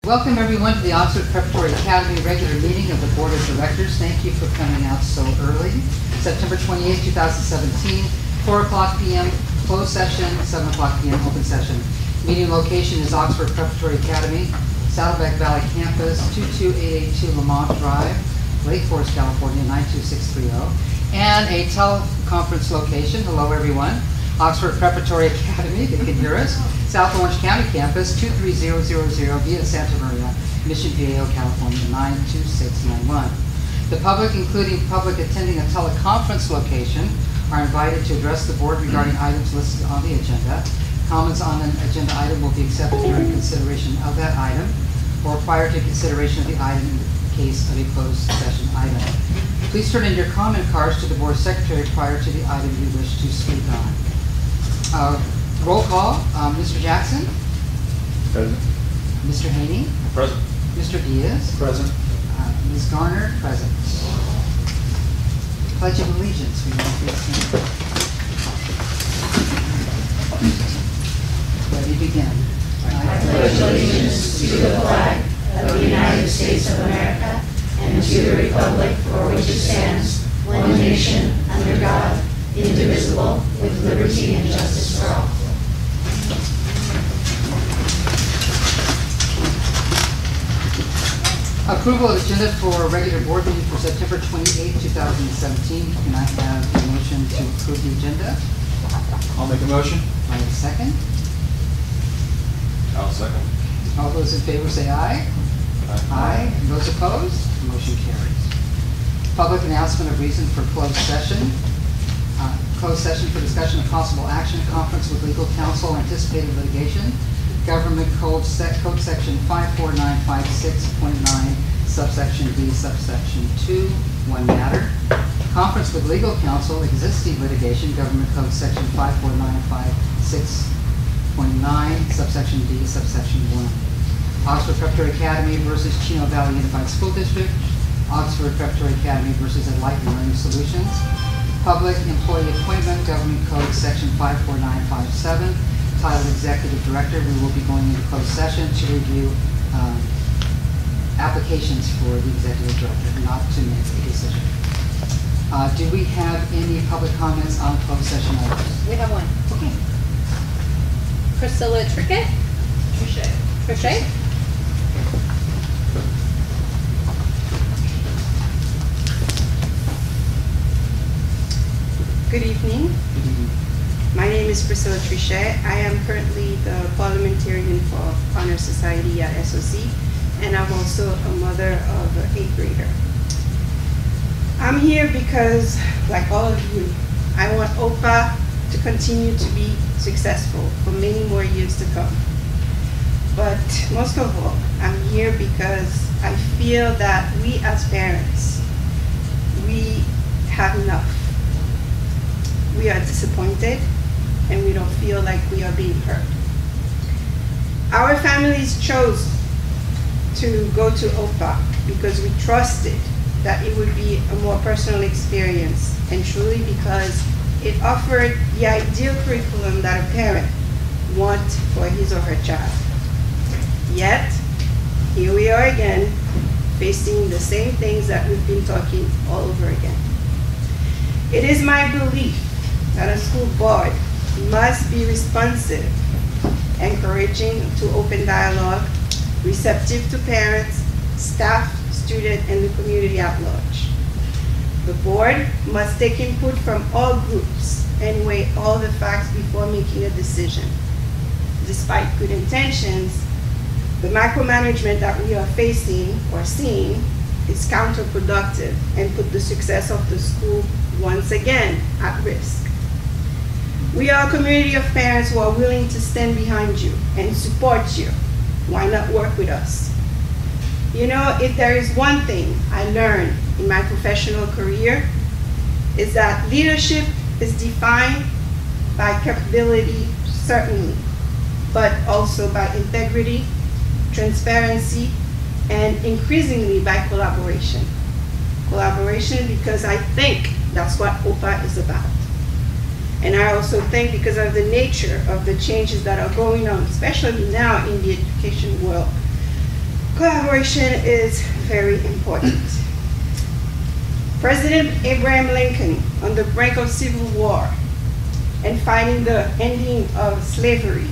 Welcome everyone to the Oxford Preparatory Academy regular meeting of the Board of Directors. Thank you for coming out so early. September 28, 2017, 4 o'clock p.m. closed session, 7 o'clock p.m. open session. Meeting location is Oxford Preparatory Academy, Saddleback Valley Campus, 22882 Lamont Drive, Lake Forest, California, 92630. And a teleconference location, hello everyone, Oxford Preparatory Academy, they can hear us, South Orange County Campus, 23000 Via Santa Maria, Mission Viejo, California, 92691. The public, including public attending a teleconference location, are invited to address the board regarding items listed on the agenda. Comments on an agenda item will be accepted during consideration of that item or prior to consideration of the item in the case of a closed session item. Please turn in your comment cards to the board secretary prior to the item you wish to speak on. Roll call, Mr. Jackson? Present. Mr. Haney? Present. Mr. Diaz? Present. Ms. Garner? Present. Pledge of Allegiance. We want to stand. Ready, begin. I pledge allegiance to the flag of the United States of America and to the republic for which it stands, one nation, under God, indivisible, with liberty and justice for all. Approval of agenda for regular board meeting for September 28, 2017. Can I have a motion to approve the agenda? I'll make a motion. I have a second. I'll second. All those in favor say aye. Aye. And those opposed? Motion carries. Public announcement of reason for closed session. Closed session for discussion of possible action, conference with legal counsel, anticipated litigation, Government Code Section 54956.9, subsection B, subsection 2, one matter. Conference with legal counsel, existing litigation, Government Code Section 54956.9, subsection D, subsection 1. Oxford Preparatory Academy versus Chino Valley Unified School District, Oxford Preparatory Academy versus Enlightened Learning Solutions. Public Employee Appointment, Government Code Section 54957, titled Executive Director. We will be going into closed session to review applications for the Executive Director, not to make a decision. Do we have any public comments on closed session items? We have one. Okay. Priscilla Trickett? Trichet? Good evening. My name is Priscilla Trichet. I am currently the parliamentarian for Honor Society at SOC, and I'm also a mother of an 8th grader. I'm here because, like all of you, I want OPA to continue to be successful for many more years to come. But most of all, I'm here because I feel that we as parents, we have enough. We are disappointed and we don't feel like we are being heard. Our families chose to go to OPA because we trusted that it would be a more personal experience, and truly because it offered the ideal curriculum that a parent wants for his or her child. Yet, here we are again, facing the same things that we've been talking all over again. It is my belief that a school board must be responsive, encouraging to open dialogue, receptive to parents, staff, student, and the community at large. The board must take input from all groups and weigh all the facts before making a decision. Despite good intentions, the micromanagement that we are facing or seeing is counterproductive and put the success of the school once again at risk. We are a community of parents who are willing to stand behind you and support you. Why not work with us? You know, if there is one thing I learned in my professional career, is that leadership is defined by capability, certainly, but also by integrity, transparency, and increasingly by collaboration. Collaboration, because I think that's what OPA is about. And I also think because of the nature of the changes that are going on, especially now in the education world, Collaboration is very important. President Abraham Lincoln, on the brink of civil war and fighting the ending of slavery,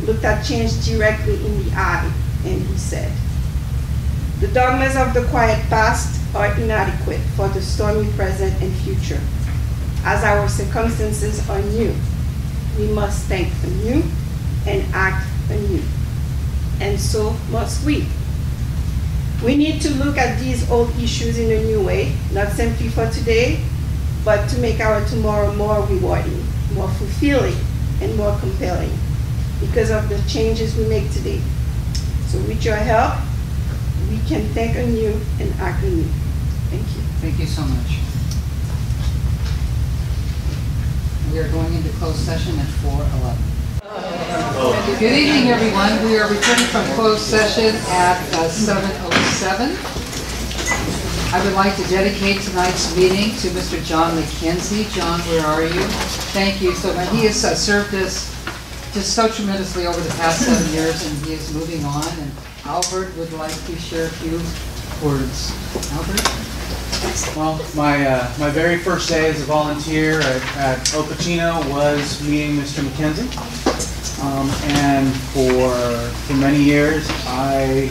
looked at change directly in the eye, and he said, "The dogmas of the quiet past are inadequate for the stormy present and future. As our circumstances are new, we must think anew and act anew. And so must we. We need to look at these old issues in a new way, not simply for today, but to make our tomorrow more rewarding, more fulfilling, and more compelling because of the changes we make today. So with your help, we can think anew and act anew." Thank you. Thank you so much. We are going into closed session at 4:11. Good evening, everyone. We are returning from closed session at 7:07. I would like to dedicate tonight's meeting to Mr. John McKenzie. John, where are you? Thank you so much. He has served us just so tremendously over the past 7 years, and he is moving on. And Albert would like to share a few words. Albert? Well, my very first day as a volunteer at Opachino was meeting Mr. McKenzie. And for many years, I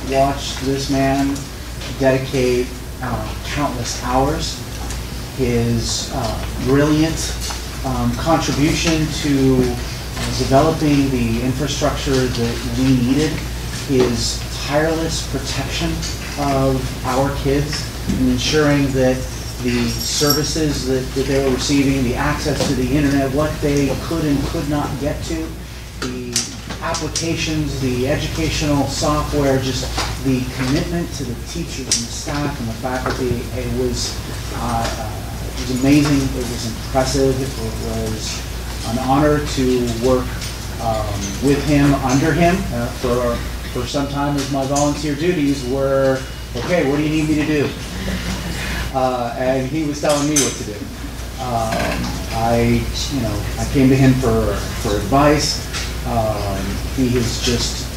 watched this man dedicate countless hours. His brilliant contribution to developing the infrastructure that we needed, his tireless protection of our kids, and ensuring that the services that they were receiving, the access to the internet, what they could and could not get to, the applications, the educational software, just the commitment to the teachers and the staff and the faculty, it was amazing, it was impressive, it was an honor to work with him, under him, for some time as my volunteer duties were, okay, what do you need me to do? And he was telling me what to do. I came to him for advice. He is just,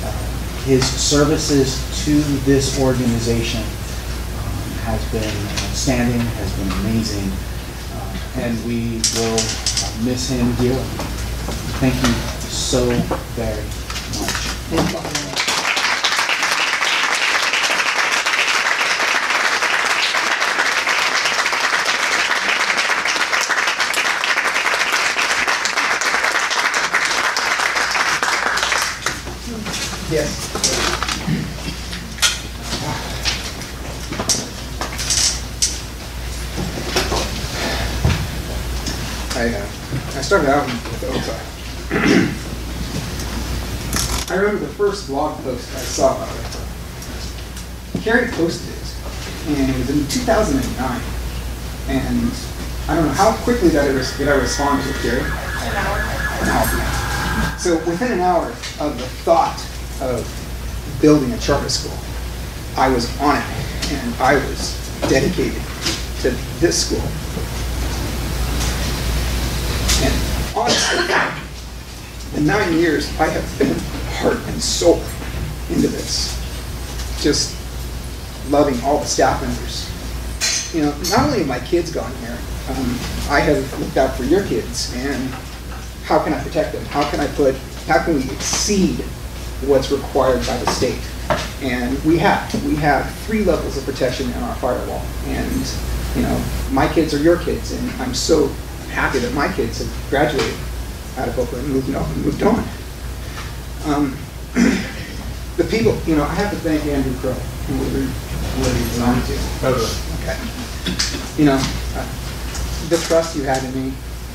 his services to this organization has been outstanding, has been amazing, and we will miss him dearly. Thank you so very much. Thank you. Yes. I started out with OPA. I remember the first blog post I saw about it. Carrie posted it, and it was in 2009. And I don't know how quickly did I respond to it, Carrie? An hour. So within an hour of the thought of building a charter school, I was on it, and I was dedicated to this school. And honestly, in 9 years, I have been heart and soul into this. Just loving all the staff members. You know, not only have my kids gone here, I have looked out for your kids, and how can I protect them? How can we exceed what's required by the state? And we have 3 levels of protection in our firewall. And, you know, my kids are your kids, and I'm so happy that my kids have graduated out of Oakland and moved on. The people, you know, I have to thank Andrew Crow, who he's on to. Totally. Okay. You know, the trust you had in me,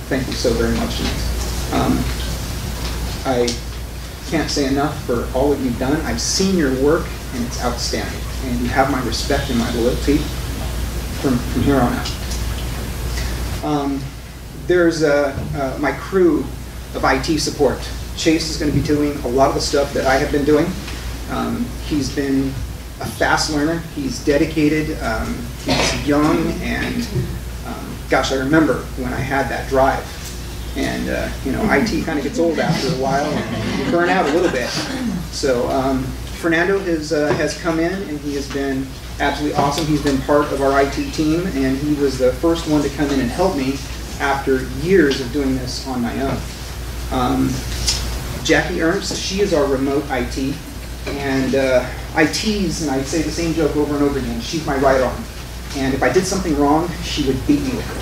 thank you so very much. I can't say enough for all that you've done. I've seen your work, and it's outstanding. And you have my respect and my loyalty from here on out. There's my crew of IT support. Chase is going to be doing a lot of the stuff that I have been doing. He's been a fast learner. He's dedicated. He's young, and gosh, I remember when I had that drive. And you know, IT kind of gets old after a while and burn out a little bit. So Fernando has come in, and he has been absolutely awesome. He's been part of our IT team, and he was the first one to come in and help me after years of doing this on my own. Jackie Ernst, she is our remote IT, and I tease and I say the same joke over and over again. She's my right arm, and if I did something wrong, she would beat me with it.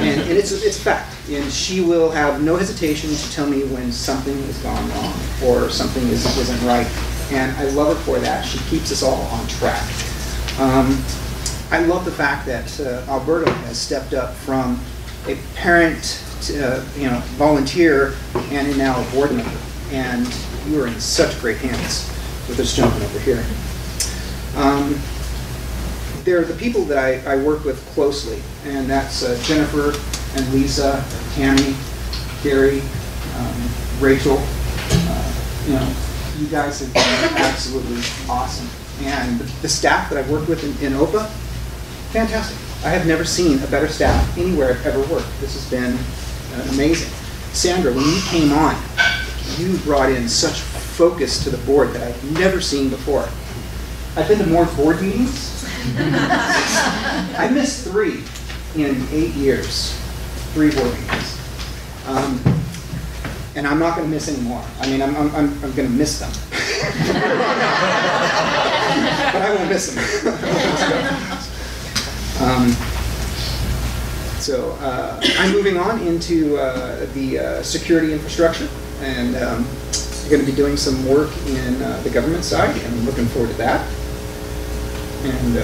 And it's fact, and she will have no hesitation to tell me when something has gone wrong or something isn't right, and I love her for that. She keeps us all on track. I love the fact that Alberto has stepped up from a parent to, volunteer and now a board member, and you are in such great hands with this gentleman over here. They're the people that I work with closely, and that's Jennifer and Lisa, Tammy, Gary, Rachel. You guys have been absolutely awesome. And the staff that I've worked with in OPA, fantastic. I have never seen a better staff anywhere I've ever worked. This has been amazing. Sandra, when you came on, you brought in such focus to the board that I've never seen before. I've been to more board meetings. I missed 3 in 8 years, 3 board meetings. And I'm not going to miss any more. I mean, I'm going to miss them. But I won't miss them. I'm moving on into the security infrastructure, and I'm going to be doing some work in the government side, and I'm looking forward to that. And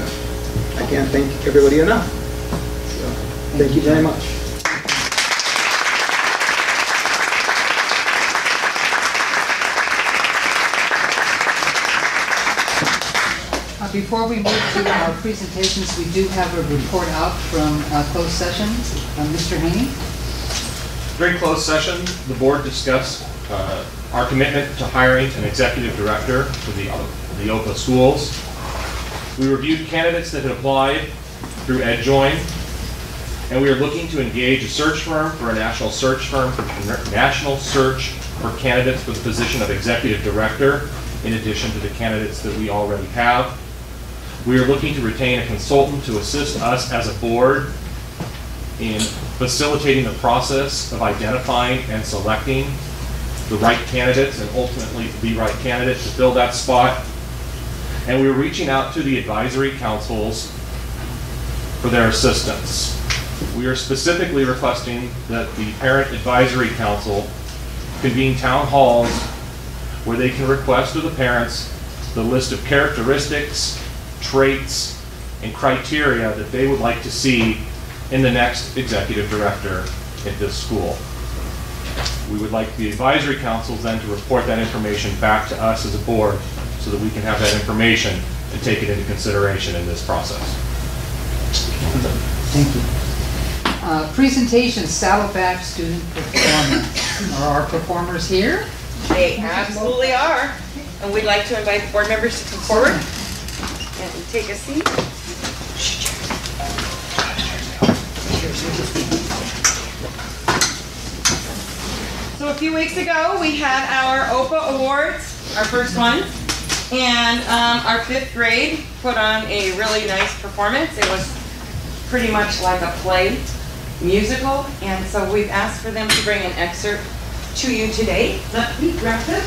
I can't thank everybody enough. So, thank you very much. Before we move to our presentations, we do have a report out from closed session. Mr. Haney? During closed session, the board discussed our commitment to hiring an executive director for the OPA schools. We reviewed candidates that had applied through EdJoin, and we are looking to engage a search firm for a national search for candidates for the position of executive director, in addition to the candidates that we already have. We are looking to retain a consultant to assist us as a board in facilitating the process of identifying and selecting the right candidates and ultimately the right candidate to fill that spot. And we're reaching out to the advisory councils for their assistance. We are specifically requesting that the Parent Advisory Council convene town halls where they can request of the parents the list of characteristics, traits, and criteria that they would like to see in the next executive director at this school. We would like the advisory councils then to report that information back to us as a board so that we can have that information and take it into consideration in this process. Thank you. Presentation, Saddleback student performance. Are our performers here? They absolutely are. And we'd like to invite the board members to come forward and take a seat. So a few weeks ago, we had our OPA Awards, our first one, and our 5th grade put on a really nice performance. It was pretty much like a play musical, and so we've asked for them to bring an excerpt to you today. Let me grab it.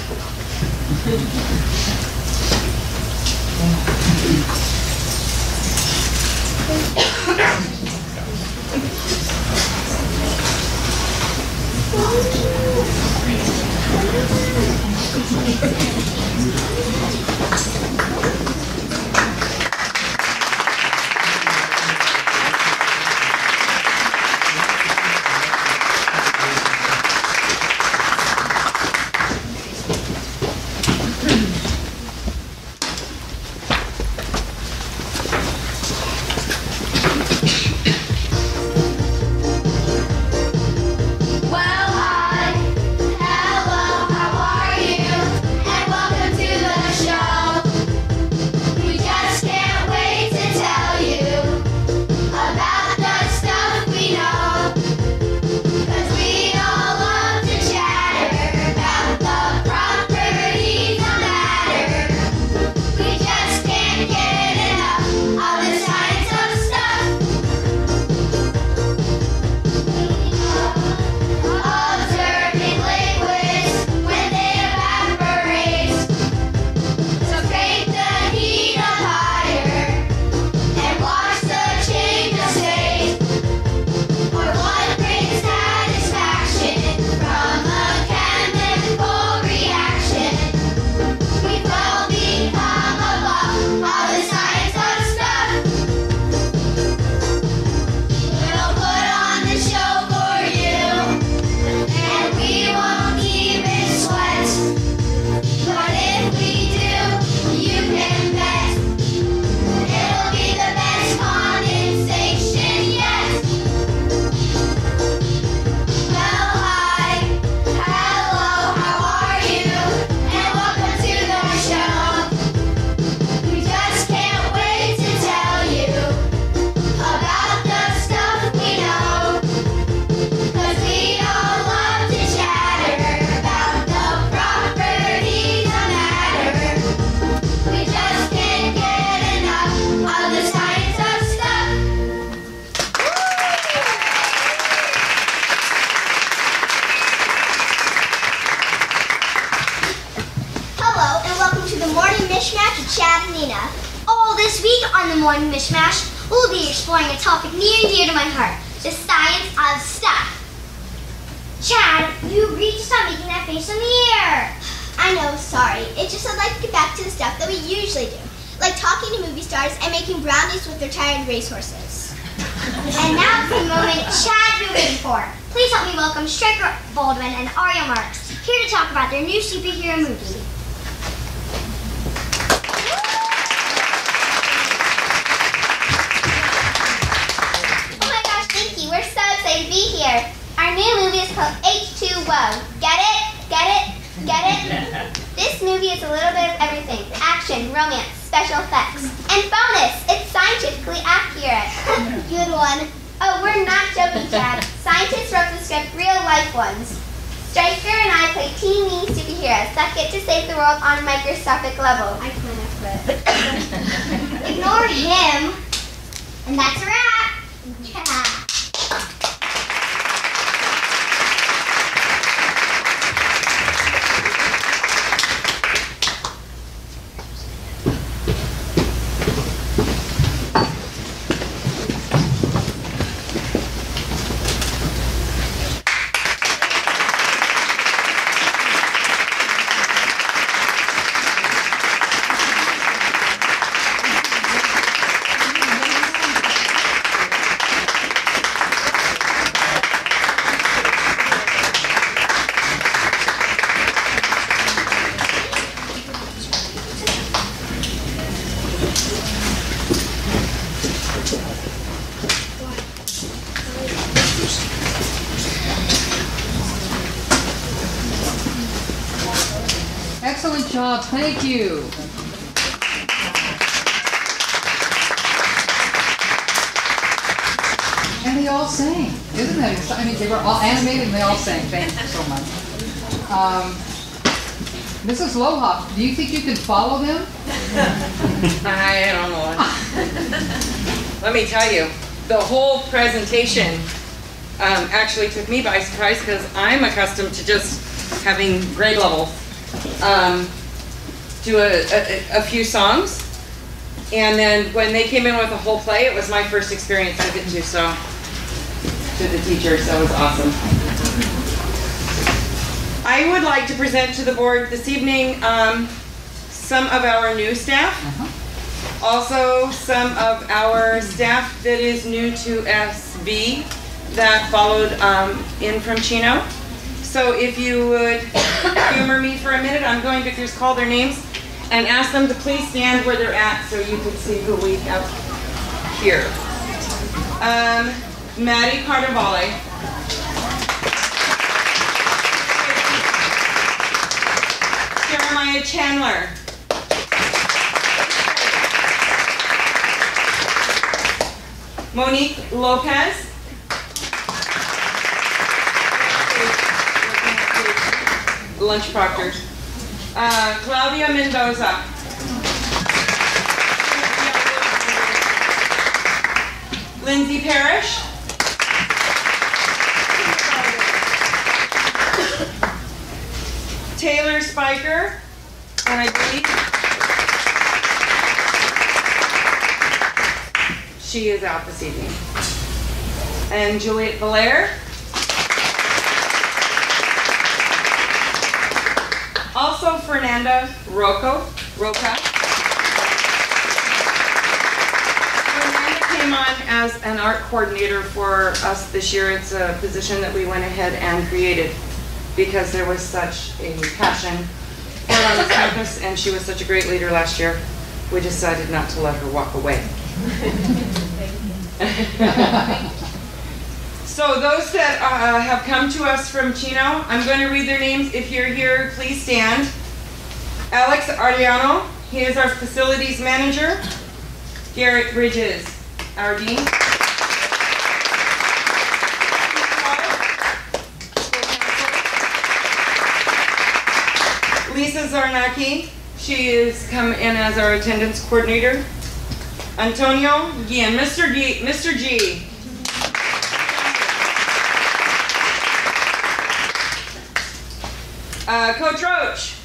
Paulina. All this week on the Morning Mishmash, we'll be exploring a topic near and dear to my heart, the science of stuff. Chad, you agreed to stop making that face in the air. I know, sorry. It's just I'd like to get back to the stuff that we usually do, like talking to movie stars and making brownies with their tired racehorses. And now for the moment Chad's been waiting for. Please help me welcome Striker Baldwin and Arya Marks, here to talk about their new superhero movie. Oh my gosh, thank you. We're so excited to be here. Our new movie is called H2O. Get it? Get it? Get it? This movie is a little bit of everything. Action, romance, special effects. And bonus, it's scientifically accurate. Good one. Oh, we're not joking, Chad. Scientists wrote the script, real life ones. Striker and I play Team Wing superheroes that get to save the world on a microscopic level. I quit. Ignore him. And that's a wrap. Yeah. Excellent job, thank you. And they all sang, isn't that exciting? I mean, they were all animated and they all sang. Thank you so much. Mrs. Lohop, do you think you could follow them? I don't know. Let me tell you, the whole presentation actually took me by surprise because I'm accustomed to just having grade levels do a few songs. And then when they came in with a whole play, it was my first experience with it too, so to the teachers, that was awesome. I would like to present to the board this evening some of our new staff. Also, some of our staff that is new to SB that followed in from Chino. So if you would humor me for a minute, I'm going to just call their names and ask them to please stand where they're at so you can see who we have here. Maddie Carnevale. Jeremiah Chandler. Monique Lopez. Lunch proctors. Claudia Mendoza. Lindsay Parrish. Taylor Spiker. And I believe she is out this evening. And Juliet Valaire. Also Fernanda Roca. Fernanda came on as an art coordinator for us this year. It's a position that we went ahead and created because there was such a passion for it on the campus and she was such a great leader last year. We decided not to let her walk away. So those that have come to us from Chino, I'm going to read their names. If you're here, please stand. Alex Ariano, he is our facilities manager. Garrett Bridges, our dean. Lisa Zarnacki, she is come in as our attendance coordinator. Antonio Guillen, Mr. G. Coach Roach.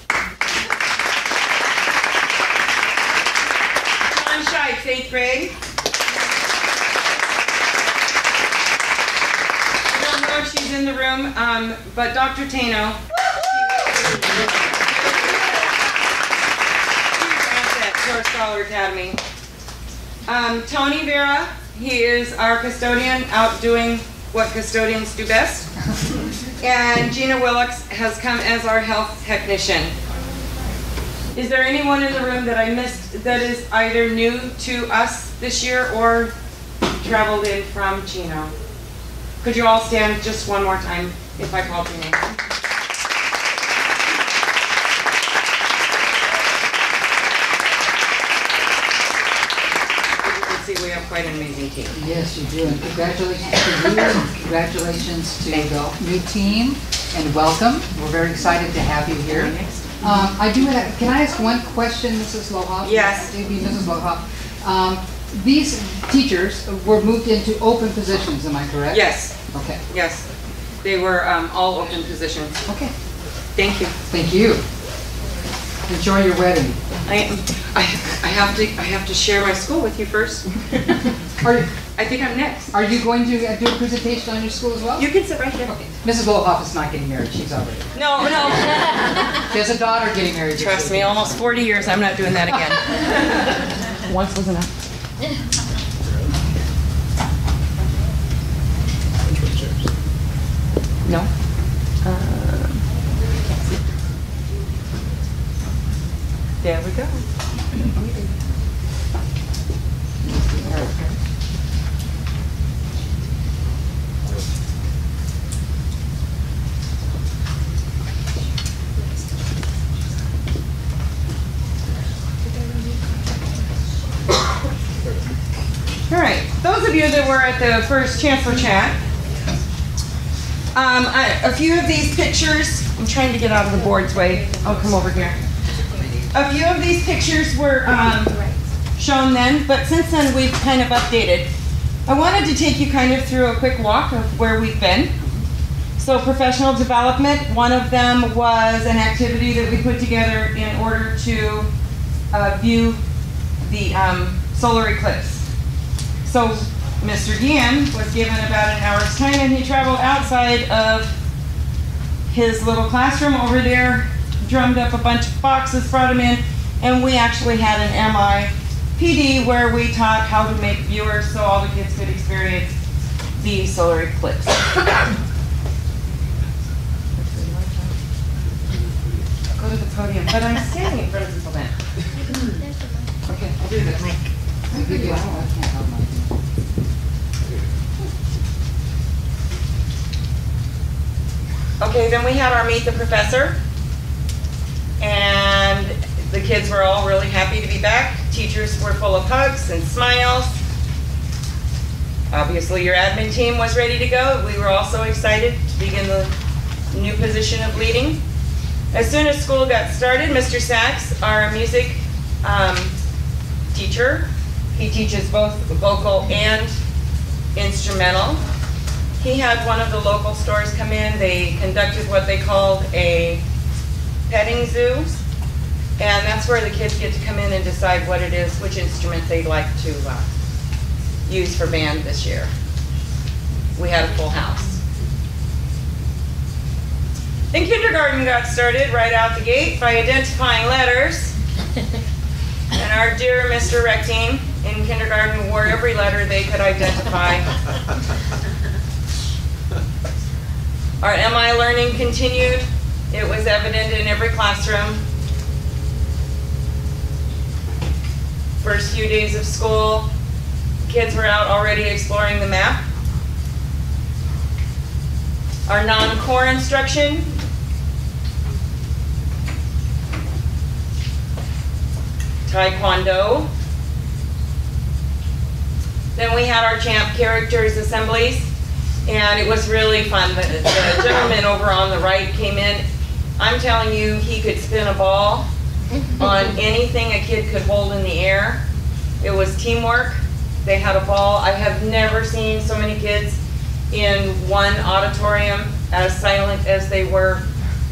Dawn Scheib, 8th grade. I don't know if she's in the room, but Dr. Tano. To our Scholar Academy. Tony Vera, he is our custodian, out doing what custodians do best. And Gina Willocks has come as our health technician. Is there anyone in the room that I missed that is either new to us this year or traveled in from Chino? Could you all stand just one more time if I called your name? We have quite an amazing team. Yes, you do, and congratulations to you, and congratulations to the new team, and welcome. We're very excited to have you here. I do have, can I ask one question, Mrs. Lohab? Yes. Maybe Mrs. Lohab. These teachers were moved into open positions, am I correct? Yes. Okay. Yes. They were all open positions. Okay. Thank you. Thank you. Enjoy your wedding. I have to share my school with you first. I think I'm next. Are you going to do a presentation on your school as well? You can sit right here. Okay. Mrs. Lohab is not getting married. She's already. No. She has a daughter getting married. Trust me, almost 40 years. I'm not doing that again. Once was enough. No. There we go. All right, those of you that were at the first Chancellor Chat, a few of these pictures, I'm trying to get out of the board's way. I'll come over here. A few of these pictures were shown then, but since then we've kind of updated. I wanted to take you kind of through a quick walk of where we've been. So professional development, one of them was an activity that we put together in order to view the solar eclipse. So Mr. Dean was given about an hour's time and he traveled outside of his little classroom over there, drummed up a bunch of boxes, brought them in, and we actually had an MIPD where we taught how to make viewers so all the kids could experience the solar eclipse. Go to the podium, but I'm standing in front of people then. Okay, I'll do this. I can't help myself. Okay, then we had our Meet the Professor, and the kids were all really happy to be back. Teachers were full of hugs and smiles. Obviously, your admin team was ready to go. We were also excited to begin the new position of leading. As soon as school got started, Mr. Sachs, our music teacher, he teaches both vocal and instrumental. He had one of the local stores come in. They conducted what they called a petting zoo. And that's where the kids get to come in and decide what it is, which instrument they'd like to use for band this year. We had a full house. Then kindergarten got started right out the gate by identifying letters. And our dear Mr. Rectine in kindergarten wore every letter they could identify. Our MI learning continued. It was evident in every classroom. First few days of school, kids were out already exploring the map. Our non-core instruction, Taekwondo. Then we had our champ characters assemblies, and it was really fun. The gentleman over on the right came in. I'm telling you, he could spin a ball on anything a kid could hold in the air. It was teamwork. They had a ball. I have never seen so many kids in one auditorium as silent as they were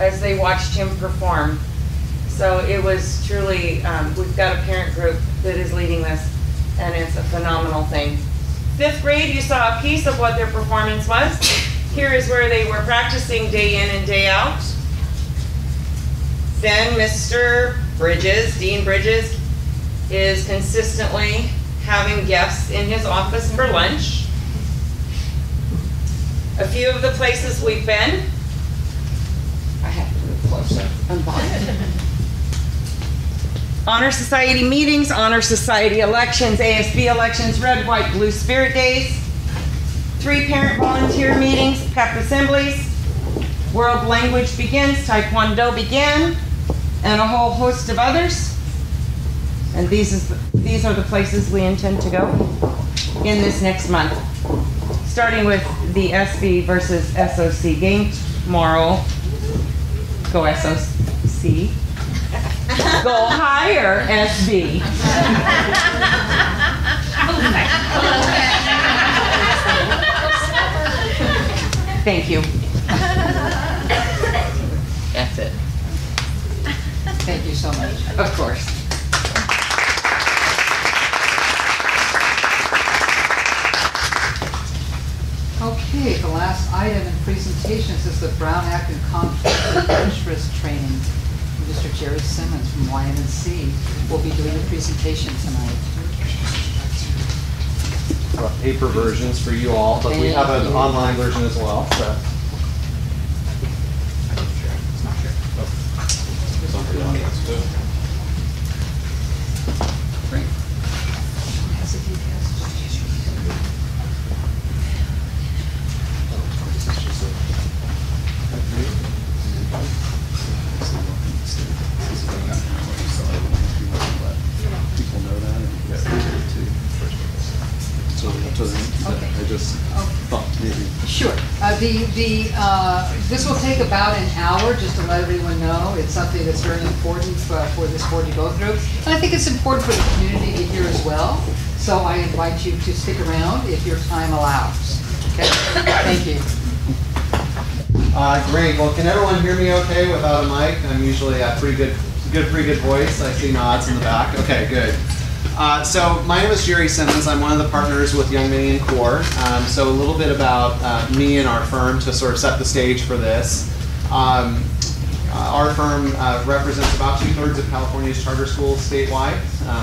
as they watched him perform. So it was truly, we've got a parent group that is leading this. and it's a phenomenal thing. 5th grade, you saw a piece of what their performance was. Here is where they were practicing day in and day out. Then Mr. Bridges, Dean Bridges, is consistently having guests in his office for lunch. A few of the places we've been. I have to move closer. I'm blind. Honor Society meetings, Honor Society elections, ASB elections, Red, White, Blue Spirit Days, 3 parent volunteer meetings, PEP assemblies, World Language Begins, Taekwondo began, and a whole host of others. And these are the places we intend to go in this next month. Starting with the SB versus SOC game tomorrow. Go SOC. Go higher, SB. Thank you. That's it. Thank you so much. Of course. Okay, the last item in presentations is the Brown Act and Conflict of Interest Training. Mr. Jerry Simmons from YMNC will be doing the presentation tonight. Paper versions for you all, but we have an online version as well. So. Sure. This will take about an hour, just to let everyone know. It's something that's very important for this board to go through. And I think it's important for the community to hear as well. So I invite you to stick around if your time allows. Okay? Thank you. Great. Well, can everyone hear me okay without a mic? I'm usually a pretty good voice. I see nods in the back. Okay, good. So my name is Jerry Simmons. I'm one of the partners with Young Mini and Core. So a little bit about me and our firm to sort of set the stage for this. Our firm represents about 2/3 of California's charter schools statewide.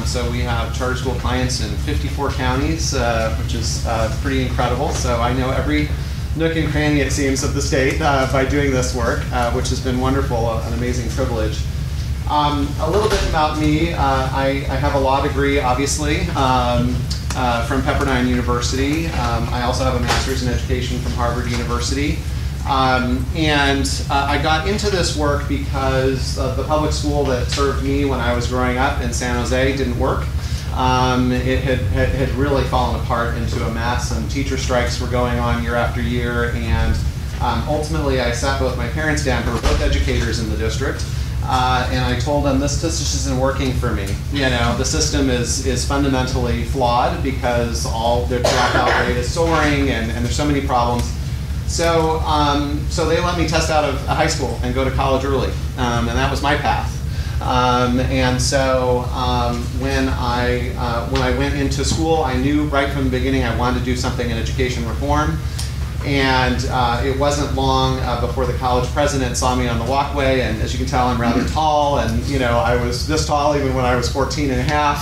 So we have charter school clients in 54 counties, which is pretty incredible. So I know every nook and cranny, it seems, of the state by doing this work, which has been wonderful, an amazing privilege. A little bit about me. I have a law degree, obviously, from Pepperdine University. I also have a master's in education from Harvard University. And I got into this work because the public school that served me when I was growing up in San Jose didn't work. It had really fallen apart into a mess, and teacher strikes were going on year after year. And ultimately, I sat both my parents down, who were both educators in the district, and I told them, this just isn't working for me. You know, the system is fundamentally flawed because all their dropout rate is soaring, and there's so many problems. So, so they let me test out of high school and go to college early, and that was my path. And so when I went into school, I knew right from the beginning I wanted to do something in education reform. And it wasn't long before the college president saw me on the walkway, and as you can tell, I'm rather tall, and you know, I was this tall even when I was 14 and a half.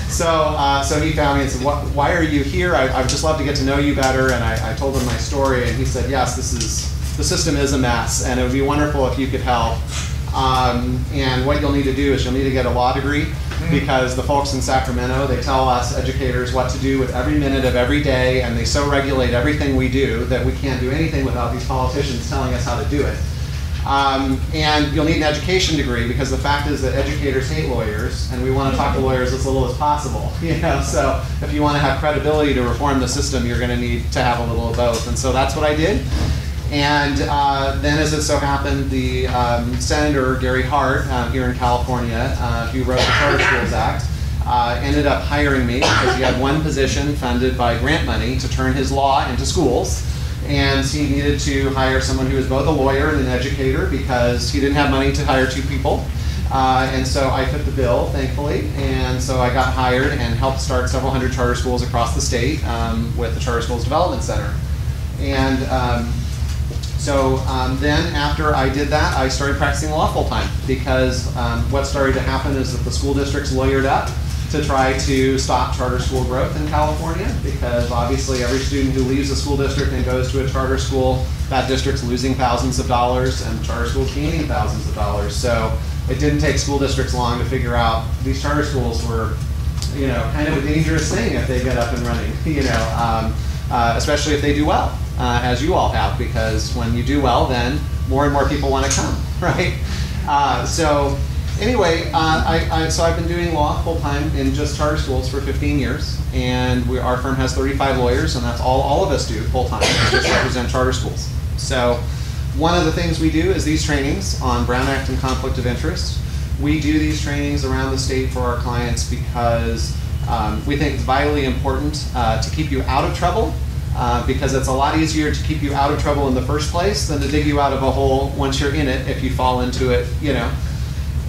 So he found me and said, why are you here? I would just love to get to know you better. And I told him my story, and he said, yes, the system is a mess, and it would be wonderful if you could help. And what you'll need to do is you'll need to get a law degree, because the folks in Sacramento, they tell us educators what to do with every minute of every day, and they so regulate everything we do that we can't do anything without these politicians telling us how to do it. And you'll need an education degree, because the fact is that educators hate lawyers, and we want to talk to lawyers as little as possible. You know, so if you want to have credibility to reform the system, you're going to need to have a little of both. And so that's what I did. And then, as it so happened, the Senator Gary Hart here in California, who wrote the Charter Schools Act, ended up hiring me because he had one position funded by grant money to turn his law into schools. And he needed to hire someone who was both a lawyer and an educator, because he didn't have money to hire two people. And so I took the bill, thankfully, and so I got hired and helped start several hundred charter schools across the state with the Charter Schools Development Center. And then after I did that, I started practicing law full time, because what started to happen is that the school districts lawyered up to try to stop charter school growth in California, because obviously every student who leaves a school district and goes to a charter school, that district's losing thousands of dollars and charter schools gaining thousands of dollars. So it didn't take school districts long to figure out these charter schools were, kind of a dangerous thing if they get up and running, especially if they do well, as you all have, because when you do well, then more and more people want to come, right? Anyway, I've been doing law full time in just charter schools for 15 years, and our firm has 35 lawyers, and that's all of us do full time, just represent charter schools. So one of the things we do is these trainings on Brown Act and conflict of interest. We do these trainings around the state for our clients because we think it's vitally important to keep you out of trouble, because it's a lot easier to keep you out of trouble in the first place than to dig you out of a hole once you're in it if you fall into it,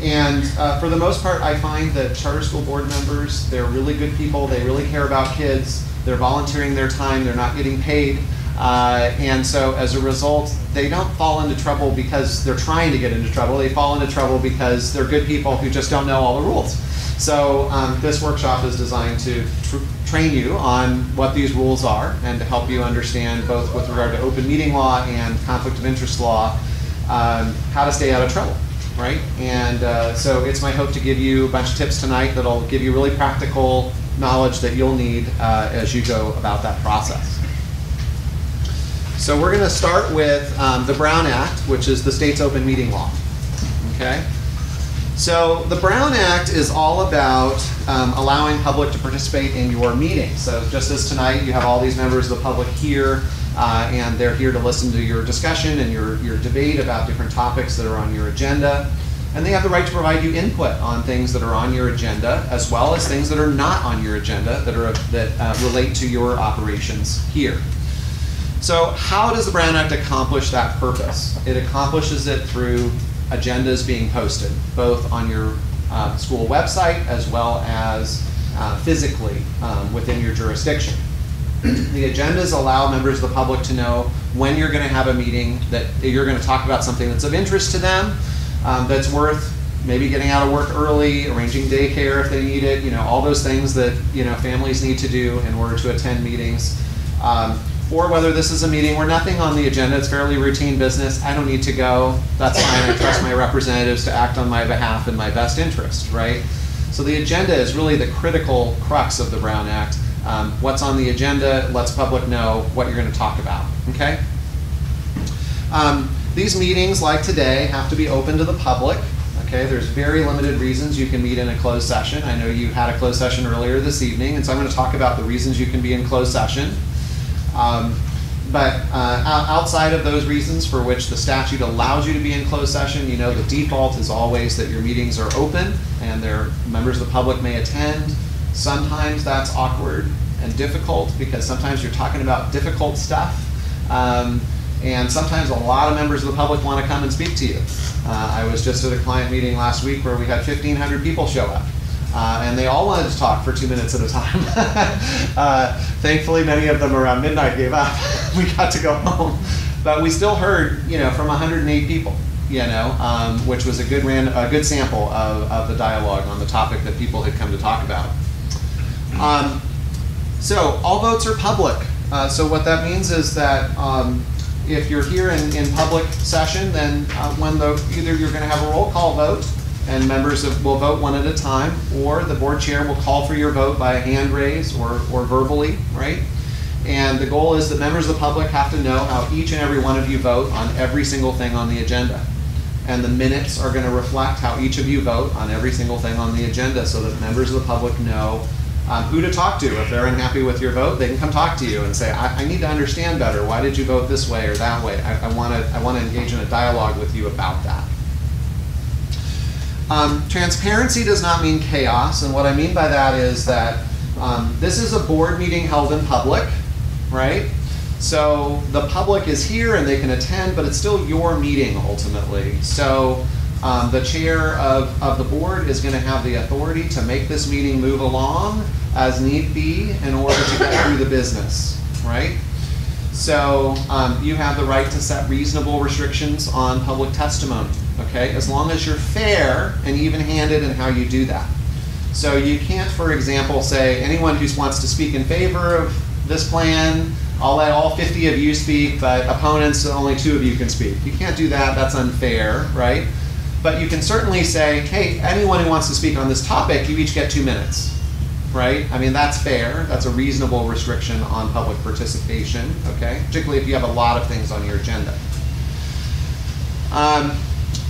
And for the most part, I find that charter school board members, they're really good people. They really care about kids. They're volunteering their time. They're not getting paid. And so as a result, they don't fall into trouble because they're trying to get into trouble. They fall into trouble because they're good people who just don't know all the rules. So this workshop is designed to train you on what these rules are and to help you understand, both with regard to open meeting law and conflict of interest law, how to stay out of trouble. Right? And so it's my hope to give you a bunch of tips tonight that'll give you really practical knowledge that you'll need as you go about that process. So we're going to start with the Brown Act, which is the state's open meeting law. Okay? So the Brown Act is all about allowing public to participate in your meetings. So just as tonight you have all these members of the public here, and they're here to listen to your discussion and your debate about different topics that are on your agenda. And they have the right to provide you input on things that are on your agenda, as well as things that are not on your agenda that relate to your operations here. So how does the Brown Act accomplish that purpose? It accomplishes it through agendas being posted, both on your school website as well as physically within your jurisdiction. The agendas allow members of the public to know when you're going to have a meeting, that you're going to talk about something that's of interest to them, that's worth maybe getting out of work early, arranging daycare if they need it, all those things that families need to do in order to attend meetings. Or whether this is a meeting where nothing on the agenda, it's fairly routine business, I don't need to go, that's fine, I trust my representatives to act on my behalf in my best interest, right? So the agenda is really the critical crux of the Brown Act. What's on the agenda lets public know what you're going to talk about, okay? These meetings, like today, have to be open to the public, okay? There's very limited reasons you can meet in a closed session. I know you had a closed session earlier this evening, and so I'm going to talk about the reasons you can be in closed session. But outside of those reasons for which the statute allows you to be in closed session, the default is always that your meetings are open and members of the public may attend. Sometimes that's awkward and difficult because sometimes you're talking about difficult stuff. And sometimes a lot of members of the public want to come and speak to you. I was just at a client meeting last week where we had 1,500 people show up. And they all wanted to talk for 2 minutes at a time. Thankfully, many of them around midnight gave up. We got to go home. But we still heard, from 108 people, which was a good sample of the dialogue on the topic that people had come to talk about. So all votes are public. So what that means is that if you're here in public session, then either you're going to have a roll call vote, and members will vote one at a time, or the board chair will call for your vote by a hand raise or verbally, right? And the goal is that members of the public have to know how each and every one of you vote on every single thing on the agenda. And the minutes are going to reflect how each of you vote on every single thing on the agenda, so that members of the public know who to talk to. If they're unhappy with your vote, they can come talk to you and say, I need to understand better. Why did you vote this way or that way? I want to engage in a dialogue with you about that. Transparency does not mean chaos, and what I mean by that is that this is a board meeting held in public, right? So the public is here and they can attend, but it's still your meeting ultimately. So The chair of the board is going to have the authority to make this meeting move along as need be in order to get through the business, right? So you have the right to set reasonable restrictions on public testimony, okay? As long as you're fair and even-handed in how you do that. So you can't, for example, say anyone who wants to speak in favor of this plan, I'll let all 50 of you speak, but opponents, only 2 of you can speak. You can't do that, that's unfair, right? But you can certainly say, hey, anyone who wants to speak on this topic, you each get 2 minutes, right? I mean, that's fair. That's a reasonable restriction on public participation, okay? Particularly if you have a lot of things on your agenda.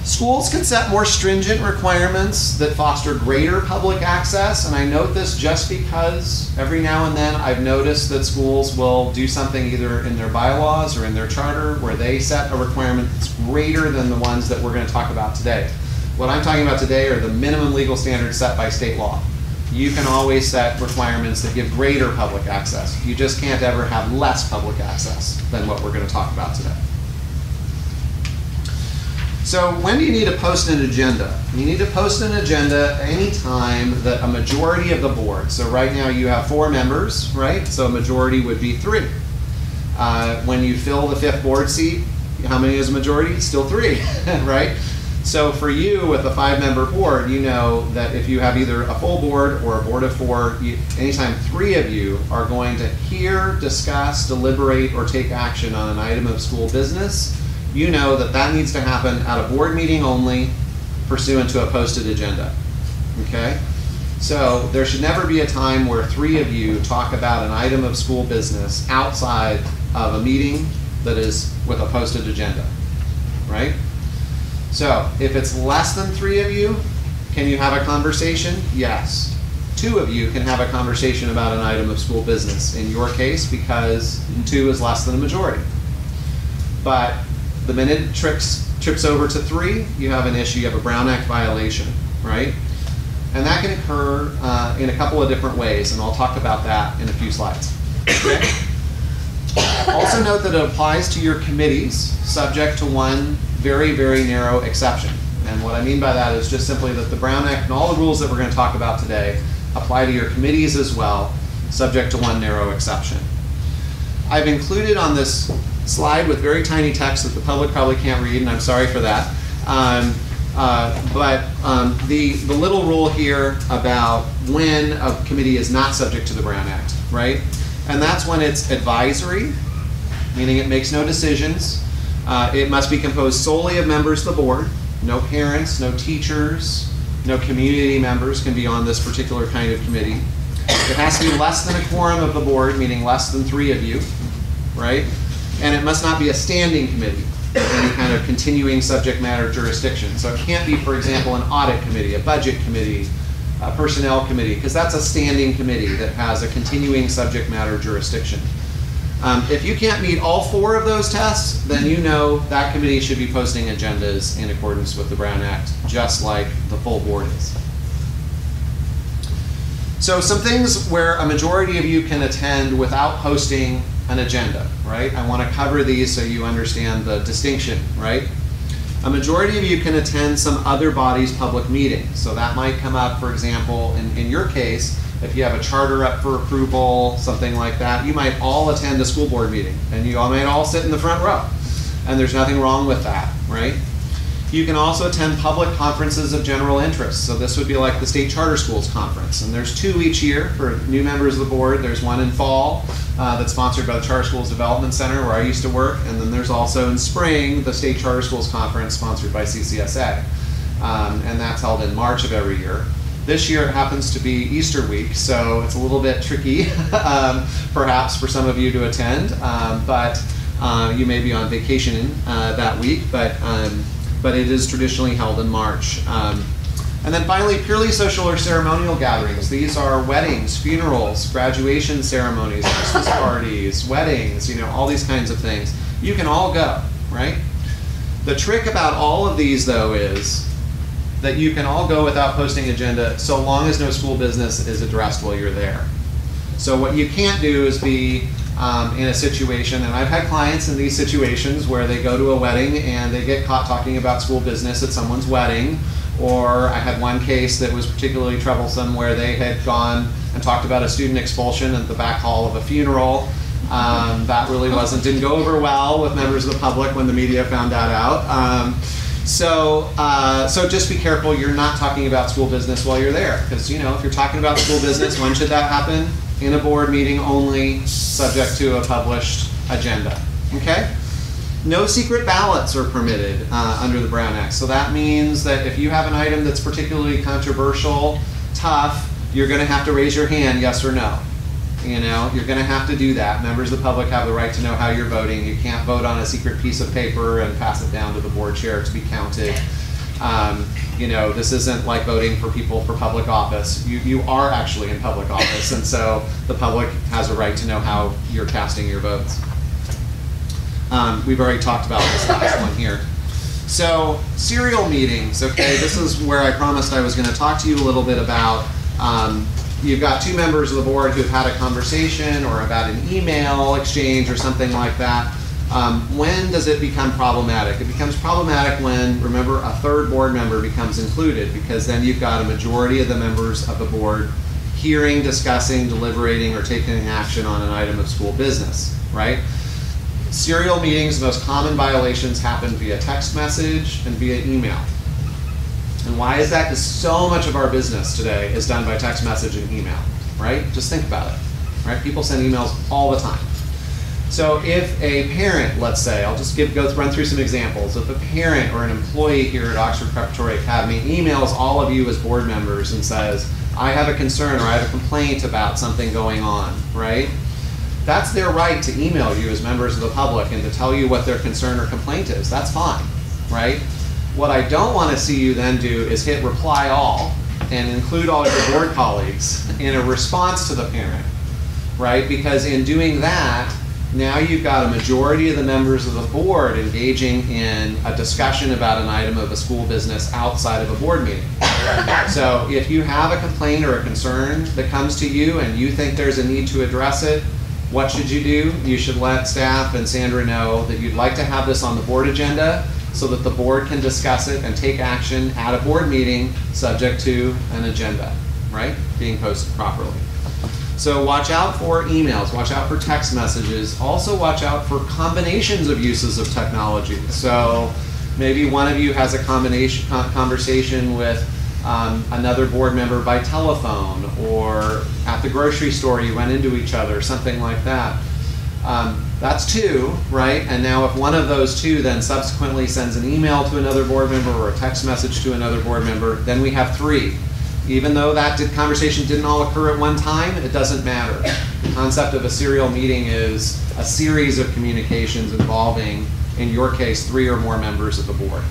Schools can set more stringent requirements that foster greater public access, and I note this just because every now and then I've noticed that schools will do something either in their bylaws or in their charter where they set a requirement that's greater than the ones that we're going to talk about today. What I'm talking about today are the minimum legal standards set by state law. You can always set requirements that give greater public access. You just can't ever have less public access than what we're going to talk about today. So when do you need to post an agenda? You need to post an agenda anytime that a majority of the board, so right now you have 4 members, right? So a majority would be 3. When you fill the 5th board seat, how many is a majority? Still 3, right? So for you with a 5-member board, you know that if you have either a full board or a board of 4, anytime 3 of you are going to hear, discuss, deliberate, or take action on an item of school business, you know that that needs to happen at a board meeting only, pursuant to a posted agenda, okay? So there should never be a time where 3 of you talk about an item of school business outside of a meeting that is with a posted agenda, right? So if it's less than 3 of you, can you have a conversation? Yes. 2 of you can have a conversation about an item of school business in your case because 2 is less than a majority. But the minute it trips over to 3, you have an issue, you have a Brown Act violation, right? And that can occur in a couple of different ways, and I'll talk about that in a few slides. Okay? Also note that it applies to your committees, subject to one very, very narrow exception. And what I mean by that is just simply that the Brown Act and all the rules that we're going to talk about today apply to your committees as well, subject to one narrow exception. I've included on this slide with very tiny text that the public probably can't read, and I'm sorry for that. The little rule here about when a committee is not subject to the Brown Act, right? And that's when it's advisory, meaning it makes no decisions. It must be composed solely of members of the board. No parents, no teachers, no community members can be on this particular kind of committee. It has to be less than a quorum of the board, meaning less than 3 of you, right? And it must not be a standing committee with any kind of continuing subject matter jurisdiction. So it can't be, for example, an audit committee, a budget committee, a personnel committee, because that's a standing committee that has a continuing subject matter jurisdiction. If you can't meet all 4 of those tests, then you know that committee should be posting agendas in accordance with the Brown Act, just like the full board is. So some things where a majority of you can attend without posting an agenda, right? I want to cover these so you understand the distinction, right? A majority of you can attend some other body's public meeting. So that might come up, for example, in your case, if you have a charter up for approval, something like that, you might all attend a school board meeting and you all might all sit in the front row. And there's nothing wrong with that, right? You can also attend public conferences of general interest. So this would be like the State Charter Schools Conference. And there's 2 each year for new members of the board. There's one in fall that's sponsored by the Charter Schools Development Center where I used to work. And then there's also in spring, the State Charter Schools Conference sponsored by CCSA. And that's held in March of every year. This year it happens to be Easter week, so it's a little bit tricky, perhaps for some of you to attend, but you may be on vacation that week, but it is traditionally held in March. And then finally, purely social or ceremonial gatherings. These are weddings, funerals, graduation ceremonies, Christmas parties, weddings, all these kinds of things. You can all go, right? The trick about all of these, though, is that you can all go without posting agenda so long as no school business is addressed while you're there. So what you can't do is be in a situation, and I've had clients in these situations where they go to a wedding and they get caught talking about school business at someone's wedding, or I had one case that was particularly troublesome where they had gone and talked about a student expulsion at the back hall of a funeral. That really didn't go over well with members of the public when the media found that out. So just be careful you're not talking about school business while you're there, because if you're talking about school business, when should that happen? In a board meeting only, subject to a published agenda. Okay? No secret ballots are permitted under the Brown Act. So that means that if you have an item that's particularly controversial, tough, you're going to have to raise your hand, yes or no. You're going to have to do that. Members of the public have the right to know how you're voting. You can't vote on a secret piece of paper and pass it down to the board chair to be counted. This isn't like voting for people for public office. You are actually in public office, and so the public has a right to know how you're casting your votes. We've already talked about this last one here. So, serial meetings, okay? This is where I promised I was going to talk to you a little bit about. You've got two members of the board who've had a conversation or about an email exchange or something like that. When does it become problematic? It becomes problematic when, remember, a third board member becomes included, because then you've got a majority of the members of the board hearing, discussing, deliberating, or taking action on an item of school business, right? Serial meetings, the most common violations happen via text message and via email. And why is that? Because so much of our business today is done by text message and email, right? Just think about it, right? People send emails all the time. So if a parent, let's say, I'll just run through some examples. If a parent or an employee here at Oxford Preparatory Academy emails all of you as board members and says, I have a concern or I have a complaint about something going on, right? That's their right to email you as members of the public and to tell you what their concern or complaint is. That's fine, right? What I don't want to see you then do is hit reply all and include all your board colleagues in a response to the parent, right? Because in doing that, now you've got a majority of the members of the board engaging in a discussion about an item of a school business outside of a board meeting. So if you have a complaint or a concern that comes to you and you think there's a need to address it, what should you do? You should let staff and Sandra know that you'd like to have this on the board agenda so that the board can discuss it and take action at a board meeting subject to an agenda, right? Being posted properly. So watch out for emails, watch out for text messages, also watch out for combinations of uses of technology. So maybe one of you has a conversation with another board member by telephone, or at the grocery store you run into each other, something like that. That's two, right? And now if one of those two then subsequently sends an email to another board member or a text message to another board member, then we have three. Even though that conversation didn't all occur at one time, it doesn't matter. The concept of a serial meeting is a series of communications involving, in your case, 3 or more members of the board.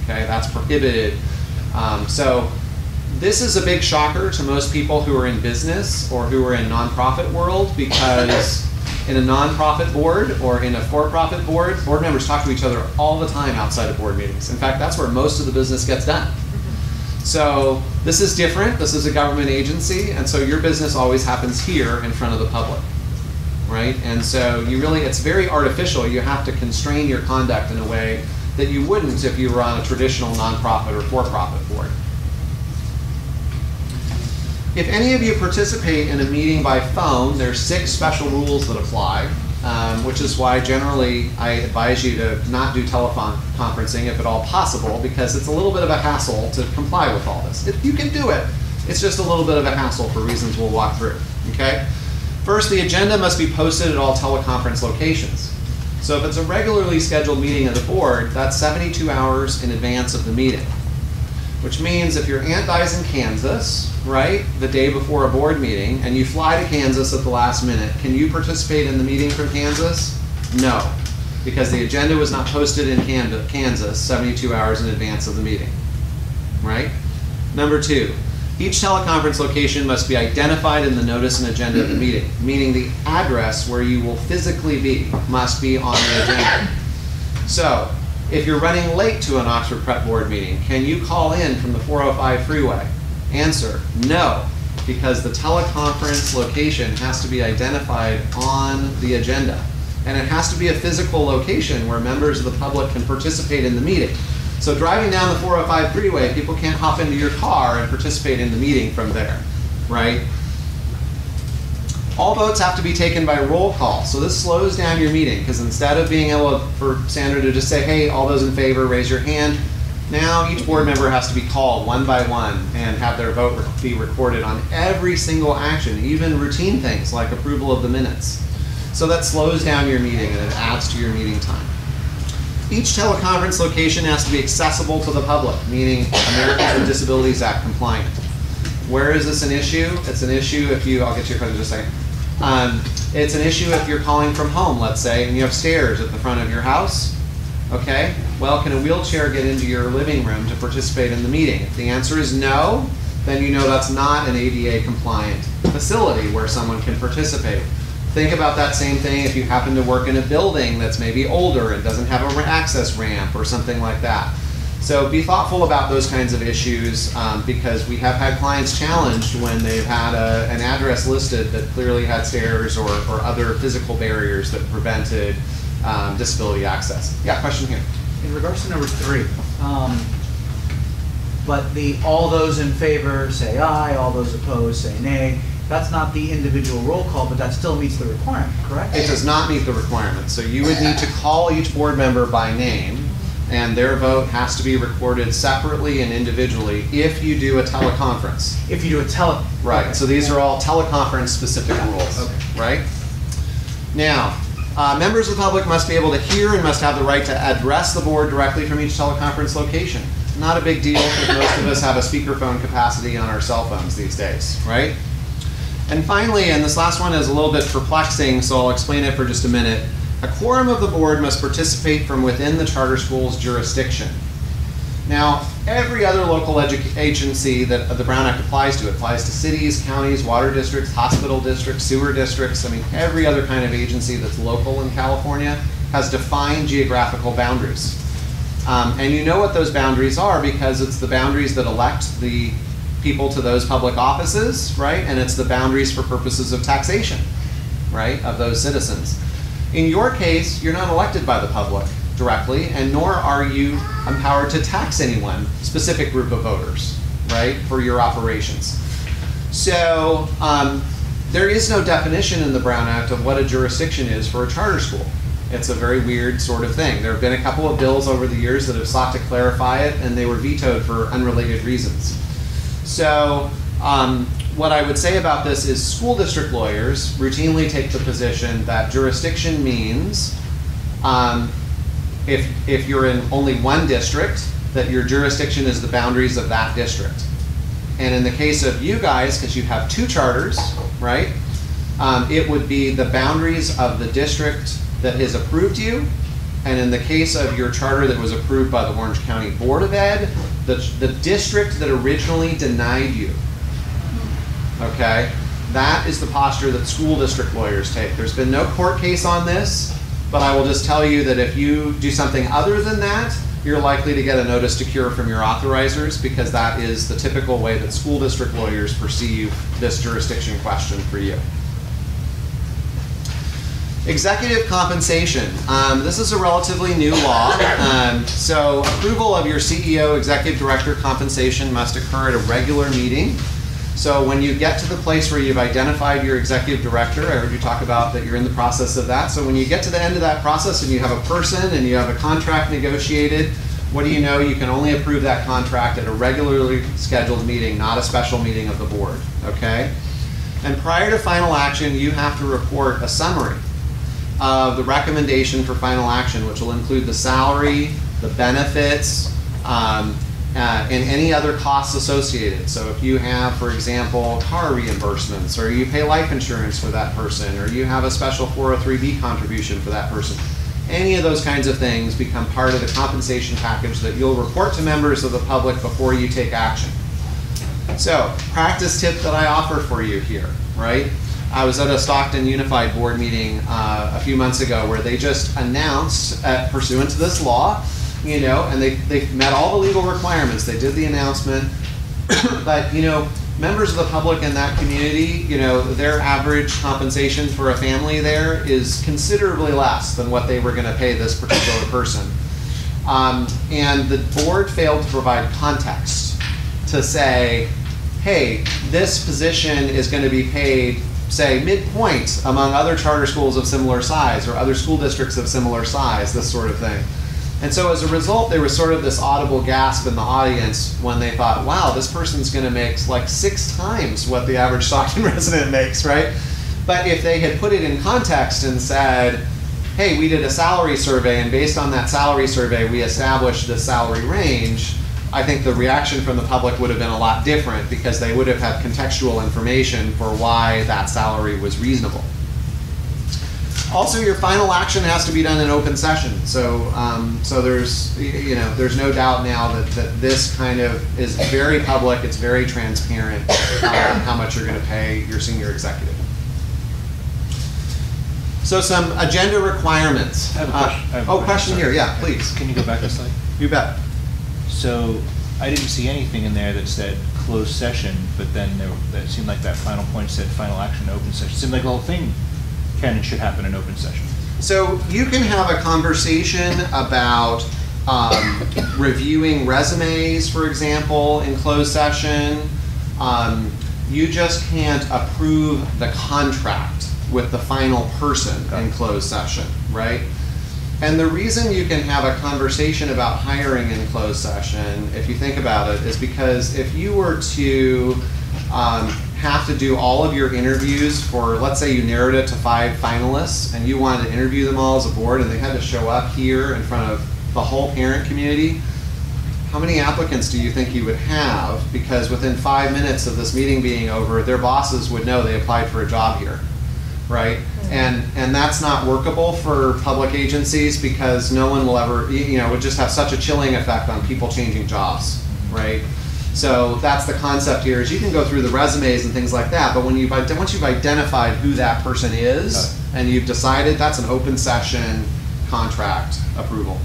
Okay, that's prohibited. So this is a big shocker to most people who are in business or who are in nonprofit world, because in a nonprofit board or in a for-profit board, board members talk to each other all the time outside of board meetings. In fact, that's where most of the business gets done. So this is different. This is a government agency, and so your business always happens here in front of the public, right? And so it's very artificial. You have to constrain your conduct in a way that you wouldn't if you were on a traditional nonprofit or for-profit board. If any of you participate in a meeting by phone, there's 6 special rules that apply, which is why generally I advise you to not do telephone conferencing if at all possible, because it's a little bit of a hassle to comply with all this. You can do it. It's just a little bit of a hassle for reasons we'll walk through, okay? First, the agenda must be posted at all teleconference locations. So if it's a regularly scheduled meeting of the board, that's 72 hours in advance of the meeting. Which means if your aunt dies in Kansas, right, the day before a board meeting, and you fly to Kansas at the last minute, can you participate in the meeting from Kansas? No, because the agenda was not posted in Kansas 72 hours in advance of the meeting, right? Number 2, each teleconference location must be identified in the notice and agenda of the meeting, meaning the address where you will physically be must be on the agenda. So, if you're running late to an Oxford Prep Board meeting, can you call in from the 405 freeway? Answer, no. because the teleconference location has to be identified on the agenda. And it has to be a physical location where members of the public can participate in the meeting. So driving down the 405 freeway, people can't hop into your car and participate in the meeting from there, right? All votes have to be taken by roll call. So this slows down your meeting, because instead of being able for Sandra to just say, hey, all those in favor, raise your hand, now each board member has to be called one by one and have their vote be recorded on every single action, even routine things like approval of the minutes. So that slows down your meeting and it adds to your meeting time. Each teleconference location has to be accessible to the public, meaning Americans with Disabilities Act compliant. Where is this an issue? It's an issue if you, I'll get to your question in just a second. It's an issue if you're calling from home, let's say, and you have stairs at the front of your house. Okay, well, can a wheelchair get into your living room to participate in the meeting? If the answer is no, then you know that's not an ADA compliant facility where someone can participate. Think about that same thing if you happen to work in a building that's maybe older and doesn't have an access ramp or something like that. So be thoughtful about those kinds of issues because we have had clients challenged when they've had an address listed that clearly had stairs or other physical barriers that prevented disability access. Yeah, question here. In regards to number 3, but all those in favor say aye, all those opposed say nay. That's not the individual roll call, but that still meets the requirement, correct? It does not meet the requirement. So you would need to call each board member by name, and their vote has to be recorded separately and individually if you do a teleconference. If you do a Right, okay. So these are all teleconference specific rules, okay. Right? Now, members of the public must be able to hear and must have the right to address the board directly from each teleconference location. Not a big deal because most of us have a speakerphone capacity on our cell phones these days, right? And finally, and this last one is a little bit perplexing, so I'll explain it for just a minute. A quorum of the board must participate from within the charter school's jurisdiction. Now, every other local agency that the Brown Act applies to, it applies to cities, counties, water districts, hospital districts, sewer districts. I mean, every other kind of agency that's local in California has defined geographical boundaries. And you know what those boundaries are because it's the boundaries that elect the people to those public offices, right? And it's the boundaries for purposes of taxation, right, of those citizens. In your case, you're not elected by the public directly, and nor are you empowered to tax anyone, specific group of voters, right, for your operations. So there is no definition in the Brown Act of what a jurisdiction is for a charter school. It's a very weird sort of thing. There have been a couple of bills over the years that have sought to clarify it, and they were vetoed for unrelated reasons. So what I would say about this is school district lawyers routinely take the position that jurisdiction means if you're in only one district, that your jurisdiction is the boundaries of that district. And in the case of you guys, because you have 2 charters, right, it would be the boundaries of the district that has approved you. And in the case of your charter that was approved by the Orange County Board of Ed, the district that originally denied you, okay, that is the posture that school district lawyers take. There's been no court case on this, but I will just tell you that if you do something other than that, you're likely to get a notice to cure from your authorizers because that is the typical way that school district lawyers perceive this jurisdiction question for you. Executive compensation. This is a relatively new law. So approval of your CEO, executive director compensation must occur at a regular meeting. So when you get to the place where you've identified your executive director, I heard you talk about that you're in the process of that. So when you get to the end of that process and you have a person and you have a contract negotiated, what do you know? You can only approve that contract at a regularly scheduled meeting, not a special meeting of the board, okay? And prior to final action, you have to report a summary of the recommendation for final action, which will include the salary, the benefits, and any other costs associated. So if you have, for example, car reimbursements, or you pay life insurance for that person, or you have a special 403B contribution for that person, any of those kinds of things become part of the compensation package that you'll report to members of the public before you take action. So, practice tip that I offer for you here, right? I was at a Stockton Unified Board meeting a few months ago where they just announced, pursuant to this law, you know, and they met all the legal requirements. They did the announcement, but you know, members of the public in that community, you know, their average compensation for a family there is considerably less than what they were going to pay this particular person. And the board failed to provide context to say, hey, this position is going to be paid, say, midpoint among other charter schools of similar size or other school districts of similar size, this sort of thing. And so as a result, there was sort of this audible gasp in the audience when they thought, wow, this person's going to make like 6 times what the average Stockton resident makes, right? But if they had put it in context and said, hey, we did a salary survey, and based on that salary survey, we established the salary range, I think the reaction from the public would have been a lot different because they would have had contextual information for why that salary was reasonable. Also, your final action has to be done in open session. So, so there's no doubt now that this kind of is very public. It's very transparent how much you're going to pay your senior executive. So, some agenda requirements. I have a question. Question here. Yeah, please. Can you go back a slide? You bet. So, I didn't see anything in there that said closed session, but then that seemed like that final point said final action open session. It seemed like the whole thing can and should happen in open session. So you can have a conversation about reviewing resumes, for example, in closed session. You just can't approve the contract with the final person in closed session, right? And the reason you can have a conversation about hiring in closed session, if you think about it, is because if you were to have to do all of your interviews for, let's say you narrowed it to 5 finalists and you wanted to interview them all as a board and they had to show up here in front of the whole parent community, how many applicants do you think you would have? Because within 5 minutes of this meeting being over, their bosses would know they applied for a job here, right? And that's not workable for public agencies because no one will ever, it would just have such a chilling effect on people changing jobs, right? So that's the concept here, is you can go through the resumes and things like that, but once you've identified who that person is and you've decided, that's an open session contract approval.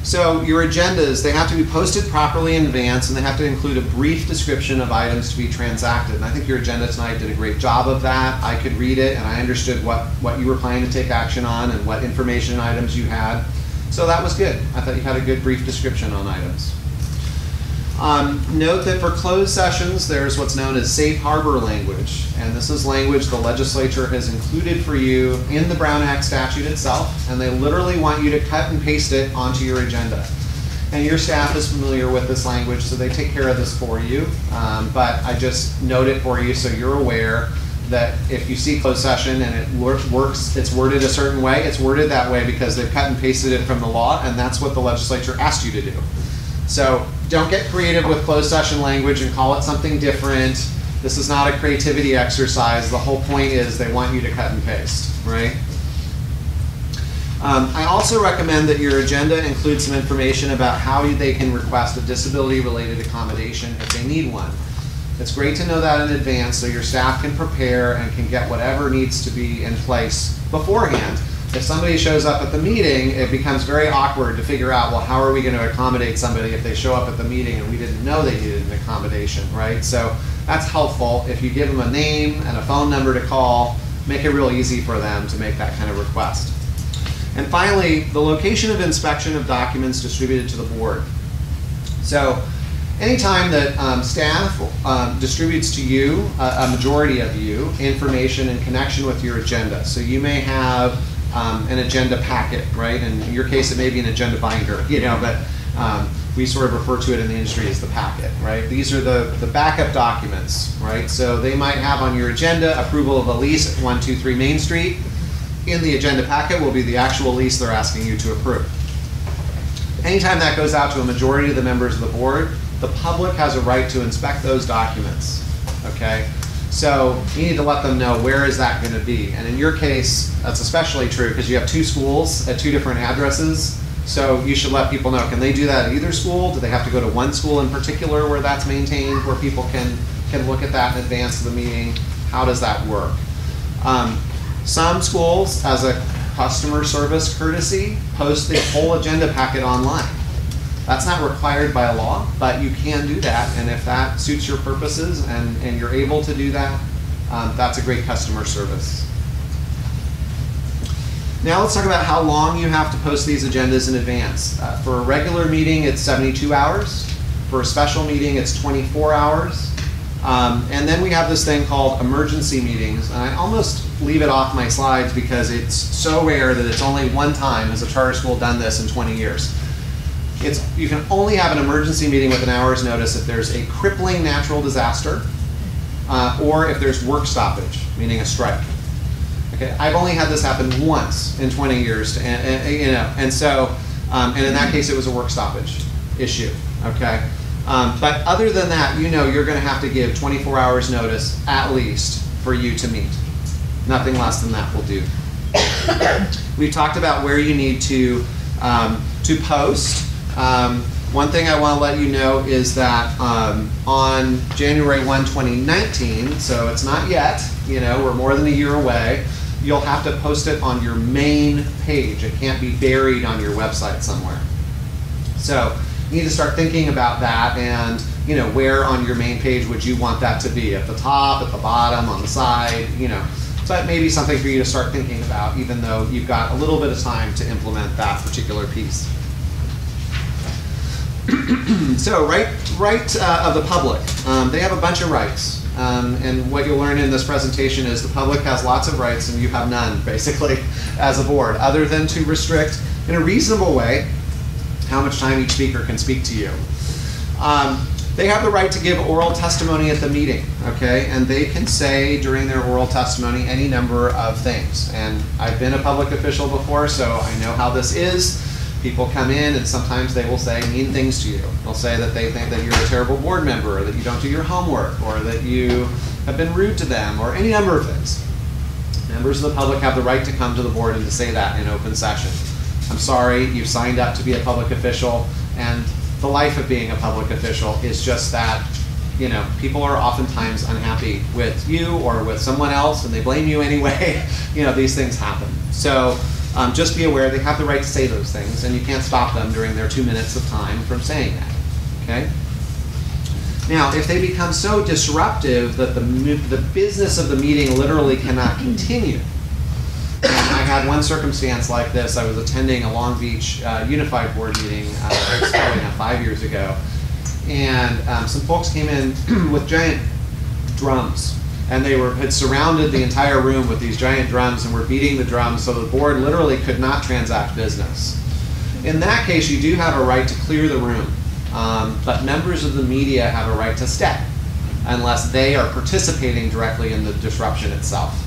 So your agendas, they have to be posted properly in advance and they have to include a brief description of items to be transacted. And I think your agenda tonight did a great job of that. I could read it and I understood what you were planning to take action on and what information and items you had. So that was good. I thought you had a good brief description on items. Note that for closed sessions, there's what's known as safe harbor language. And this is language the legislature has included for you in the Brown Act statute itself. And they literally want you to cut and paste it onto your agenda. And your staff is familiar with this language, so they take care of this for you. But I just note it for you so you're aware that if you see closed session and it works, it's worded a certain way, it's worded that way because they've cut and pasted it from the law, and that's what the legislature asked you to do. So don't get creative with closed session language and call it something different. This is not a creativity exercise. The whole point is they want you to cut and paste, right? I also recommend that your agenda include some information about how they can request a disability-related accommodation if they need one. It's great to know that in advance so your staff can prepare and can get whatever needs to be in place beforehand. If somebody shows up at the meeting, it becomes very awkward to figure out, well, how are we going to accommodate somebody if they show up at the meeting and we didn't know they needed an accommodation, right? So that's helpful. If you give them a name and a phone number to call, make it real easy for them to make that kind of request. And finally, the location of inspection of documents distributed to the board. So anytime that staff distributes to you, a majority of you, information in connection with your agenda. So you may have an agenda packet, right? And in your case, it may be an agenda binder, but we sort of refer to it in the industry as the packet, right? These are the backup documents, right? So they might have on your agenda approval of a lease at 123 Main Street. In the agenda packet will be the actual lease they're asking you to approve. Anytime that goes out to a majority of the members of the board, the public has a right to inspect those documents, okay? So you need to let them know where is that going to be. And in your case, that's especially true because you have 2 schools at 2 different addresses. So you should let people know, can they do that at either school? Do they have to go to one school in particular where that's maintained, where people can look at that in advance of the meeting? How does that work? Some schools, as a customer service courtesy, post the whole agenda packet online. That's not required by law, but you can do that, and if that suits your purposes and you're able to do that, that's a great customer service. Now let's talk about how long you have to post these agendas in advance. For a regular meeting, it's 72 hours. For a special meeting, it's 24 hours. And then we have this thing called emergency meetings. And I almost leave it off my slides because it's so rare that it's only one time has a charter school done this in 20 years. You can only have an emergency meeting with an hour's notice if there's a crippling natural disaster or if there's work stoppage, meaning a strike. Okay, I've only had this happen once in 20 years, and so in that case it was a work stoppage issue. Okay, but other than that, you're going to have to give 24 hours notice at least for you to meet. Nothing less than that will do. We've talked about where you need to post. One thing I want to let you know is that on January 1, 2019, so it's not yet, we're more than a year away, you'll have to post it on your main page. It can't be buried on your website somewhere. So you need to start thinking about that and where on your main page would you want that to be? At the top, at the bottom, on the side, So that may be something for you to start thinking about, even though you've got a little bit of time to implement that particular piece. So right of the public, they have a bunch of rights. And what you'll learn in this presentation is the public has lots of rights and you have none, basically, as a board, other than to restrict, in a reasonable way, how much time each speaker can speak to you. They have the right to give oral testimony at the meeting, okay? And they can say during their oral testimony any number of things. And I've been a public official before, so I know how this is. People come in and sometimes they will say mean things to you. They'll say that they think that you're a terrible board member, or that you don't do your homework, or that you have been rude to them, or any number of things. Members of the public have the right to come to the board and to say that in open session. I'm sorry, you've signed up to be a public official, and the life of being a public official is just that, people are oftentimes unhappy with you or with someone else, and they blame you anyway. These things happen. So just be aware they have the right to say those things, and you can't stop them during their 2 minutes of time from saying that, okay? Now, if they become so disruptive that the business of the meeting literally cannot continue, and I had one circumstance like this. I was attending a Long Beach Unified Board meeting, it's probably now 5 years ago, and some folks came in with giant drums. And they had surrounded the entire room with these giant drums and were beating the drums, so the board literally could not transact business. In that case, you do have a right to clear the room, but members of the media have a right to stay unless they are participating directly in the disruption itself,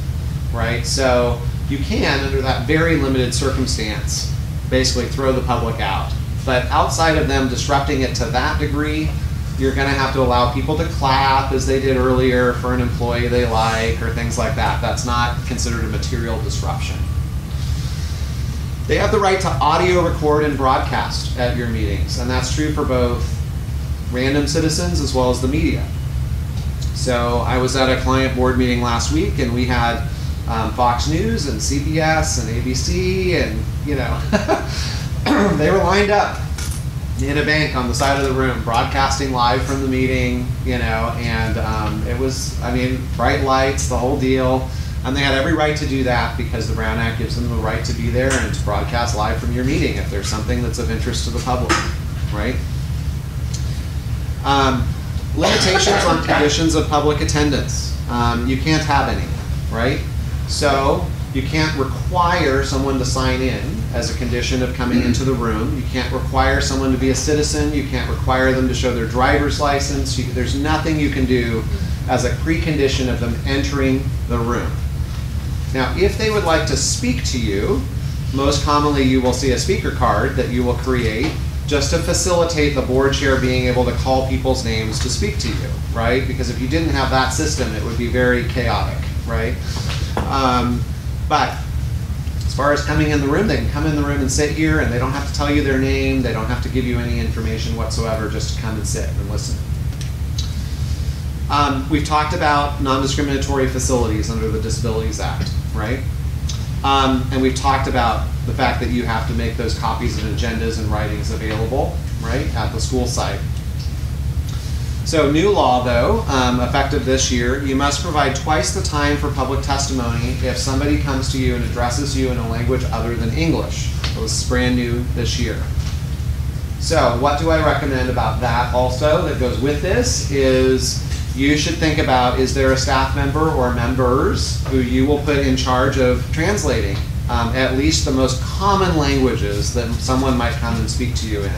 right? So you can, under that very limited circumstance, basically throw the public out. But outside of them disrupting it to that degree, you're going to have to allow people to clap as they did earlier for an employee they like, or things like that. That's not considered a material disruption. They have the right to audio record and broadcast at your meetings, and that's true for both random citizens as well as the media. So I was at a client board meeting last week, and we had Fox News and CBS and ABC, and they were lined up in a bank on the side of the room, broadcasting live from the meeting, and it was, bright lights, the whole deal. And they had every right to do that because the Brown Act gives them the right to be there and to broadcast live from your meeting if there's something that's of interest to the public, right? Limitations on conditions of public attendance. You can't have any, right? So you can't require someone to sign in as a condition of coming into the room. You can't require someone to be a citizen. You can't require them to show their driver's license. There's nothing you can do as a precondition of them entering the room. Now, if they would like to speak to you, most commonly you will see a speaker card that you will create just to facilitate the board chair being able to call people's names to speak to you, right? Because if you didn't have that system, it would be very chaotic, right? But as far as coming in the room, they can come in the room and sit here, and they don't have to tell you their name. They don't have to give you any information whatsoever, just to come and sit and listen. We've talked about non-discriminatory facilities under the Disabilities Act, right? And we've talked about the fact that you have to make those copies of agendas and writings available right, at the school site. So new law though, effective this year, you must provide twice the time for public testimony if somebody comes to you and addresses you in a language other than English. So this is brand new this year. So what do I recommend about that also that goes with this is you should think about, is there a staff member or members who you will put in charge of translating at least the most common languages that someone might come and speak to you in.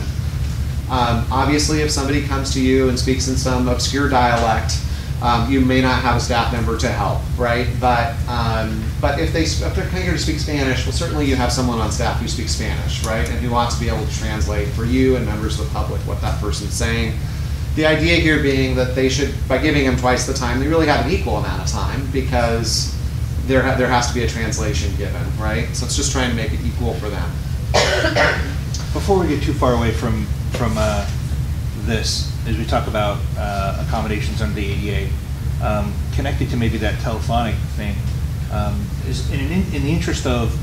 Obviously, if somebody comes to you and speaks in some obscure dialect, you may not have a staff member to help, right? But if they're coming here to speak Spanish, well, certainly you have someone on staff who speaks Spanish, right? And who ought to be able to translate for you and members of the public what that person's saying. The idea here being that they should, by giving them twice the time, they really have an equal amount of time because there has to be a translation given, right? So it's just trying to make it equal for them. Before we get too far away from this, as we talk about accommodations under the ADA, connected to maybe that telephonic thing, is in the interest of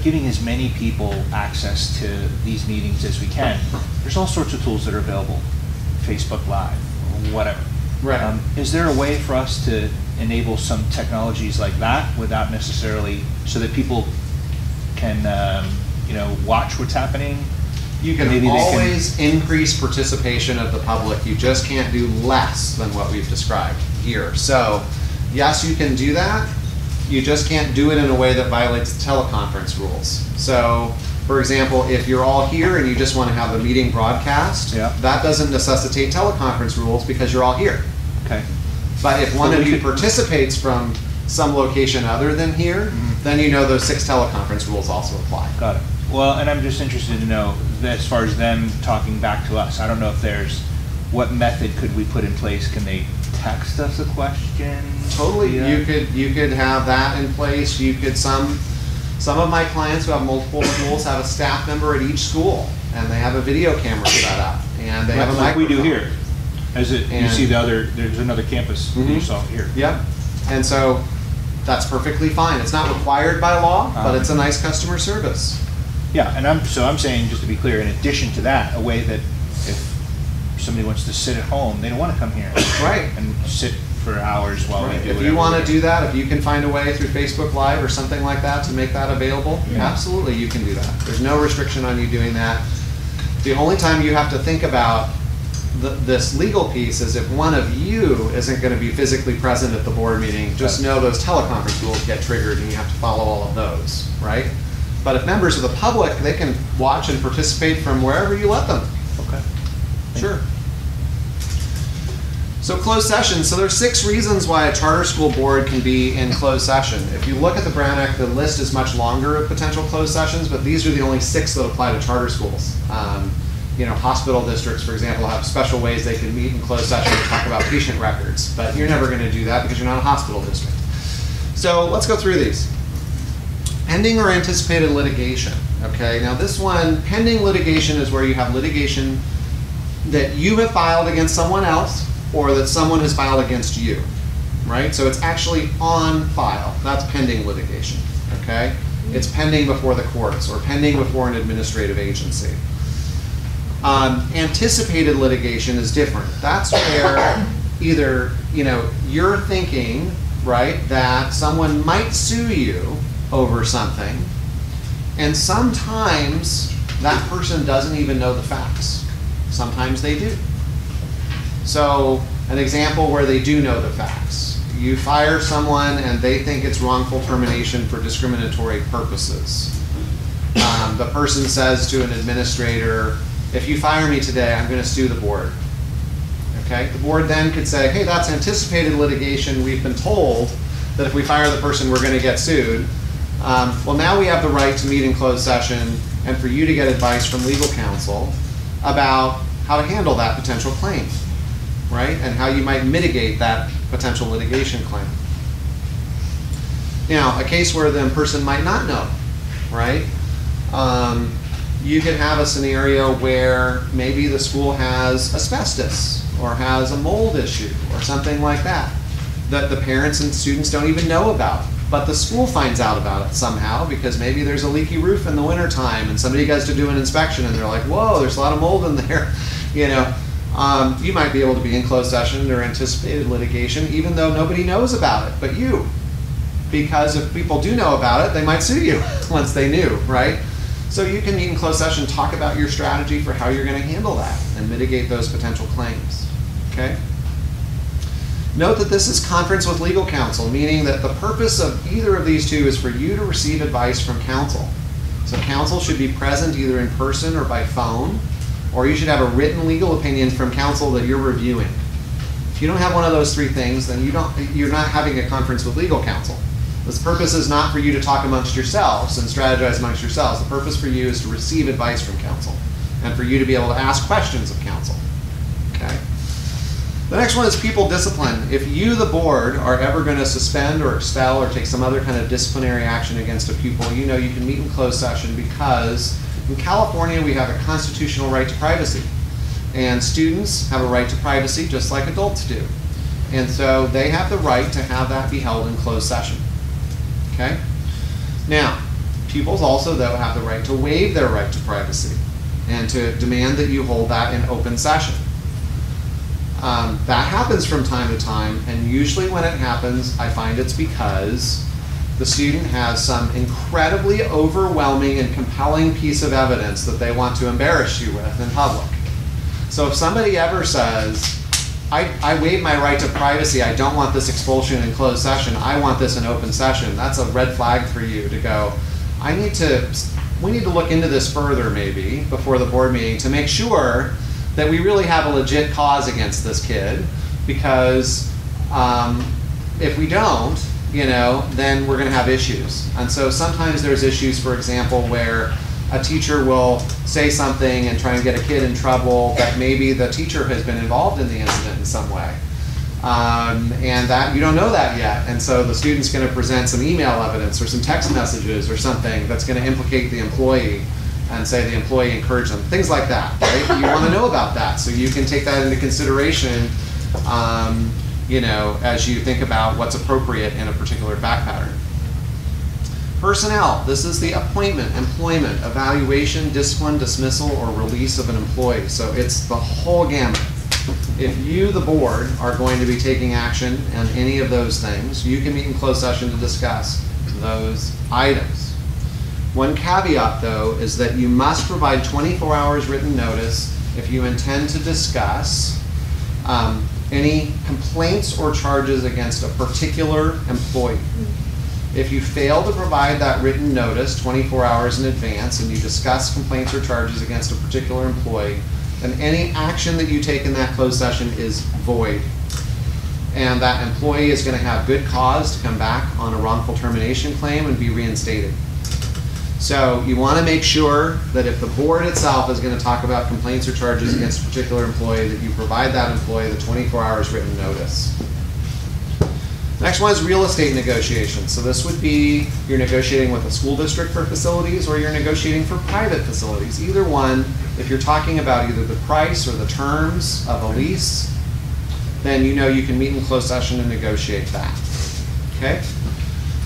giving as many people access to these meetings as we can. There's all sorts of tools that are available, Facebook Live, or whatever. Right. Is there a way for us to enable some technologies like that without necessarily, so that people can watch what's happening? You can always increase participation of the public. You just can't do less than what we've described here. So yes, you can do that. You just can't do it in a way that violates the teleconference rules. So for example, if you're all here and you just want to have the meeting broadcast, that doesn't necessitate teleconference rules because you're all here. Okay. But if one of you participates from some location other than here, then those 6 teleconference rules also apply. Got it. Well, and I'm just interested to know that as far as them talking back to us, I don't know if there's, what method could we put in place? Can they text us a question? Totally. You could have that in place. You could, some of my clients who have multiple schools have a staff member at each school, and they have a video camera set up, and they have a microphone. Like we do here. You see there's another campus that you saw here. Yep. And so that's perfectly fine. It's not required by law, but it's a nice customer service. Yeah, and I'm saying, just to be clear, in addition to that, a way that if somebody wants to sit at home, they don't want to come here. Right. And sit for hours while we do whatever. If you want to do that, if you can find a way through Facebook Live or something like that to make that available, absolutely you can do that. There's no restriction on you doing that. The only time you have to think about this legal piece is if one of you isn't going to be physically present at the board meeting, just know those teleconference rules get triggered and you have to follow all of those, right? But if members of the public, they can watch and participate from wherever you let them. Okay. Sure. So closed session. So there's 6 reasons why a charter school board can be in closed session. If you look at the Brown Act, the list is much longer of potential closed sessions, but these are the only 6 that apply to charter schools. Hospital districts, for example, have special ways they can meet in closed session to talk about patient records, but you're never going to do that because you're not a hospital district. So let's go through these. Pending or anticipated litigation. Okay, now this one, pending litigation is where you have litigation that you have filed against someone else or that someone has filed against you, right? So it's actually on file. That's pending litigation, okay? It's pending before the courts or pending before an administrative agency. Anticipated litigation is different. That's where either, you're thinking, right, that someone might sue you over something, and sometimes that person doesn't even know the facts. Sometimes they do. So an example where they do know the facts. You fire someone and they think it's wrongful termination for discriminatory purposes. The person says to an administrator, if you fire me today, I'm going to sue the board. Okay? The board then could say, hey, that's anticipated litigation. We've been told that if we fire the person, we're going to get sued. Well, now we have the right to meet in closed session and for you to get advice from legal counsel about how to handle that potential claim, right? And how you might mitigate that potential litigation claim. Now, a case where the person might not know, right? You could have a scenario where maybe the school has asbestos or has a mold issue or something like that the parents and students don't even know about, but the school finds out about it somehow because maybe there's a leaky roof in the wintertime and somebody goes to do an inspection and they're like, whoa, there's a lot of mold in there, you know. You might be able to be in closed session or anticipated litigation even though nobody knows about it but you. Because if people do know about it, they might sue you once they knew, right? So you can meet in closed session, talk about your strategy for how you're going to handle that and mitigate those potential claims, okay? Note that this is conference with legal counsel, meaning that the purpose of either of these two is for you to receive advice from counsel. So counsel should be present either in person or by phone, or you should have a written legal opinion from counsel that you're reviewing. If you don't have one of those three things, then you're not having a conference with legal counsel. This purpose is not for you to talk amongst yourselves and strategize amongst yourselves. The purpose for you is to receive advice from counsel and for you to be able to ask questions of counsel, okay? The next one is people discipline. If you, the board, are ever going to suspend or expel or take some other kind of disciplinary action against a pupil, you know you can meet in closed session because in California we have a constitutional right to privacy. And students have a right to privacy just like adults do. And so they have the right to have that be held in closed session. Okay? Now, pupils also, though, have the right to waive their right to privacy and to demand that you hold that in open session. That happens from time to time, and usually when it happens, I find it's because the student has some incredibly overwhelming and compelling piece of evidence that they want to embarrass you with in public. So if somebody ever says, I waive my right to privacy, I don't want this expulsion in closed session, I want this in open session, that's a red flag for you to go, we need to look into this further maybe before the board meeting to make sure that we really have a legit cause against this kid, because if we don't, you know, then we're going to have issues. And so sometimes there's issues, for example, where a teacher will say something and try and get a kid in trouble, but maybe the teacher has been involved in the incident in some way. And that you don't know that yet. And so the student's going to present some email evidence or some text messages or something that's going to implicate the employee and say the employee encouraged them. Things like that, right? You want to know about that so you can take that into consideration you know, as you think about what's appropriate in a particular fact pattern. Personnel, this is the appointment, employment, evaluation, discipline, dismissal, or release of an employee. So it's the whole gamut. If you, the board, are going to be taking action on any of those things, you can meet in closed session to discuss those items. One caveat, though, is that you must provide 24 hours written notice if you intend to discuss any complaints or charges against a particular employee. If you fail to provide that written notice 24 hours in advance and you discuss complaints or charges against a particular employee, then any action that you take in that closed session is void. And that employee is going to have good cause to come back on a wrongful termination claim and be reinstated. So you want to make sure that if the board itself is going to talk about complaints or charges against a particular employee, that you provide that employee the 24 hours written notice. Next one is real estate negotiations. So this would be you're negotiating with a school district for facilities or you're negotiating for private facilities. Either one, if you're talking about either the price or the terms of a lease, then you know you can meet in closed session and negotiate that. Okay?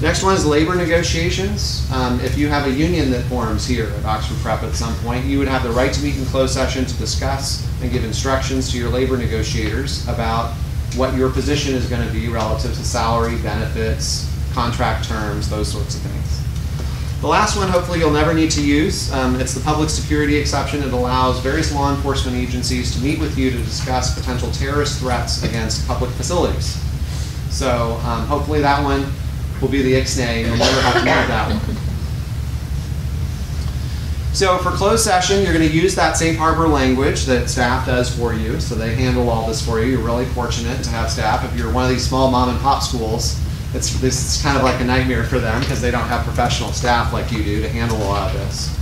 Next one is labor negotiations. If you have a union that forms here at Oxford Prep at some point, you would have the right to meet in closed session to discuss and give instructions to your labor negotiators about what your position is going to be relative to salary, benefits, contract terms, those sorts of things. The last one, hopefully you'll never need to use. It's the public security exception. It allows various law enforcement agencies to meet with you to discuss potential terrorist threats against public facilities. So hopefully that one will be the ixnay. You'll never have to know that one. So for closed session, you're going to use that safe harbor language that staff does for you. So they handle all this for you. You're really fortunate to have staff. If you're one of these small mom and pop schools, this is kind of like a nightmare for them because they don't have professional staff like you do to handle a lot of this.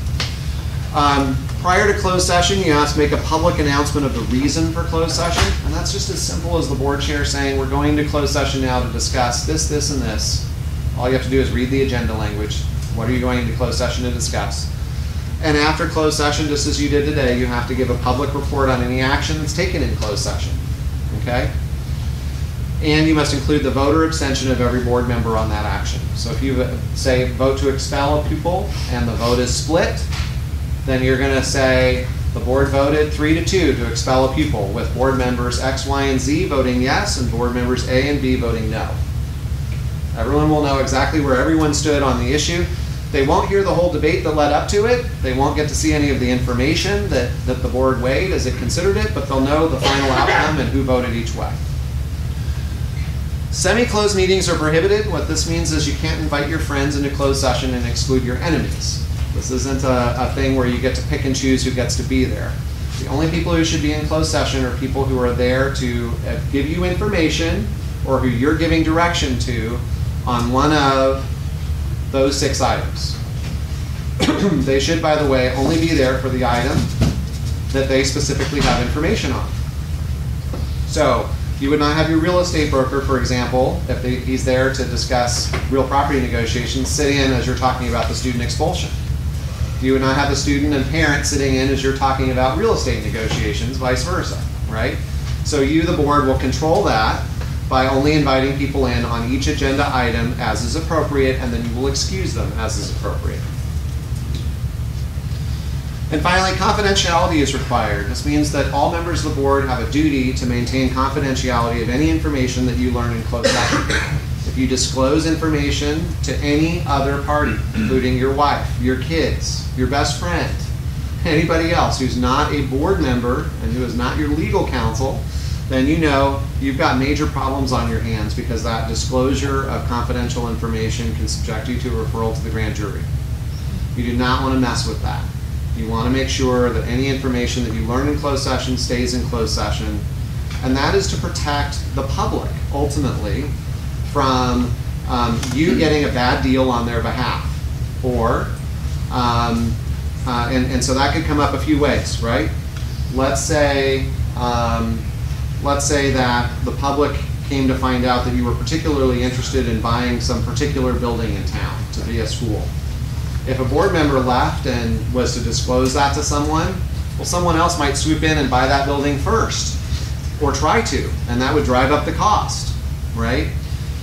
Prior to closed session, you have to make a public announcement of the reason for closed session. And that's just as simple as the board chair saying, we're going to closed session now to discuss this, this, and this. All you have to do is read the agenda language. What are you going into closed session to discuss? And after closed session, just as you did today, you have to give a public report on any action that's taken in closed session. Okay? And you must include the vote or abstention of every board member on that action. So if you say vote to expel a pupil and the vote is split, then you're going to say the board voted 3-2 to expel a pupil, with board members X, Y, and Z voting yes and board members A and B voting no. Everyone will know exactly where everyone stood on the issue. They won't hear the whole debate that led up to it. They won't get to see any of the information that the board weighed as it considered it, but they'll know the final outcome and who voted each way. Semi-closed meetings are prohibited. What this means is you can't invite your friends into closed session and exclude your enemies. This isn't a thing where you get to pick and choose who gets to be there. The only people who should be in closed session are people who are there to give you information or who you're giving direction to on one of those 6 items. They should, by the way, only be there for the item that they specifically have information on. So you would not have your real estate broker, for example, if he's there to discuss real property negotiations, sit in as you're talking about the student expulsion. You would not have the student and parent sitting in as you're talking about real estate negotiations, vice versa, right? So you, the board, will control that by only inviting people in on each agenda item as is appropriate, and then you will excuse them as is appropriate. And finally, confidentiality is required. This means that all members of the board have a duty to maintain confidentiality of any information that you learn in closed session. If you disclose information to any other party, including your wife, your kids, your best friend, anybody else who's not a board member and who is not your legal counsel, then you know you've got major problems on your hands, because that disclosure of confidential information can subject you to a referral to the grand jury. You do not want to mess with that. You want to make sure that any information that you learn in closed session stays in closed session, and that is to protect the public, ultimately, from you getting a bad deal on their behalf. Or, and so that could come up a few ways, right? Let's say that the public came to find out that you were particularly interested in buying some particular building in town to be a school. If a board member left and was to disclose that to someone, well, someone else might swoop in and buy that building first, or try to, and that would drive up the cost, right?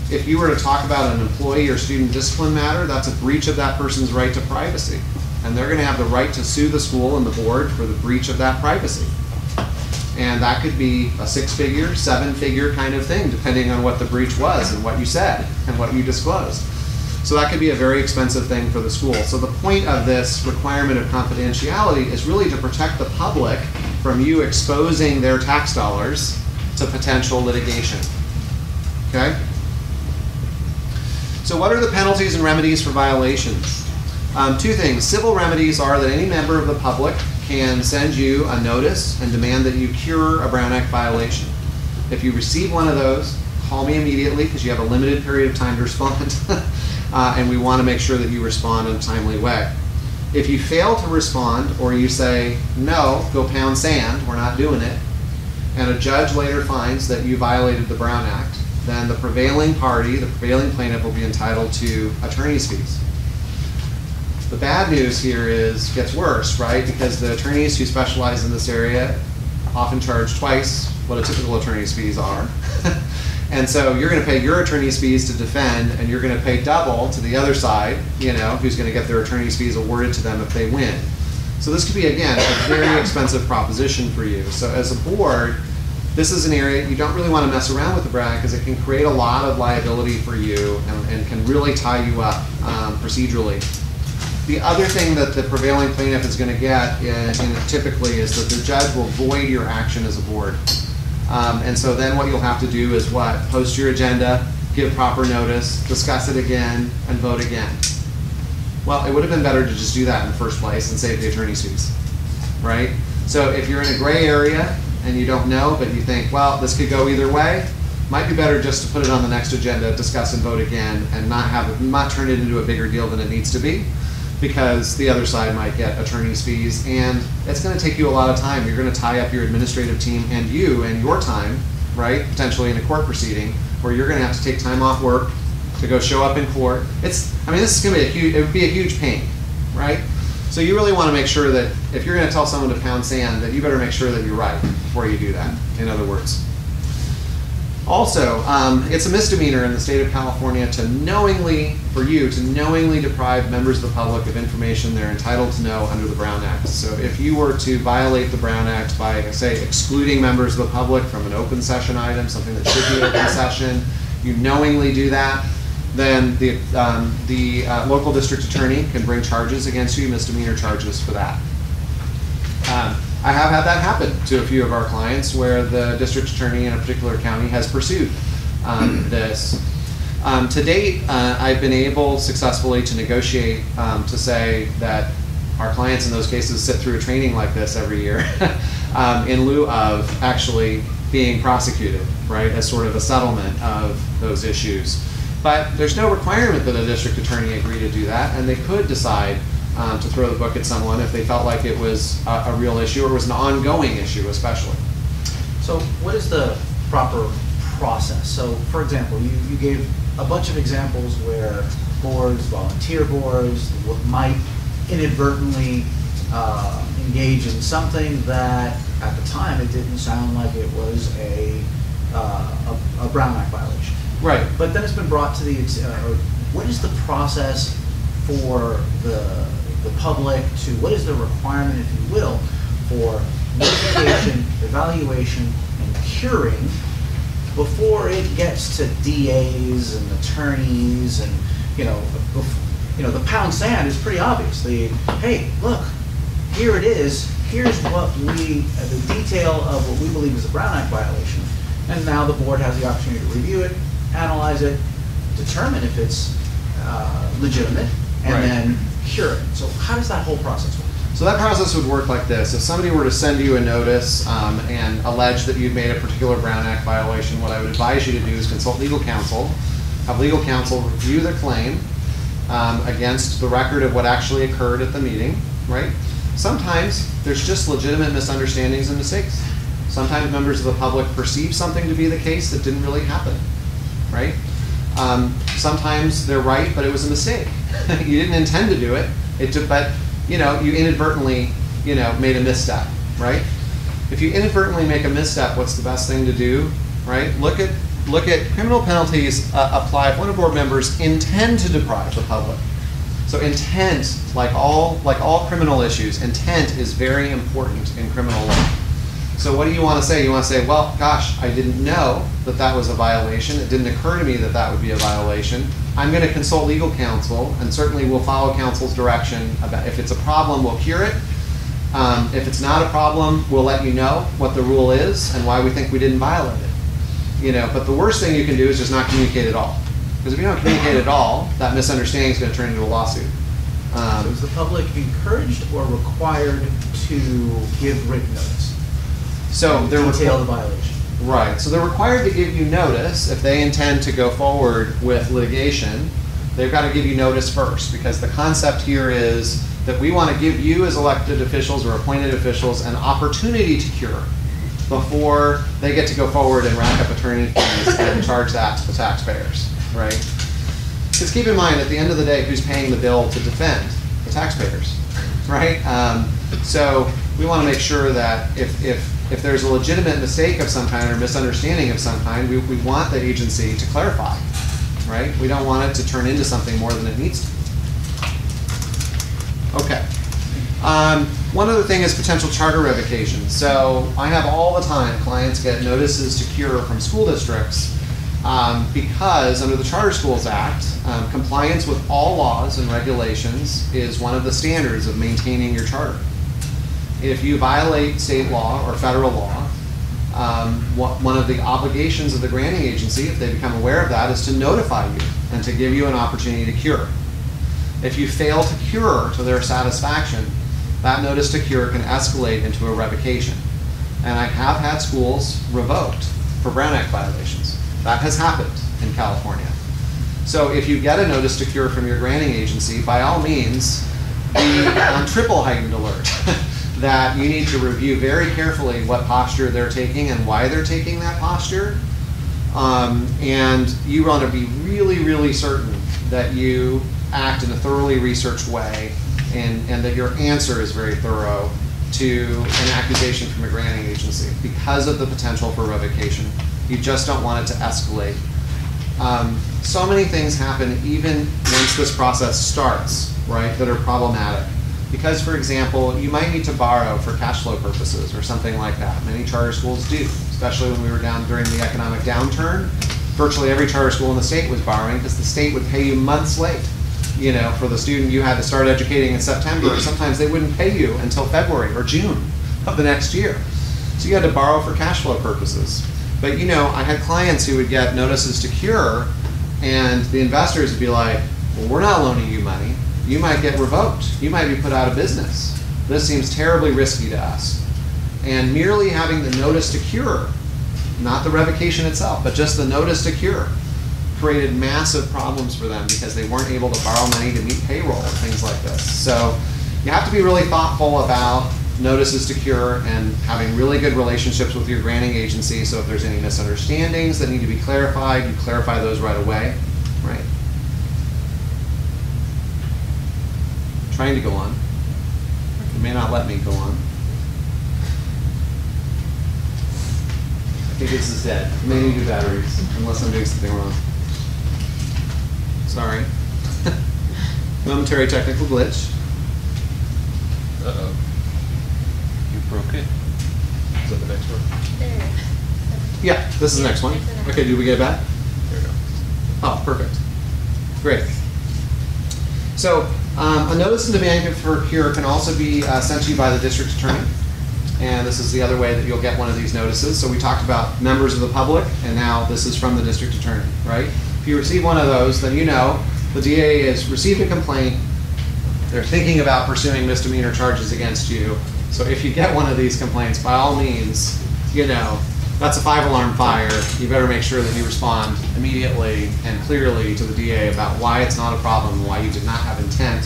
If you were to talk about an employee or student discipline matter, that's a breach of that person's right to privacy, and they're going to have the right to sue the school and the board for the breach of that privacy. And that could be a 6-figure, 7-figure kind of thing, depending on what the breach was and what you said and what you disclosed. So that could be a very expensive thing for the school. So the point of this requirement of confidentiality is really to protect the public from you exposing their tax dollars to potential litigation. Okay? So what are the penalties and remedies for violations? 2 things. Civil remedies are that any member of the public can send you a notice and demand that you cure a Brown Act violation. If you receive one of those, call me immediately, because you have a limited period of time to respond. And we want to make sure that you respond in a timely way. If you fail to respond, or you say, no, go pound sand, we're not doing it, and a judge later finds that you violated the Brown Act, then the prevailing party, the prevailing plaintiff, will be entitled to attorney's fees. The bad news here gets worse, right? Because the attorneys who specialize in this area often charge twice what a typical attorney's fees are. And so you're going to pay your attorney's fees to defend, and you're going to pay double to the other side, you know, who's going to get their attorney's fees awarded to them if they win. So this could be, again, a very expensive proposition for you. So as a board, this is an area you don't really want to mess around with the Brown Act, because it can create a lot of liability for you and can really tie you up procedurally. The other thing that the prevailing plaintiff is going to get typically is that the judge will void your action as a board. And so then what you'll have to do is what? Post your agenda, give proper notice, discuss it again, and vote again. Well, it would have been better to just do that in the first place and save the attorney's fees, right? So if you're in a gray area and you don't know, but you think, well, this could go either way, might be better just to put it on the next agenda, discuss and vote again, and not turn it into a bigger deal than it needs to be, because the other side might get attorney's fees, and it's going to take you a lot of time. You're going to tie up your administrative team and you and your time, right, potentially in a court proceeding, where you're going to have to take time off work to go show up in court. This is going to be it would be a huge pain, right? So you really want to make sure that if you're going to tell someone to pound sand, that you better make sure that you're right before you do that, in other words. Also, it's a misdemeanor in the state of California to knowingly deprive members of the public of information they're entitled to know under the Brown Act. So if you were to violate the Brown Act by, say, excluding members of the public from an open session item, something that should be open session, you knowingly do that, then the local district attorney can bring charges against you, misdemeanor charges for that. I have had that happen to a few of our clients where the district attorney in a particular county has pursued this. To date, I've been able successfully to negotiate to say that our clients in those cases sit through a training like this every year in lieu of actually being prosecuted, right, as sort of a settlement of those issues. But there's no requirement that a district attorney agree to do that, and they could decide to throw the book at someone if they felt like it was a real issue or was an ongoing issue especially. So what is the proper process? So for example, you gave a bunch of examples where boards, volunteer boards, might inadvertently engage in something that at the time it didn't sound like it was a Brown Act violation. Right. But then it's been brought to the, what is the process for the public to, what is the requirement, if you will, for notification, evaluation, and curing before it gets to DAs and attorneys and, the pound sand is pretty obvious. Hey, look, here it is. Here's what the detail of what we believe is a Brown Act violation. And now the board has the opportunity to review it, analyze it, determine if it's legitimate, and then cure it. So how does that whole process work? So that process would work like this. If somebody were to send you a notice and allege that you've made a particular Brown Act violation, what I would advise you to do is consult legal counsel, have legal counsel review the claim against the record of what actually occurred at the meeting, right? Sometimes there's just legitimate misunderstandings and mistakes. Sometimes members of the public perceive something to be the case that didn't really happen, right? Sometimes they're right, but it was a mistake. You didn't intend to do it. But you inadvertently, made a misstep, right? If you inadvertently make a misstep, what's the best thing to do, right? Look at criminal penalties apply if one of board members intend to deprive the public. So intent, like all criminal issues, intent is very important in criminal law. So what do you want to say? You want to say, well, gosh, I didn't know that was a violation. It didn't occur to me that that would be a violation. I'm going to consult legal counsel, and certainly we'll follow counsel's direction about if it's a problem, we'll cure it. If it's not a problem, we'll let you know what the rule is and why we think we didn't violate it. But the worst thing you can do is just not communicate at all. Because if you don't communicate at all, that misunderstanding is going to turn into a lawsuit. So is the public encouraged or required to give written notice? So they're detail the violation. Right. So they're required to give you notice if they intend to go forward with litigation. They've got to give you notice first, because the concept here is that we want to give you as elected officials or appointed officials an opportunity to cure before they get to go forward and rack up attorney fees and charge that to the taxpayers, right? Because keep in mind, at the end of the day, who's paying the bill to defend? The taxpayers, right? So we want to make sure that if there's a legitimate mistake of some kind or misunderstanding of some kind, we want the agency to clarify, right? We don't want it to turn into something more than it needs to. Okay. One other thing is potential charter revocation. So I have all the time clients get notices to cure from school districts because under the Charter Schools Act, compliance with all laws and regulations is one of the standards of maintaining your charter. If you violate state law or federal law, one of the obligations of the granting agency, if they become aware of that, is to notify you and to give you an opportunity to cure. If you fail to cure to their satisfaction, that notice to cure can escalate into a revocation. And I have had schools revoked for Brown Act violations. That has happened in California. So if you get a notice to cure from your granting agency, by all means, be on triple heightened alert. That you need to review very carefully what posture they're taking and why they're taking that posture. And you want to be really, really certain that you act in a thoroughly researched way and that your answer is very thorough to an accusation from a granting agency because of the potential for revocation You just don't want it to escalate. So many things happen even once this process starts, right, that are problematic. Because, for example, you might need to borrow for cash flow purposes or something like that. Many charter schools do, especially when we were down during the economic downturn. Virtually every charter school in the state was borrowing because the state would pay you months late. You know, for the student you had to start educating in September, and sometimes they wouldn't pay you until February or June of the next year. So you had to borrow for cash flow purposes. But you know, I had clients who would get notices to cure, and the investors would be like, well, we're not loaning you money. You might get revoked. You might be put out of business. This seems terribly risky to us. And merely having the notice to cure, not the revocation itself, but just the notice to cure, created massive problems for them because they weren't able to borrow money to meet payroll and things like this. So you have to be really thoughtful about notices to cure and having really good relationships with your granting agency, so if there's any misunderstandings that need to be clarified, you clarify those right away, right? Trying to go on. You may not let me go on. I think this is dead. I may need new batteries, unless I'm doing something wrong. Sorry. Momentary technical glitch. Uh-oh. You broke it. Is that the next one? Yeah, this is the next one. Okay, do we get it back? There we go. Oh, perfect. Great. So, a notice of demand for cure can also be sent to you by the district attorney. And this is the other way that you'll get one of these notices. So we talked about members of the public, and now this is from the district attorney, right? If you receive one of those, then you know the DA has received a complaint. They're thinking about pursuing misdemeanor charges against you. So if you get one of these complaints, by all means, you know, that's a 5-alarm fire. You better make sure that you respond immediately and clearly to the DA about why it's not a problem, why you did not have intent,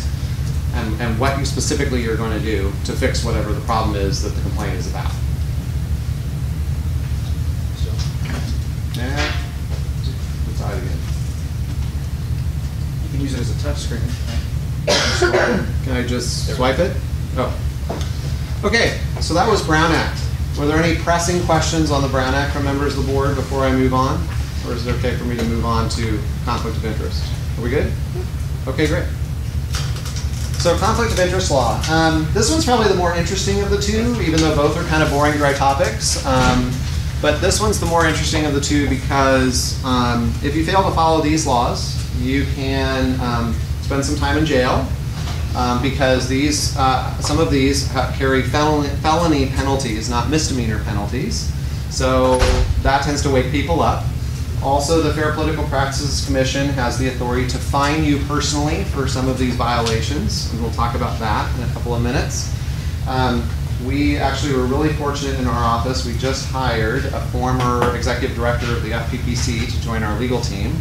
and what you specifically are going to do to fix whatever the problem is that the complaint is about. Yeah. Let's try it again. You can use it as a touch screen. Right? Can I just swipe it? Oh. Okay, so that was Brown Act. Were there any pressing questions on the Brown Act from members of the board before I move on? Or is it okay for me to move on to conflict of interest? Are we good? Okay, great. So conflict of interest law. This one's probably the more interesting of the two, even though both are kind of boring, dry topics. But this one's the more interesting of the two because if you fail to follow these laws, you can spend some time in jail because these, some of these carry felony penalties, not misdemeanor penalties. So that tends to wake people up. Also, the Fair Political Practices Commission has the authority to fine you personally for some of these violations, and we'll talk about that in a couple of minutes. We actually were really fortunate in our office. We just hired a former executive director of the FPPC to join our legal team,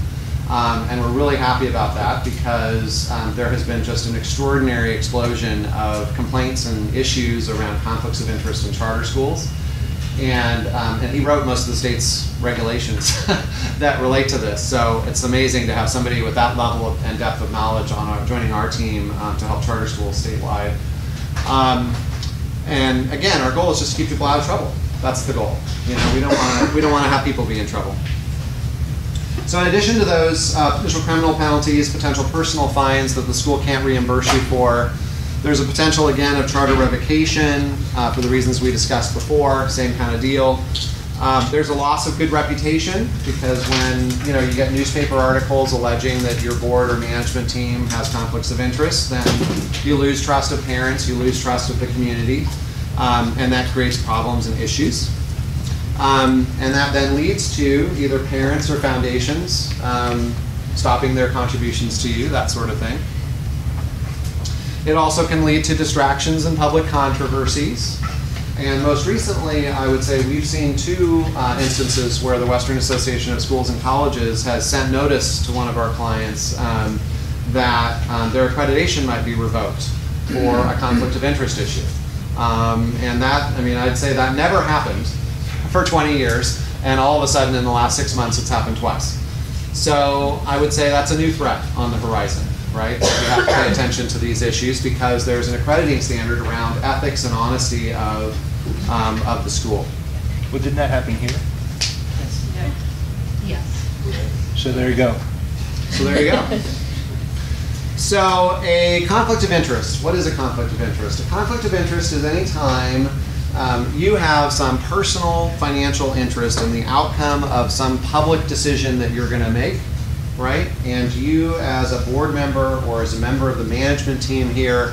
and we're really happy about that because there has been just an extraordinary explosion of complaints and issues around conflicts of interest in charter schools. And he wrote most of the state's regulations that relate to this. So it's amazing to have somebody with that level of, and depth of knowledge on joining our team to help charter schools statewide. And again, our goal is just to keep people out of trouble. That's the goal. You know, we don't want to have people be in trouble. So in addition to those potential criminal penalties, potential personal fines that the school can't reimburse you for, there's a potential, again, of charter revocation for the reasons we discussed before, same kind of deal. There's a loss of good reputation because when you get newspaper articles alleging that your board or management team has conflicts of interest, then you lose trust of parents, you lose trust of the community, and that creates problems and issues. And that then leads to either parents or foundations stopping their contributions to you, that sort of thing. It also can lead to distractions and public controversies. And most recently, I would say we've seen two instances where the Western Association of Schools and Colleges has sent notice to one of our clients that their accreditation might be revoked for a conflict of interest issue. And that, I mean, I'd say that never happened for 20 years, and all of a sudden in the last 6 months it's happened twice. So I would say that's a new threat on the horizon. Right? So we have to pay attention to these issues because there's an accrediting standard around ethics and honesty of the school. Well, didn't that happen here? So there you go. So there you go. So a conflict of interest. What is a conflict of interest? A conflict of interest is any time you have some personal financial interest in the outcome of some public decision that you're going to make, right? And you as a board member or as a member of the management team here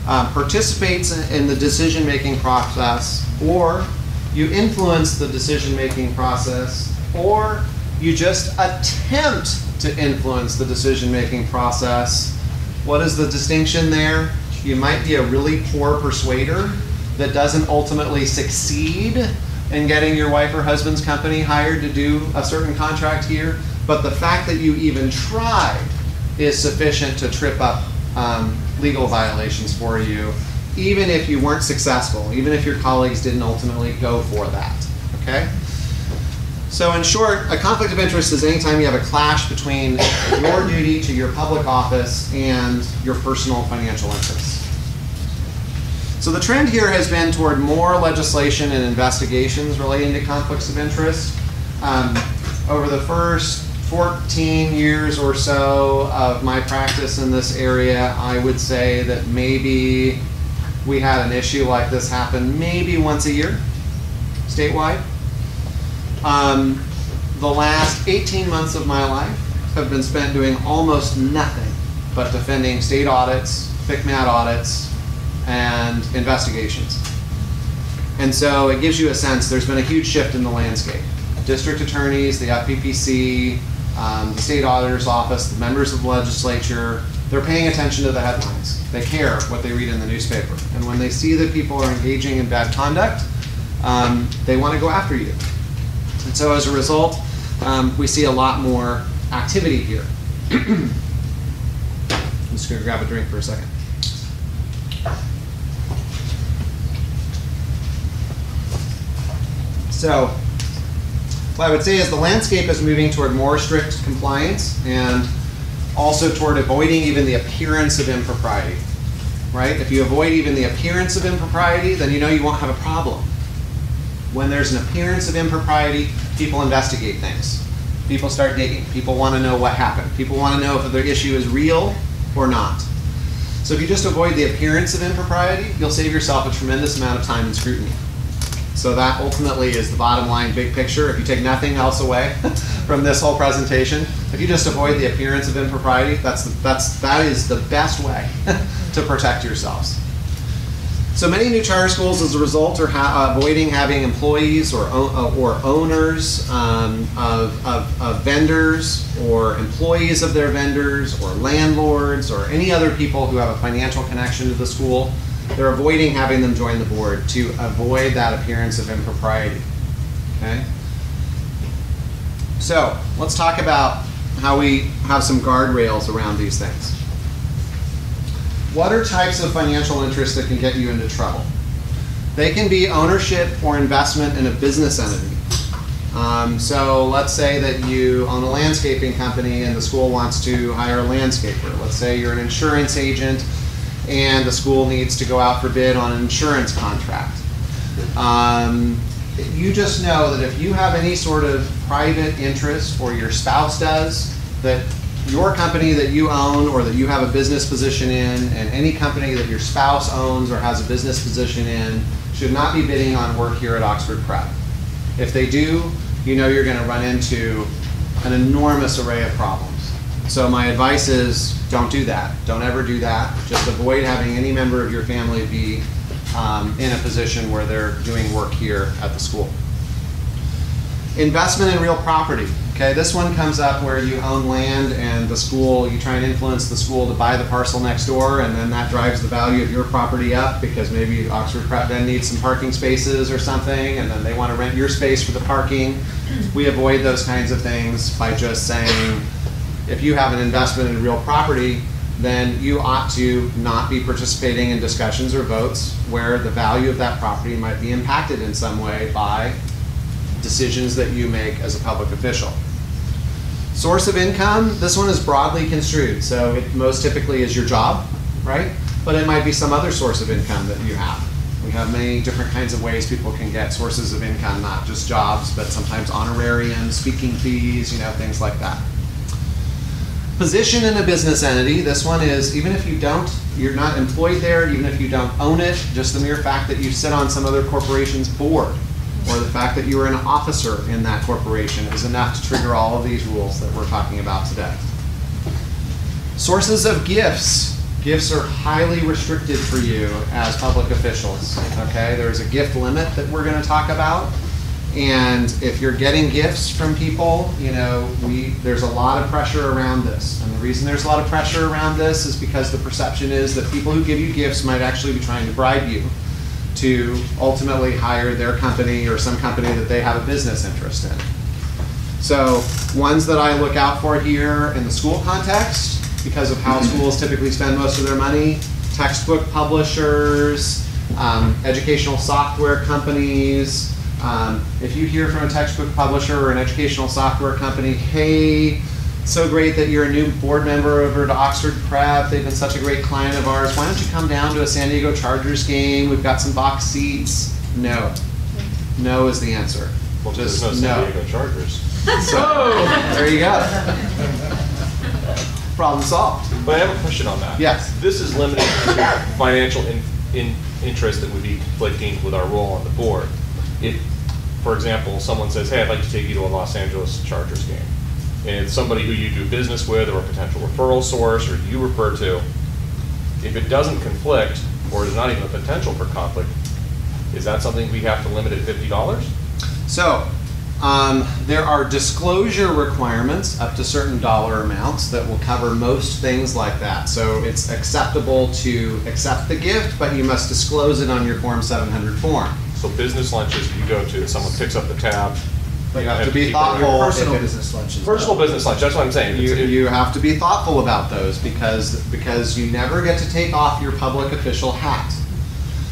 participates in the decision-making process, or you influence the decision-making process, or you just attempt to influence the decision-making process. What is the distinction there? You might be a really poor persuader that doesn't ultimately succeed in getting your wife or husband's company hired to do a certain contract here, but the fact that you even tried is sufficient to trip up legal violations for you, even if you weren't successful, even if your colleagues didn't ultimately go for that, okay? So in short, a conflict of interest is anytime you have a clash between your duty to your public office and your personal financial interests. So the trend here has been toward more legislation and investigations relating to conflicts of interest. Over the first 14 years or so of my practice in this area, I would say that maybe we had an issue like this happen maybe once a year, statewide. The last 18 months of my life have been spent doing almost nothing but defending state audits, FCMAT audits, and investigations. And so it gives you a sense there's been a huge shift in the landscape. District attorneys, the FPPC, the state auditor's office, the members of the legislature, they're paying attention to the headlines. They care what they read in the newspaper. And when they see that people are engaging in bad conduct, they want to go after you. And so as a result, we see a lot more activity here. I'm just going to grab a drink for a second. So what I would say is the landscape is moving toward more strict compliance and also toward avoiding even the appearance of impropriety, right? If you avoid even the appearance of impropriety, then you know you won't have a problem. When there's an appearance of impropriety, people investigate things. People start digging. People want to know what happened. People want to know if their issue is real or not. So if you just avoid the appearance of impropriety, you'll save yourself a tremendous amount of time and scrutiny. So that ultimately is the bottom line, big picture. If you take nothing else away from this whole presentation, if you just avoid the appearance of impropriety, that is the best way to protect yourselves. So many new charter schools, as a result, are avoiding having employees or owners of vendors or employees of their vendors or landlords or any other people who have a financial connection to the school. They're avoiding having them join the board to avoid that appearance of impropriety. Okay? So let's talk about how we have some guardrails around these things. What are types of financial interests that can get you into trouble? They can be ownership or investment in a business entity. So let's say that you own a landscaping company and the school wants to hire a landscaper. Let's say you're an insurance agent and the school needs to go out for bid on an insurance contract. You just know that if you have any sort of private interest, or your spouse does, that your company that you own or that you have a business position in, and any company that your spouse owns or has a business position in, should not be bidding on work here at Oxford Prep. If they do, you know you're going to run into an enormous array of problems. So my advice is don't do that. Don't ever do that. Just avoid having any member of your family be in a position where they're doing work here at the school. Investment in real property. Okay, this one comes up where you own land and the school, you try and influence the school to buy the parcel next door, and then that drives the value of your property up because maybe Oxford Prep then needs some parking spaces or something, and then they want to rent your space for the parking. We avoid those kinds of things by just saying, if you have an investment in real property, then you ought to not be participating in discussions or votes where the value of that property might be impacted in some way by decisions that you make as a public official. Source of income, this one is broadly construed. So it most typically is your job, right? But it might be some other source of income that you have. We have many different kinds of ways people can get sources of income, not just jobs, but sometimes honorariums, speaking fees, things like that. Position in a business entity. This one is, even if you're not employed there, even if you don't own it, just the mere fact that you sit on some other corporation's board, or the fact that you are an officer in that corporation is enough to trigger all of these rules that we're talking about today. Sources of gifts. Gifts are highly restricted for you as public officials, okay? There's a gift limit that we're going to talk about. And if you're getting gifts from people, there's a lot of pressure around this. And the reason there's a lot of pressure around this is because the perception is that people who give you gifts might actually be trying to bribe you to ultimately hire their company or some company that they have a business interest in. So ones that I look out for here in the school context, because of how schools typically spend most of their money, textbook publishers, educational software companies. If you hear from a textbook publisher or an educational software company, hey, so great that you're a new board member over to Oxford Prep, they've been such a great client of ours, why don't you come down to a San Diego Chargers game, we've got some box seats. No. No is the answer. Well, just there's no San Diego Chargers. So, there you go. Problem solved. But I have a question on that. Yes. This is limited to financial interest that would be conflicting with our role on the board. If, for example, someone says, hey, I'd like to take you to a Los Angeles Chargers game, and it's somebody who you do business with or a potential referral source or you refer to, if it doesn't conflict or is not even a potential for conflict, is that something we have to limit at $50? So, there are disclosure requirements up to certain dollar amounts that will cover most things like that. So it's acceptable to accept the gift, but you must disclose it on your Form 700 form. So business lunches you go to, someone picks up the tab. You have to be thoughtful. Personal business lunches. Personal business lunch, that's what I'm saying. You have to be thoughtful about those because you never get to take off your public official hat.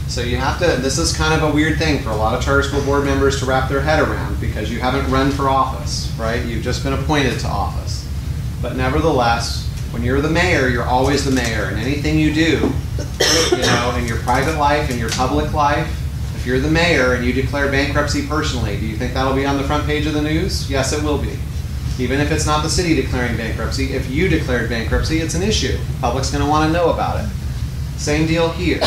So you have to, this is kind of a weird thing for a lot of charter school board members to wrap their head around because you haven't run for office, right? You've just been appointed to office. But nevertheless, when you're the mayor, you're always the mayor. And anything you do, in your private life, in your public life, if you're the mayor and you declare bankruptcy personally, do you think that'll be on the front page of the news? Yes, it will be. Even if it's not the city declaring bankruptcy, if you declared bankruptcy, it's an issue. The public's going to want to know about it. Same deal here.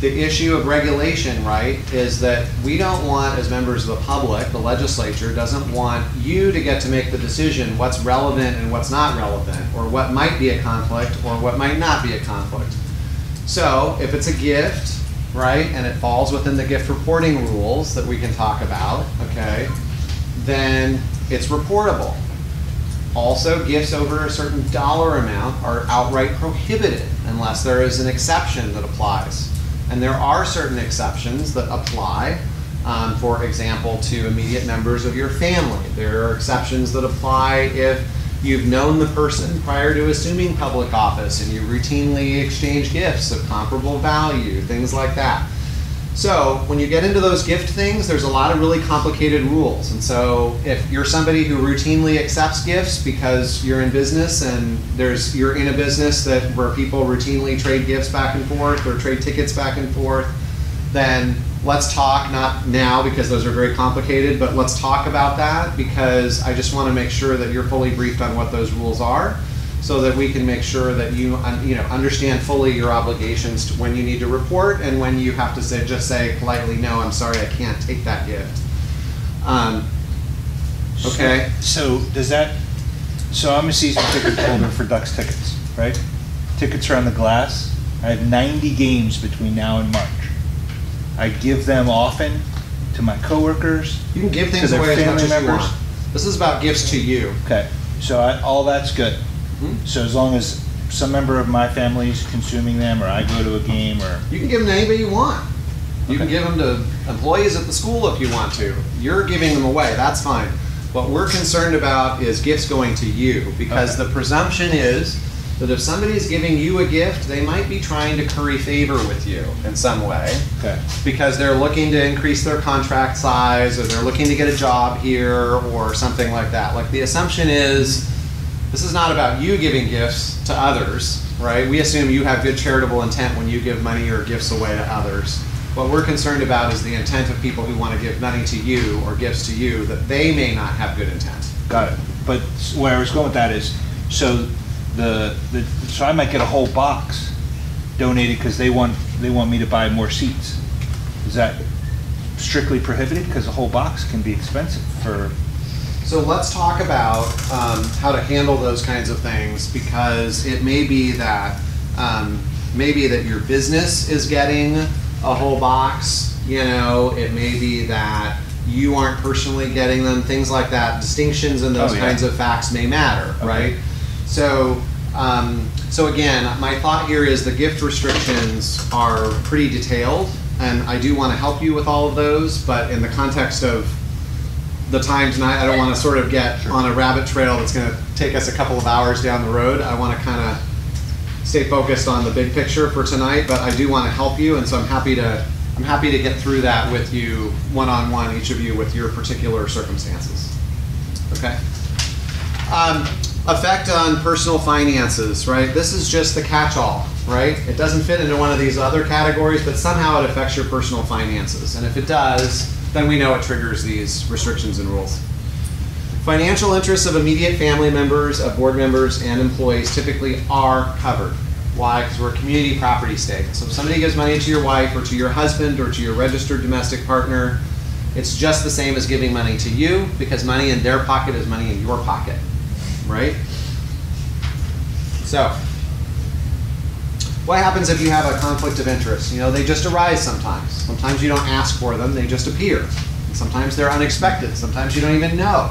The issue of regulation, right, is that we don't want, as members of the public, the legislature doesn't want you to get to make the decision what's relevant and what's not relevant, or what might be a conflict or what might not be a conflict. So if it's a gift, right, and it falls within the gift reporting rules that we can talk about, okay, then it's reportable. Also, gifts over a certain dollar amount are outright prohibited unless there is an exception that applies. And there are certain exceptions that apply, for example, to immediate members of your family. There are exceptions that apply if you've known the person prior to assuming public office and you routinely exchange gifts of comparable value, things like that. So when you get into those gift things, there's a lot of really complicated rules. And so if you're somebody who routinely accepts gifts because you're in business and you're in a business where people routinely trade gifts back and forth or trade tickets back and forth, then let's talk, not now because those are very complicated, but let's talk about that because I just want to make sure that you're fully briefed on what those rules are, so that we can make sure that you understand fully your obligations to when you need to report and when you have to just say politely, no, I'm sorry, I can't take that gift. Okay. So I'm a season ticket holder for Ducks tickets, right? Tickets are on the glass. I have 90 games between now and March. I give them often to my coworkers. You can give things away as much as you want. This is about gifts to you. Okay. So all that's good. So as long as some member of my family is consuming them, or I go to a game, or you can give them to anybody you want. You can give them to employees at the school if you want to. You're giving them away. That's fine. What we're concerned about is gifts going to you, because the presumption is that if somebody is giving you a gift, they might be trying to curry favor with you in some way. Okay. Because they're looking to increase their contract size, or they're looking to get a job here, or something like that. Like, the assumption is, this is not about you giving gifts to others, right? We assume you have good charitable intent when you give money or gifts away to others. What we're concerned about is the intent of people who want to give money to you or gifts to you that they may not have good intent. Got it. But where I was going with that is, so so I might get a whole box donated because they want me to buy more seats. Is that strictly prohibited? Because a whole box can be expensive for. So let's talk about how to handle those kinds of things, because it may be that your business is getting a whole box. You know, it may be that you aren't personally getting them. Things like that. Distinctions in those kinds of facts may matter, right? So, so again, my thought here is the gift restrictions are pretty detailed, and I do want to help you with all of those, but in the context of the time tonight, I don't want to sort of get on a rabbit trail that's going to take us a couple of hours down the road. I want to kind of stay focused on the big picture for tonight, but I do want to help you, and so I'm happy to get through that with you one-on-one, each of you with your particular circumstances. Okay? Effect on personal finances, right? This is just the catch-all, right? It doesn't fit into one of these other categories, but somehow it affects your personal finances. And if it does, then we know it triggers these restrictions and rules. Financial interests of immediate family members, of board members, and employees typically are covered. Why? Because we're a community property stake. So if somebody gives money to your wife or to your husband or to your registered domestic partner, it's just the same as giving money to you, because money in their pocket is money in your pocket, right? So, what happens if you have a conflict of interest? You know, they just arise sometimes. Sometimes you don't ask for them, they just appear. And sometimes they're unexpected. Sometimes you don't even know.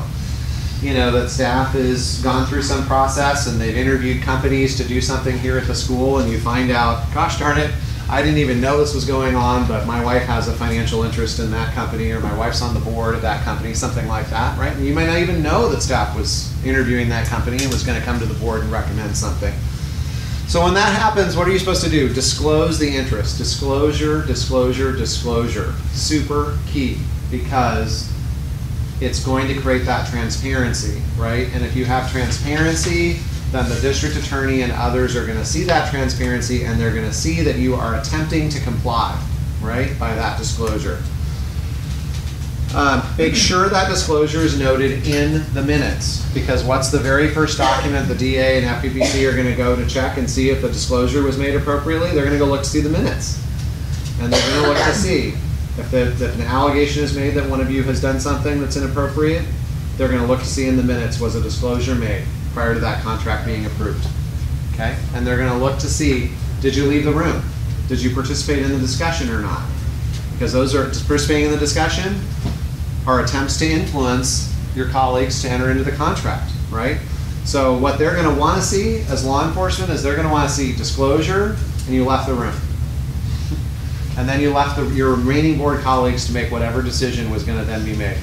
You know, that staff has gone through some process and they've interviewed companies to do something here at the school, and you find out, gosh darn it, I didn't even know this was going on, but my wife has a financial interest in that company, or my wife's on the board of that company, something like that, right? And you might not even know that staff was interviewing that company and was going to come to the board and recommend something. So when that happens, what are you supposed to do? Disclose the interest. Disclosure, disclosure, disclosure. Super key, because it's going to create that transparency, right? And if you have transparency, then the district attorney and others are going to see that transparency, and they're going to see that you are attempting to comply, right, by that disclosure. Make sure that disclosure is noted in the minutes, because what's the very first document the DA and FPPC are going to go to check and see if the disclosure was made appropriately? They're going to go look to see the minutes. And they're going to look to see if an allegation is made that one of you has done something that's inappropriate. They're going to look to see in the minutes, was a disclosure made prior to that contract being approved. Okay? And they're going to look to see, did you leave the room? Did you participate in the discussion or not? Because those are, participating in the discussion are attempts to influence your colleagues to enter into the contract, right? So what they're going to want to see as law enforcement is they're going to want to see disclosure, and you left the room. And then you left your remaining board colleagues to make whatever decision was going to then be made.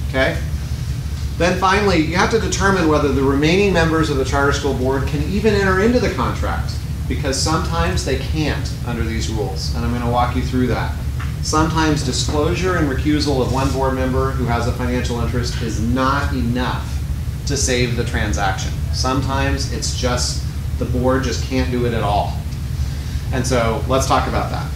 Okay? Then finally, you have to determine whether the remaining members of the charter school board can even enter into the contract, because sometimes they can't under these rules, and I'm going to walk you through that. Sometimes disclosure and recusal of one board member who has a financial interest is not enough to save the transaction. Sometimes it's just the board just can't do it at all. And so let's talk about that.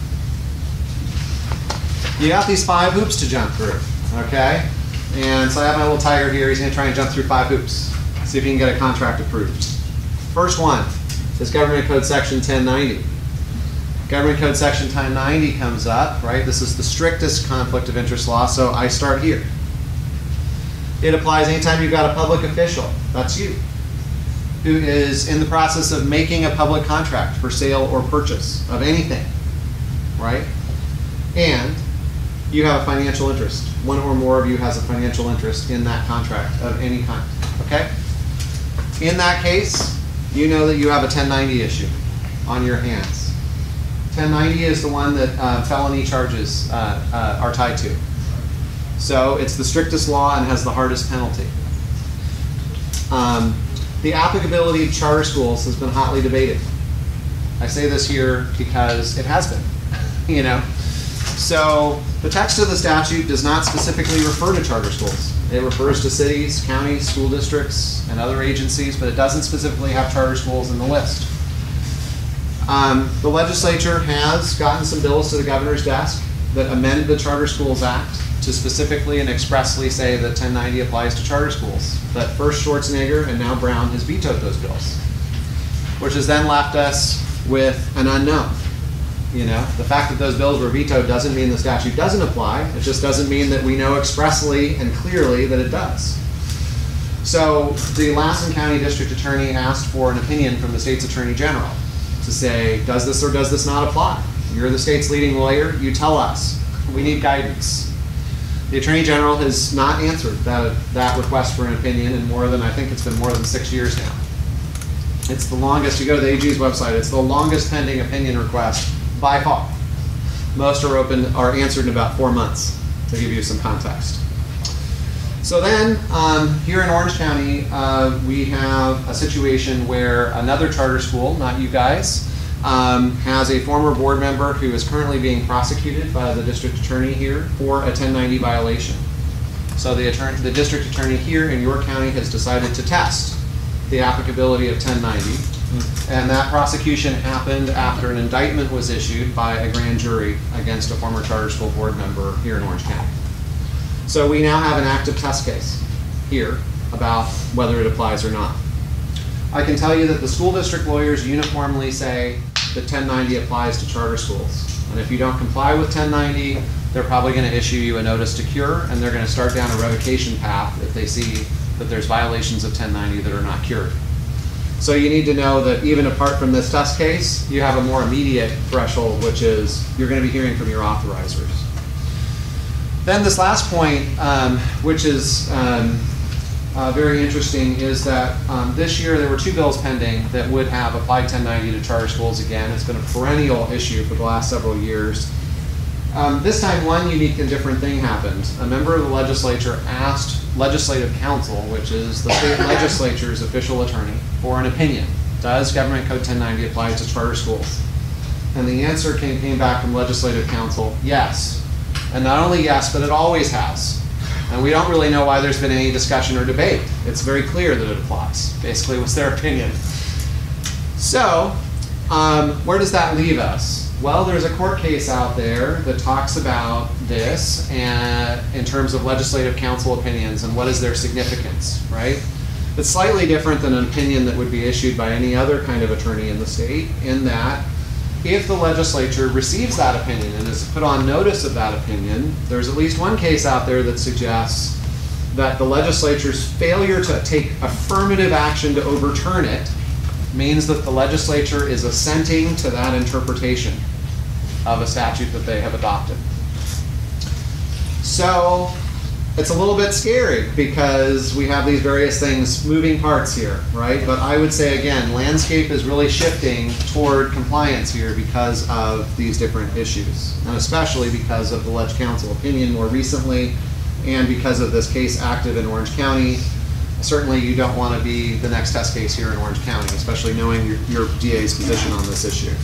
You got these 5 hoops to jump through, okay? And so I have my little tiger here. He's going to try and jump through 5 hoops. See if he can get a contract approved. First one is Government Code Section 1090. Government Code Section 1090 comes up, right? This is the strictest conflict of interest law, so I start here. It applies anytime you've got a public official, that's you, who is in the process of making a public contract for sale or purchase of anything, right? And you have a financial interest. One or more of you has a financial interest in that contract of any kind, okay? In that case, you know that you have a 1090 issue on your hands. 1090 is the one that felony charges are tied to. So it's the strictest law and has the hardest penalty. The applicability of charter schools has been hotly debated. I say this here because it has been, you know. So the text of the statute does not specifically refer to charter schools. It refers to cities, counties, school districts, and other agencies, but it doesn't specifically have charter schools in the list. The legislature has gotten some bills to the governor's desk that amend the Charter Schools Act to specifically and expressly say that 1090 applies to charter schools. But first Schwarzenegger and now Brown has vetoed those bills. which has then left us with an unknown. You know, the fact that those bills were vetoed doesn't mean the statute doesn't apply. It just doesn't mean that we know expressly and clearly that it does. So the Lassen County District Attorney asked for an opinion from the state's Attorney General to say, does this or does this not apply? You're the state's leading lawyer, you tell us. We need guidance. The Attorney General has not answered that request for an opinion in more than, I think it's been more than 6 years now. It's the longest, you go to the AG's website, it's the longest pending opinion request by far. Most are answered in about 4 months, to give you some context. So then, here in Orange County, we have a situation where another charter school, not you guys, has a former board member who is currently being prosecuted by the district attorney here for a 1090 violation. So the district attorney here in York County has decided to test the applicability of 1090. And that prosecution happened after an indictment was issued by a grand jury against a former charter school board member here in Orange County. So we now have an active test case here about whether it applies or not. I can tell you that the school district lawyers uniformly say that 1090 applies to charter schools. And if you don't comply with 1090, they're probably going to issue you a notice to cure, and they're going to start down a revocation path if they see that there's violations of 1090 that are not cured. So you need to know that even apart from this test case, you have a more immediate threshold, which is you're going to be hearing from your authorizers. Then this last point, which is very interesting, is that this year there were 2 bills pending that would have applied 1090 to charter schools again. It's been a perennial issue for the last several years. This time one unique and different thing happened. A member of the legislature asked Legislative Counsel, which is the state legislature's official attorney, for an opinion. Does Government Code 1090 apply to charter schools? And the answer came back from Legislative Counsel, yes. And not only yes, but it always has. And we don't really know why there's been any discussion or debate. It's very clear that it applies. Basically, was their opinion. So, where does that leave us? Well, there's a court case out there that talks about this and in terms of Legislative Counsel opinions and what is their significance, right? It's slightly different than an opinion that would be issued by any other kind of attorney in the state, in that if the legislature receives that opinion and is put on notice of that opinion, there's at least one case out there that suggests that the legislature's failure to take affirmative action to overturn it means that the legislature is assenting to that interpretation of a statute that they have adopted. So it's a little bit scary because we have these various things, moving parts here, right? But I would say again, landscape is really shifting toward compliance here because of these different issues, and especially because of the Leg Counsel opinion more recently, and because of this case active in Orange County. Certainly you don't want to be the next test case here in Orange County, especially knowing your DA's position on this issue.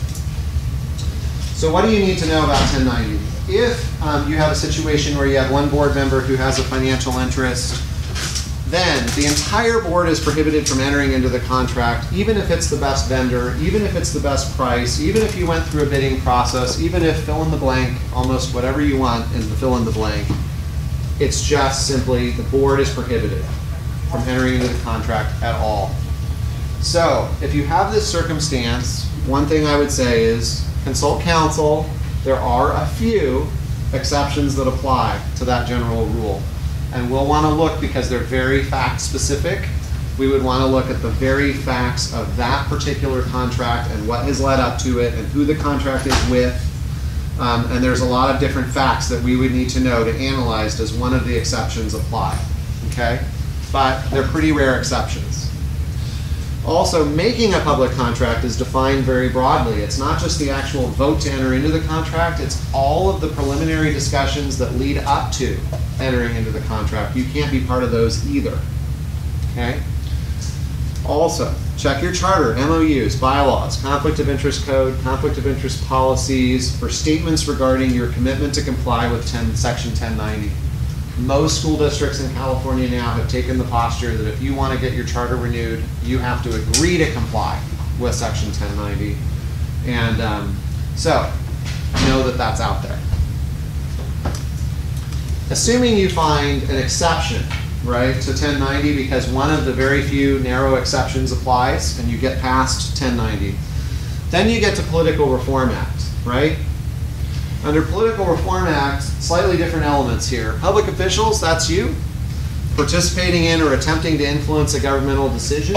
So what do you need to know about 1090? If you have a situation where you have one board member who has a financial interest, then the entire board is prohibited from entering into the contract, even if it's the best vendor, even if it's the best price, even if you went through a bidding process, even if fill in the blank, almost whatever you want in the fill in the blank. It's just simply the board is prohibited from entering into the contract at all. So if you have this circumstance, one thing I would say is consult counsel. There are a few exceptions that apply to that general rule. And we'll want to look, because they're very fact specific, we would want to look at the very facts of that particular contract and what has led up to it and who the contract is with. And there's a lot of different facts that we would need to know to analyze does one of the exceptions apply, okay? But they're pretty rare exceptions. Also, making a public contract is defined very broadly. It's not just the actual vote to enter into the contract, it's all of the preliminary discussions that lead up to entering into the contract. You can't be part of those either, okay? Also, check your charter, MOUs, bylaws, conflict of interest code, conflict of interest policies for statements regarding your commitment to comply with Section 1090. Most school districts in California now have taken the posture that if you want to get your charter renewed, you have to agree to comply with Section 1090. And so, know that that's out there. Assuming you find an exception right, to 1090 because one of the very few narrow exceptions applies and you get past 1090. Then you get to Political Reform Act, right? Under Political Reform Act, slightly different elements here. Public officials, that's you, participating in or attempting to influence a governmental decision,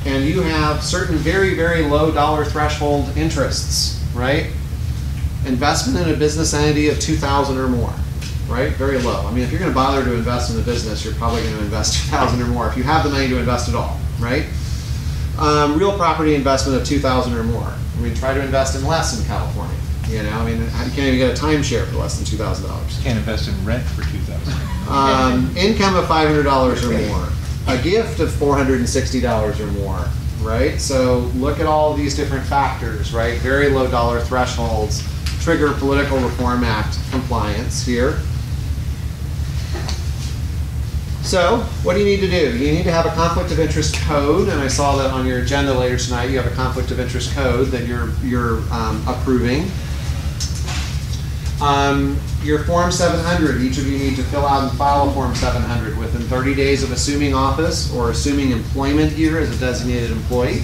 and you have certain very, very low dollar threshold interests, right? Investment in a business entity of 2,000 or more, right? Very low. I mean, if you're going to bother to invest in a business, you're probably going to invest 2,000 or more if you have the money to invest at all, right? Real property investment of 2,000 or more. I mean, try to invest in less in California. You know, I mean, you can't even get a timeshare for less than $2,000. Can't invest in rent for $2,000. Income of $500 or more. A gift of $460 or more, right? So look at all of these different factors, right? Very low dollar thresholds trigger Political Reform Act compliance here. So what do you need to do? You need to have a conflict of interest code, and I saw that on your agenda later tonight. You have a conflict of interest code that you're approving. Your Form 700, each of you need to fill out and file a Form 700 within 30 days of assuming office or assuming employment here as a designated employee.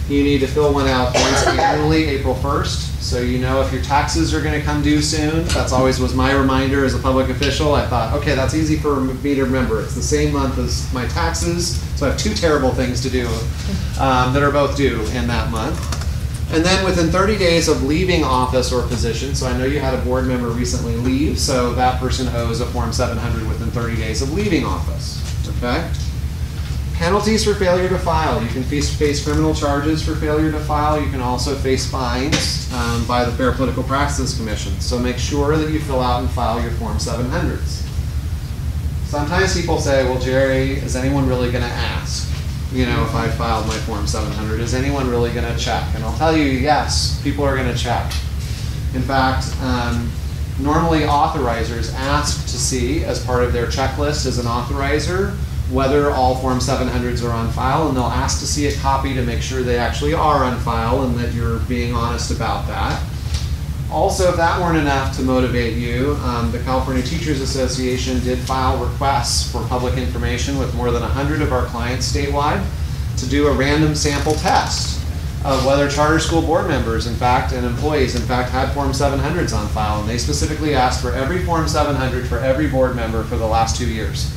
You need to fill one out once annually, April 1st, so you know if your taxes are going to come due soon. That's always was my reminder as a public official. I thought, okay, that's easy for me to remember. It's the same month as my taxes, so I have two terrible things to do that are both due in that month. And then within 30 days of leaving office or position, so I know you had a board member recently leave, so that person owes a Form 700 within 30 days of leaving office, okay? Penalties for failure to file. You can face criminal charges for failure to file. You can also face fines by the Fair Political Practices Commission. So make sure that you fill out and file your Form 700s. Sometimes people say, well, Jerry, is anyone really going to ask? You know, if I filed my Form 700, is anyone really going to check? And I'll tell you, yes, people are going to check. In fact, normally authorizers ask to see, as part of their checklist as an authorizer, whether all Form 700s are on file, and they'll ask to see a copy to make sure they actually are on file and that you're being honest about that. Also, if that weren't enough to motivate you, the California Teachers Association did file requests for public information with more than 100 of our clients statewide to do a random sample test of whether charter school board members, in fact, and employees, in fact, had Form 700s on file. And they specifically asked for every Form 700 for every board member for the last 2 years.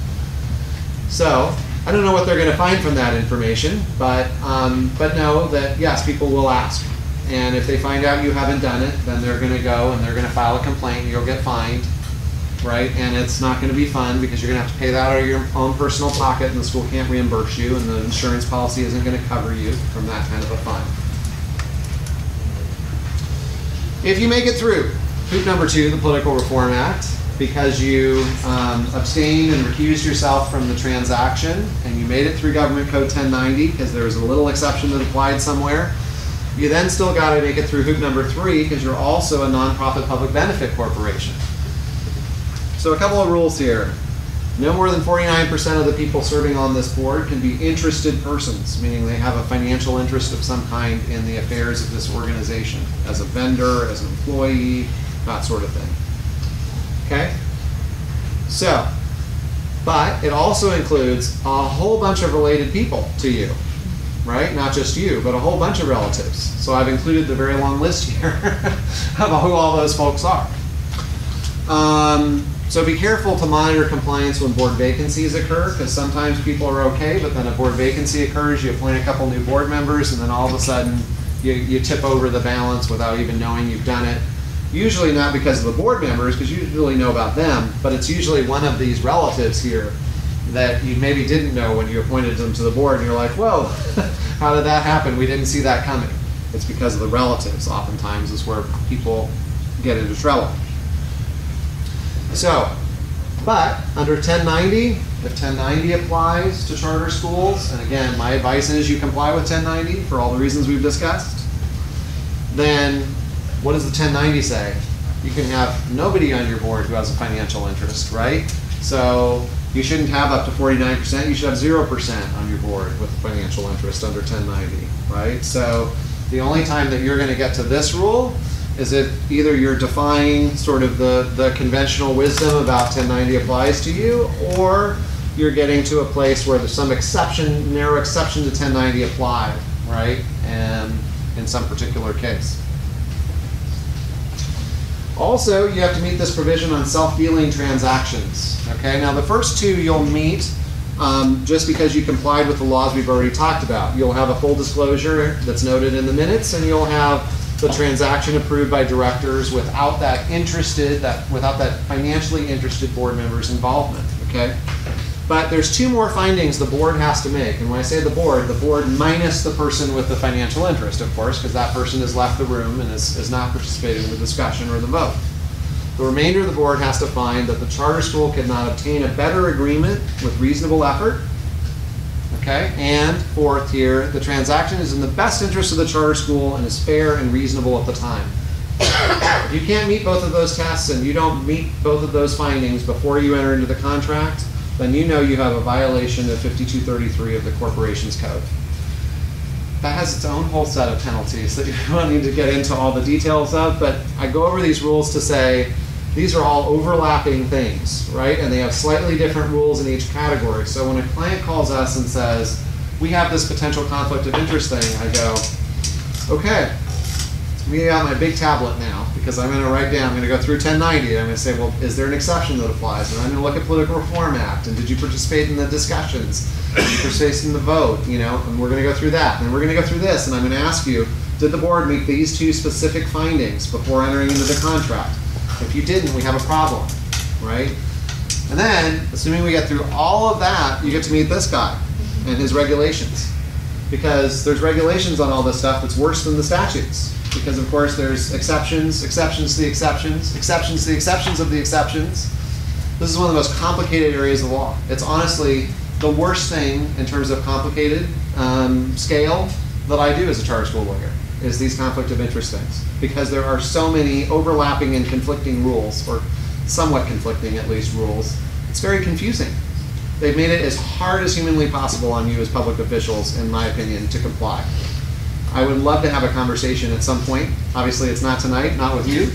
So, I don't know what they're going to find from that information, but know that, yes, people will ask. And if they find out you haven't done it, then they're going to go and they're going to file a complaint and you'll get fined, right? And it's not going to be fun because you're going to have to pay that out of your own personal pocket and the school can't reimburse you and the insurance policy isn't going to cover you from that kind of a fine. If you make it through hoop number 2, the Political Reform Act, because you abstained and recused yourself from the transaction and you made it through Government Code 1090 because there was a little exception that applied somewhere, you then still got to make it through hoop number 3 because you're also a nonprofit public benefit corporation. So a couple of rules here. No more than 49% of the people serving on this board can be interested persons, meaning they have a financial interest of some kind in the affairs of this organization, as a vendor, as an employee, that sort of thing. Okay? So, but it also includes a whole bunch of related people to you. Right? Not just you, but a whole bunch of relatives. So I've included the very long list here of who all those folks are. So be careful to monitor compliance when board vacancies occur, because sometimes people are okay, but then a board vacancy occurs, you appoint a couple new board members, and then all of a sudden you tip over the balance without even knowing you've done it. Usually not because of the board members, because you really know about them, but it's usually one of these relatives here that you maybe didn't know when you appointed them to the board, and you're like, whoa, how did that happen? We didn't see that coming. It's because of the relatives, oftentimes, is where people get into trouble. So, but under 1090, if 1090 applies to charter schools, and again, my advice is you comply with 1090 for all the reasons we've discussed, then what does the 1090 say? You can have nobody on your board who has a financial interest, right? So you shouldn't have up to 49%, you should have 0% on your board with financial interest under 1090, right? So the only time that you're going to get to this rule is if either you're defying sort of the conventional wisdom about 1090 applies to you, or you're getting to a place where there's some exception, narrow exception to 1090 applied, right? And in some particular case. Also, you have to meet this provision on self-dealing transactions. Okay, now the first two you'll meet just because you complied with the laws we've already talked about. You'll have a full disclosure that's noted in the minutes, and you'll have the transaction approved by directors without that financially interested board member's involvement. Okay, but there's two more findings the board has to make, and when I say the board minus the person with the financial interest, of course, because that person has left the room and is not participating in the discussion or the vote. The remainder of the board has to find that the charter school could not obtain a better agreement with reasonable effort. Okay, and fourth here, the transaction is in the best interest of the charter school and is fair and reasonable at the time. If you can't meet both of those tests and you don't meet both of those findings before you enter into the contract, then you know you have a violation of 5233 of the Corporations Code. That has its own whole set of penalties that you don't need to get into all the details of, but I go over these rules to say these are all overlapping things, right? And they have slightly different rules in each category. So when a client calls us and says, we have this potential conflict of interest thing, I go, okay, I'm going to get out my big tablet now because I'm going to write down, I'm going to go through 1090. I'm going to say, well, is there an exception that applies? And I'm going to look at Political Reform Act, and did you participate in the discussions? Did you participate in the vote? You know, and we're going to go through that. And we're going to go through this, and I'm going to ask you, did the board meet these two specific findings before entering into the contract? If you didn't, we have a problem, right? And then, assuming we get through all of that, you get to meet this guy and his regulations. Because there's regulations on all this stuff that's worse than the statutes. Because of course there's exceptions, exceptions to the exceptions, exceptions to the exceptions of the exceptions. This is one of the most complicated areas of law. It's honestly the worst thing in terms of complicated scale that I do as a charter school lawyer, is these conflict of interest things. Because there are so many overlapping and conflicting rules, or somewhat conflicting at least rules. It's very confusing. They've made it as hard as humanly possible on you as public officials, in my opinion, to comply. I would love to have a conversation at some point. Obviously, it's not tonight, not with you,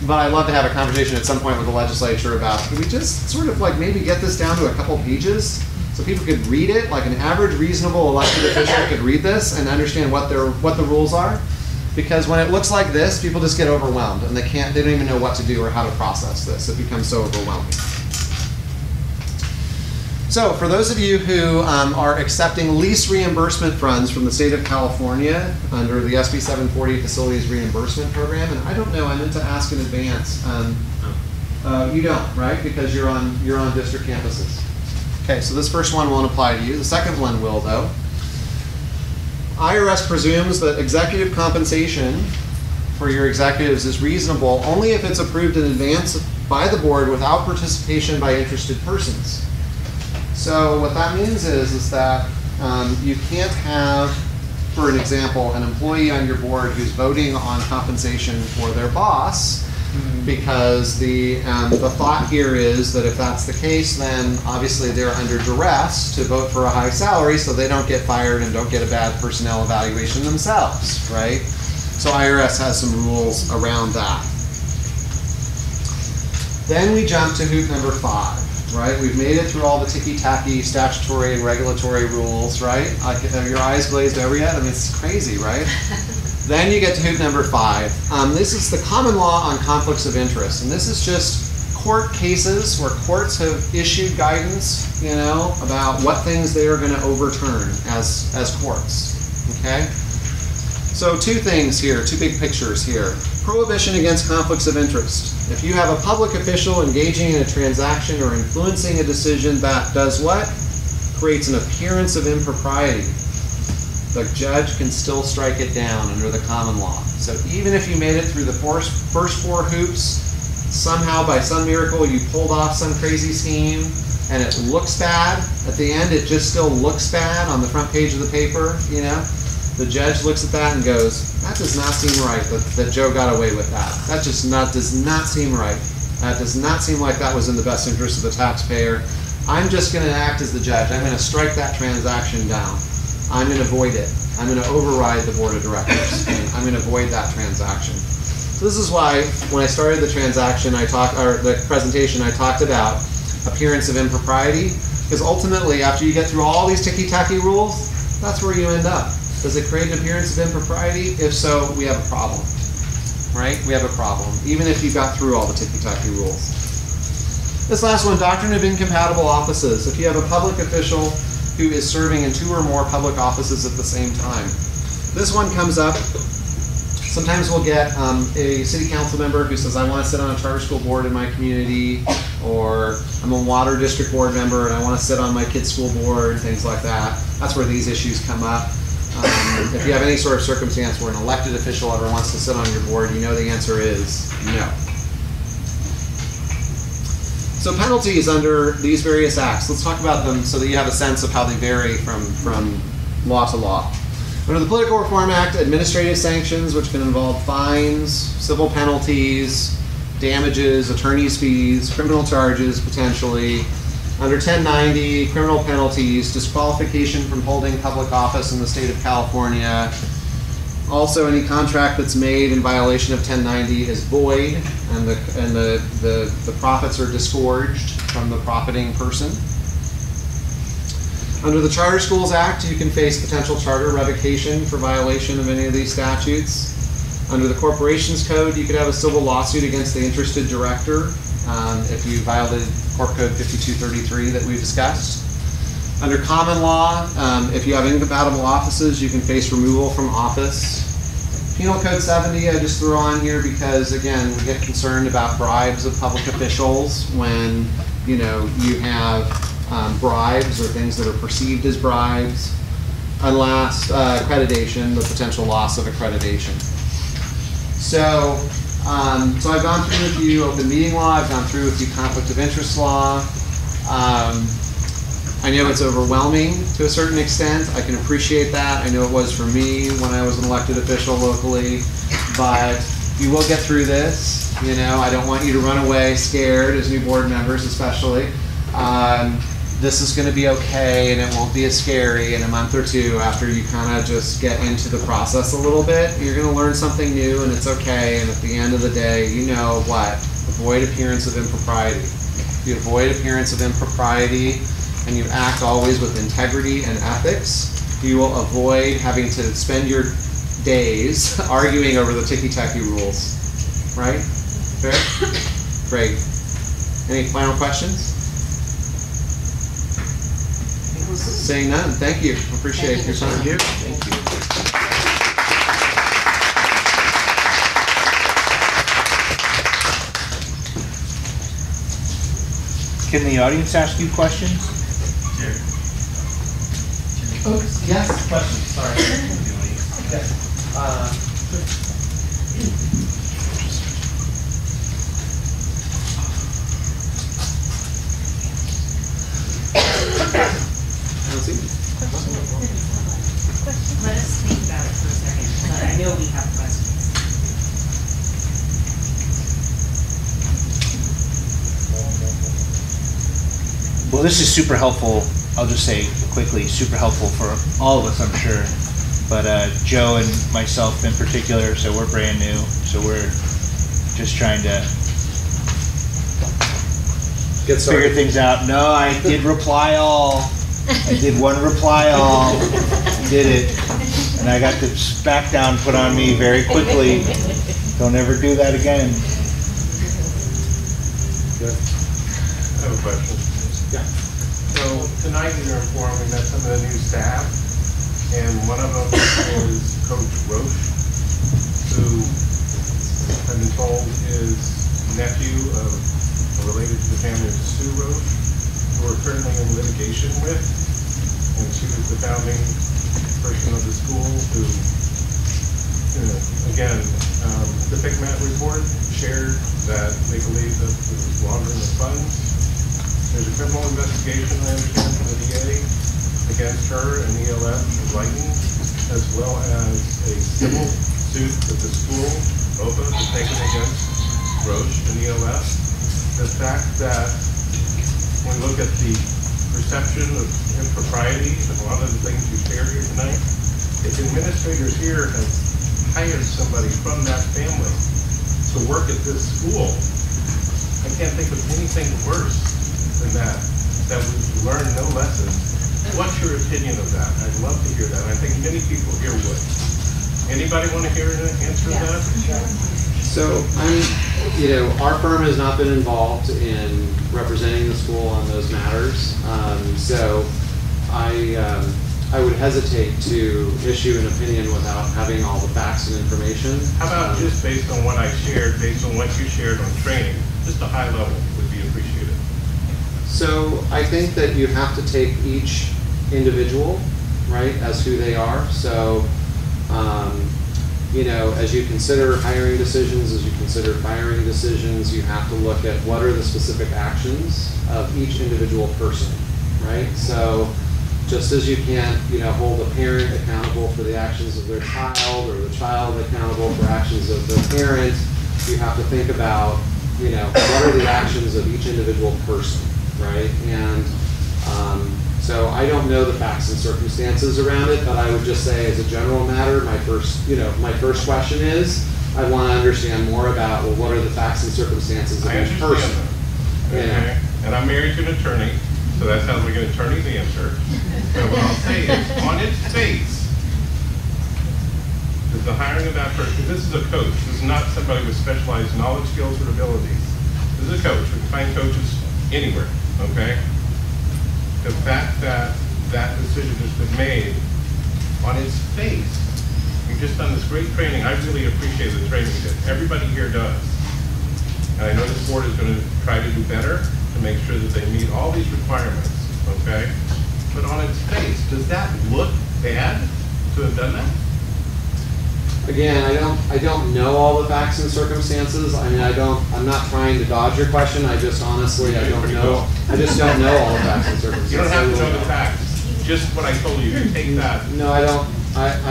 but I'd love to have a conversation at some point with the legislature about, can we just sort of like maybe get this down to a couple pages so people could read it, like an average reasonable elected official could read this and understand what the rules are? Because when it looks like this, people just get overwhelmed and they don't even know what to do or how to process this. It becomes so overwhelming. So for those of you who are accepting lease reimbursement funds from the state of California under the SB 740 Facilities Reimbursement Program, and I don't know, I meant to ask in advance. You don't, right? Because you're on district campuses. Okay, so this first one won't apply to you. The second one will, though. IRS presumes that executive compensation for your executives is reasonable only if it's approved in advance by the board without participation by interested persons. So what that means is that you can't have, for an example, an employee on your board who's voting on compensation for their boss, because the thought here is that if that's the case, then obviously they're under duress to vote for a high salary so they don't get fired and don't get a bad personnel evaluation themselves, right? So IRS has some rules around that. Then we jump to hoop number 5. Right, we've made it through all the ticky-tacky statutory and regulatory rules, right? Have your eyes glazed over yet? I mean, it's crazy, right? Then you get to hoop number 5. This is the common law on conflicts of interest, and this is just court cases where courts have issued guidance, you know, about what things they are going to overturn as courts. Okay. So two things here, two big pictures here. Prohibition against conflicts of interest. If you have a public official engaging in a transaction or influencing a decision that does what? Creates an appearance of impropriety. The judge can still strike it down under the common law. So even if you made it through the first 4 hoops, somehow by some miracle you pulled off some crazy scheme and it looks bad, at the end it just still looks bad on the front page of the paper, you know? The judge looks at that and goes, that does not seem right that Joe got away with that. That just does not seem right. That does not seem like that was in the best interest of the taxpayer. I'm just going to act as the judge. I'm going to strike that transaction down. I'm going to void it. I'm going to override the board of directors. And I'm going to void that transaction. So this is why when I started the presentation, I talked about appearance of impropriety. Because ultimately, after you get through all these ticky-tacky rules, that's where you end up. Does it create an appearance of impropriety? If so, we have a problem, right? We have a problem, even if you got through all the ticky-tacky rules. This last one, doctrine of incompatible offices. If you have a public official who is serving in 2 or more public offices at the same time. This one comes up. Sometimes we'll get a city council member who says, I want to sit on a charter school board in my community, or I'm a water district board member and I want to sit on my kid's school board, things like that. That's where these issues come up. If you have any sort of circumstance where an elected official ever wants to sit on your board, you know the answer is no. So penalties under these various acts. Let's talk about them so that you have a sense of how they vary from law to law. Under the Political Reform Act, administrative sanctions, which can involve fines, civil penalties, damages, attorney's fees, criminal charges potentially. Under 1090, criminal penalties, disqualification from holding public office in the state of California. Also, any contract that's made in violation of 1090 is void, and the profits are disgorged from the profiting person. Under the Charter Schools Act, you can face potential charter revocation for violation of any of these statutes. Under the Corporations Code, you could have a civil lawsuit against the interested director if you violated Corp Code 5233 that we discussed. Under common law, if you have incompatible offices, you can face removal from office. Penal Code 70 I just threw on here because, again, we get concerned about bribes of public officials when, you have bribes or things that are perceived as bribes. And last, accreditation, the potential loss of accreditation. So I've gone through with you open meeting law, I've gone through with you conflict of interest law. I know it's overwhelming to a certain extent. I can appreciate that. I know it was for me when I was an elected official locally, but you will get through this. I don't want you to run away scared as new board members, especially. This is going to be okay, and it won't be as scary in a month or two after you kind of just get into the process a little bit. You're going to learn something new, and it's okay. And at the end of the day, you know what? Avoid appearance of impropriety. If you avoid appearance of impropriety, and you act always with integrity and ethics, you will avoid having to spend your days arguing over the ticky-tacky rules. Right? Fair? Great. Any final questions? Saying none. Thank you. Appreciate your time. Thank you. Can the audience ask you questions? Oops, yes, question, sorry. Yes. Let us think about it for a second, but I know we have questions. Well, this is super helpful. I'll just say quickly, super helpful for all of us, I'm sure. But Joe and myself in particular, so we're brand new. So we're just trying to figure things out. No, I did reply all. I did one reply all. Did it. And I got the smack down put on me very quickly. Don't ever do that again. Good. I have a question. Yeah. So tonight you're informing that some of the new staff, and one of them is Coach Roche, who I've been told is nephew of, related to the family of Sue Roche, who we're currently in litigation with, and she was the founding person of the school who, again, the PICMAT report shared that they believe that it was laundering of funds. There's a criminal investigation, I understand, from the DA against her and ELF and Lighton, as well as a civil suit that the school, OPA, has taken against Roche and ELF. The fact that when we look at the perception of impropriety and a lot of the things you share here tonight, if administrators here have hired somebody from that family to work at this school, I can't think of anything worse than that. that we've learned no lessons. What's your opinion of that? I'd love to hear that. I think many people here would. Anybody want to hear an answer to that? So our firm has not been involved in representing the school on those matters. So I would hesitate to issue an opinion without having all the facts and information. How about just based on what I shared, based on what you shared on training, just a high level would be appreciated. So I think that you have to take each individual, right, as who they are. So, as you consider hiring decisions, as you consider firing decisions, you have to look at what are the specific actions of each individual person, right? So just as you can't, hold a parent accountable for the actions of their child, or the child accountable for actions of their parent, you have to think about, what are the actions of each individual person, right? And so I don't know the facts and circumstances around it, but I would just say, as a general matter, my first question is, I want to understand more about, well, what are the facts and circumstances of each person? Okay. And I'm married to an attorney, so that sounds like an attorney's answer. But what I'll say is, on its face, is the hiring of that person, this is a coach, this is not somebody with specialized knowledge, skills, or abilities. This is a coach. We can find coaches anywhere, okay? The fact that that decision has been made, on its face, you've just done this great training. I really appreciate the training you did. Everybody here does. And I know this board is going to try to do better to make sure that they meet all these requirements, okay? But on its face, does that look bad to have done that? Again, I don't know all the facts and circumstances. I mean, I'm not trying to dodge your question. I just honestly, I don't know. I just don't know all the facts and circumstances. You don't have to know the facts. Just what I told you. You take that. No, I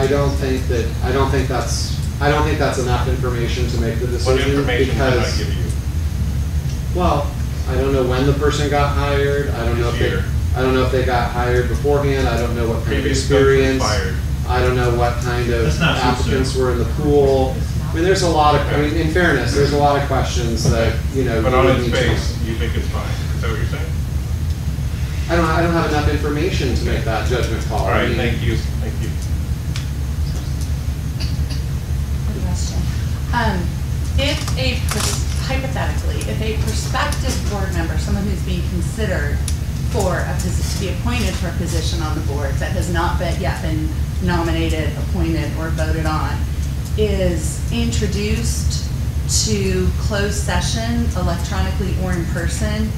don't think that's enough information to make the decision. What information did I give you? Well, I don't know when the person got hired. I don't know if they got hired beforehand. I don't know what kind of experience. I don't know what kind of applicants were in the pool. I mean, there's a lot of, in fairness, there's a lot of questions that, But on its face, you think it's fine. Is that what you're saying? I don't have enough information to make that judgment call. All right, thank you. Thank you. Good question. Hypothetically, if a prospective board member, someone who's being considered to be appointed for a position on the board that has not yet been nominated, appointed, or voted on, is introduced to closed session electronically or in person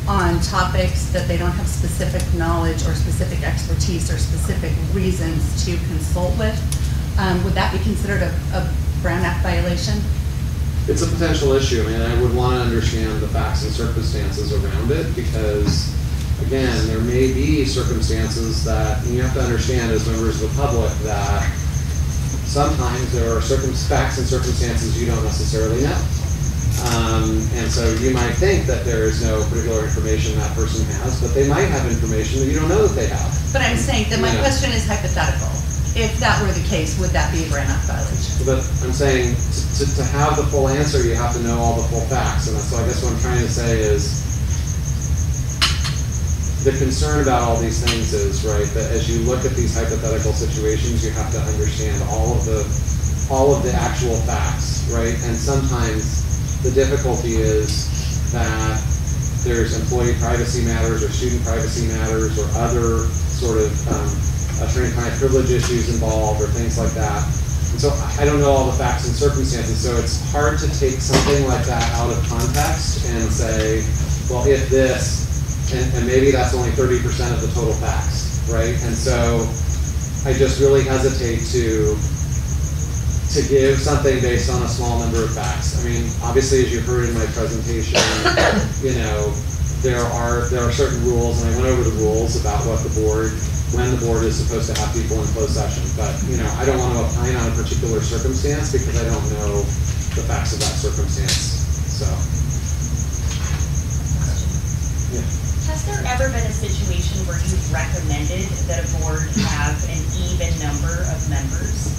on topics that they don't have specific knowledge or specific expertise or specific reasons to consult with, would that be considered a Brown Act violation? It's a potential issue. I mean, I would want to understand the facts and circumstances around it, because again, there may be circumstances that, and you have to understand as members of the public that sometimes there are facts and circumstances you don't necessarily know. And so you might think that there is no particular information that person has, but they might have information that you don't know that they have. But I'm saying that my question is hypothetical. If that were the case, would that be a Brown Act violation? But I'm saying to have the full answer, you have to know all the full facts. And so I guess what I'm trying to say is, the concern about all these things is, right, that as you look at these hypothetical situations, you have to understand all of the actual facts, right? And sometimes the difficulty is that there's employee privacy matters or student privacy matters or other sort of attorney-client privilege issues involved or things like that. And so I don't know all the facts and circumstances, so it's hard to take something like that out of context and say, well, if this, and maybe that's only 30% of the total facts, right? And so I just really hesitate to give something based on a small number of facts. I mean, obviously, as you heard in my presentation, there are certain rules, and I went over the rules about when the board is supposed to have people in closed session. But I don't want to opine on a particular circumstance because I don't know the facts of that circumstance. So, yeah. Has there ever been a situation where you've recommended that a board have an even number of members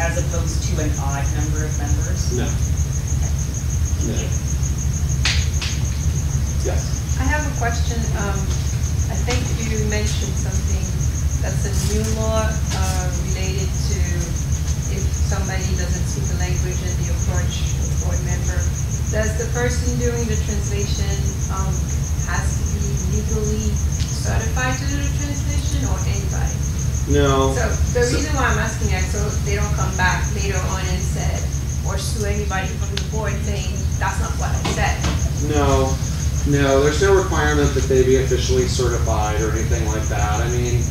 as opposed to an odd number of members? No. No. Yes. I have a question. I think you mentioned something that's a new law related to if somebody doesn't speak the language and the approach of a board member. Does the person doing the translation has to be legally certified to do the translation, or anybody? No. So the reason why I'm asking that, so they don't come back later on and said, or sue anybody from the board saying, that's not what I said. No, there's no requirement that they be officially certified or anything like that. I mean,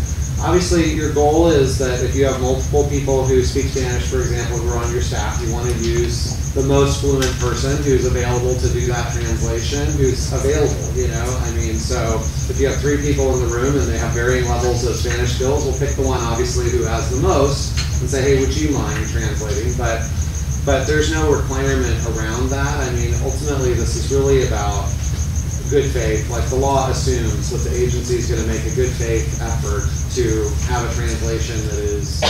obviously your goal is that if you have multiple people who speak Spanish, for example, who are on your staff, you want to use the most fluent person who's available to do that translation, who's available, you know? I mean, so if you have 3 people in the room and they have varying levels of Spanish skills, we'll pick the one obviously who has the most and say, hey, would you mind translating? But there's no requirement around that. I mean, ultimately this is really about good faith. Like the law assumes that the agency is going to make a good faith effort to have a translation that is,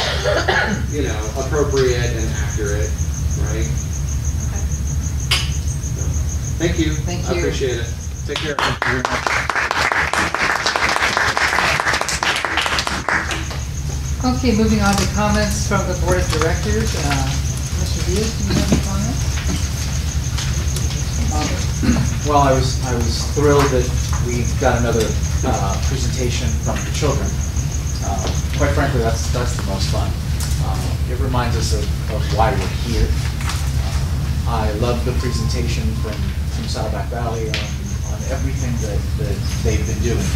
you know, appropriate and accurate, right? Thank you. Thank I you. appreciate it. Take care. Thank you very much. Okay, moving on to comments from the Board of Directors. Mr. Diaz, do you have any comments? Well, I was thrilled that we got another presentation from the children. Quite frankly, that's the most fun. It reminds us of why we're here. I love the presentation from Saddleback Valley on everything that they've been doing,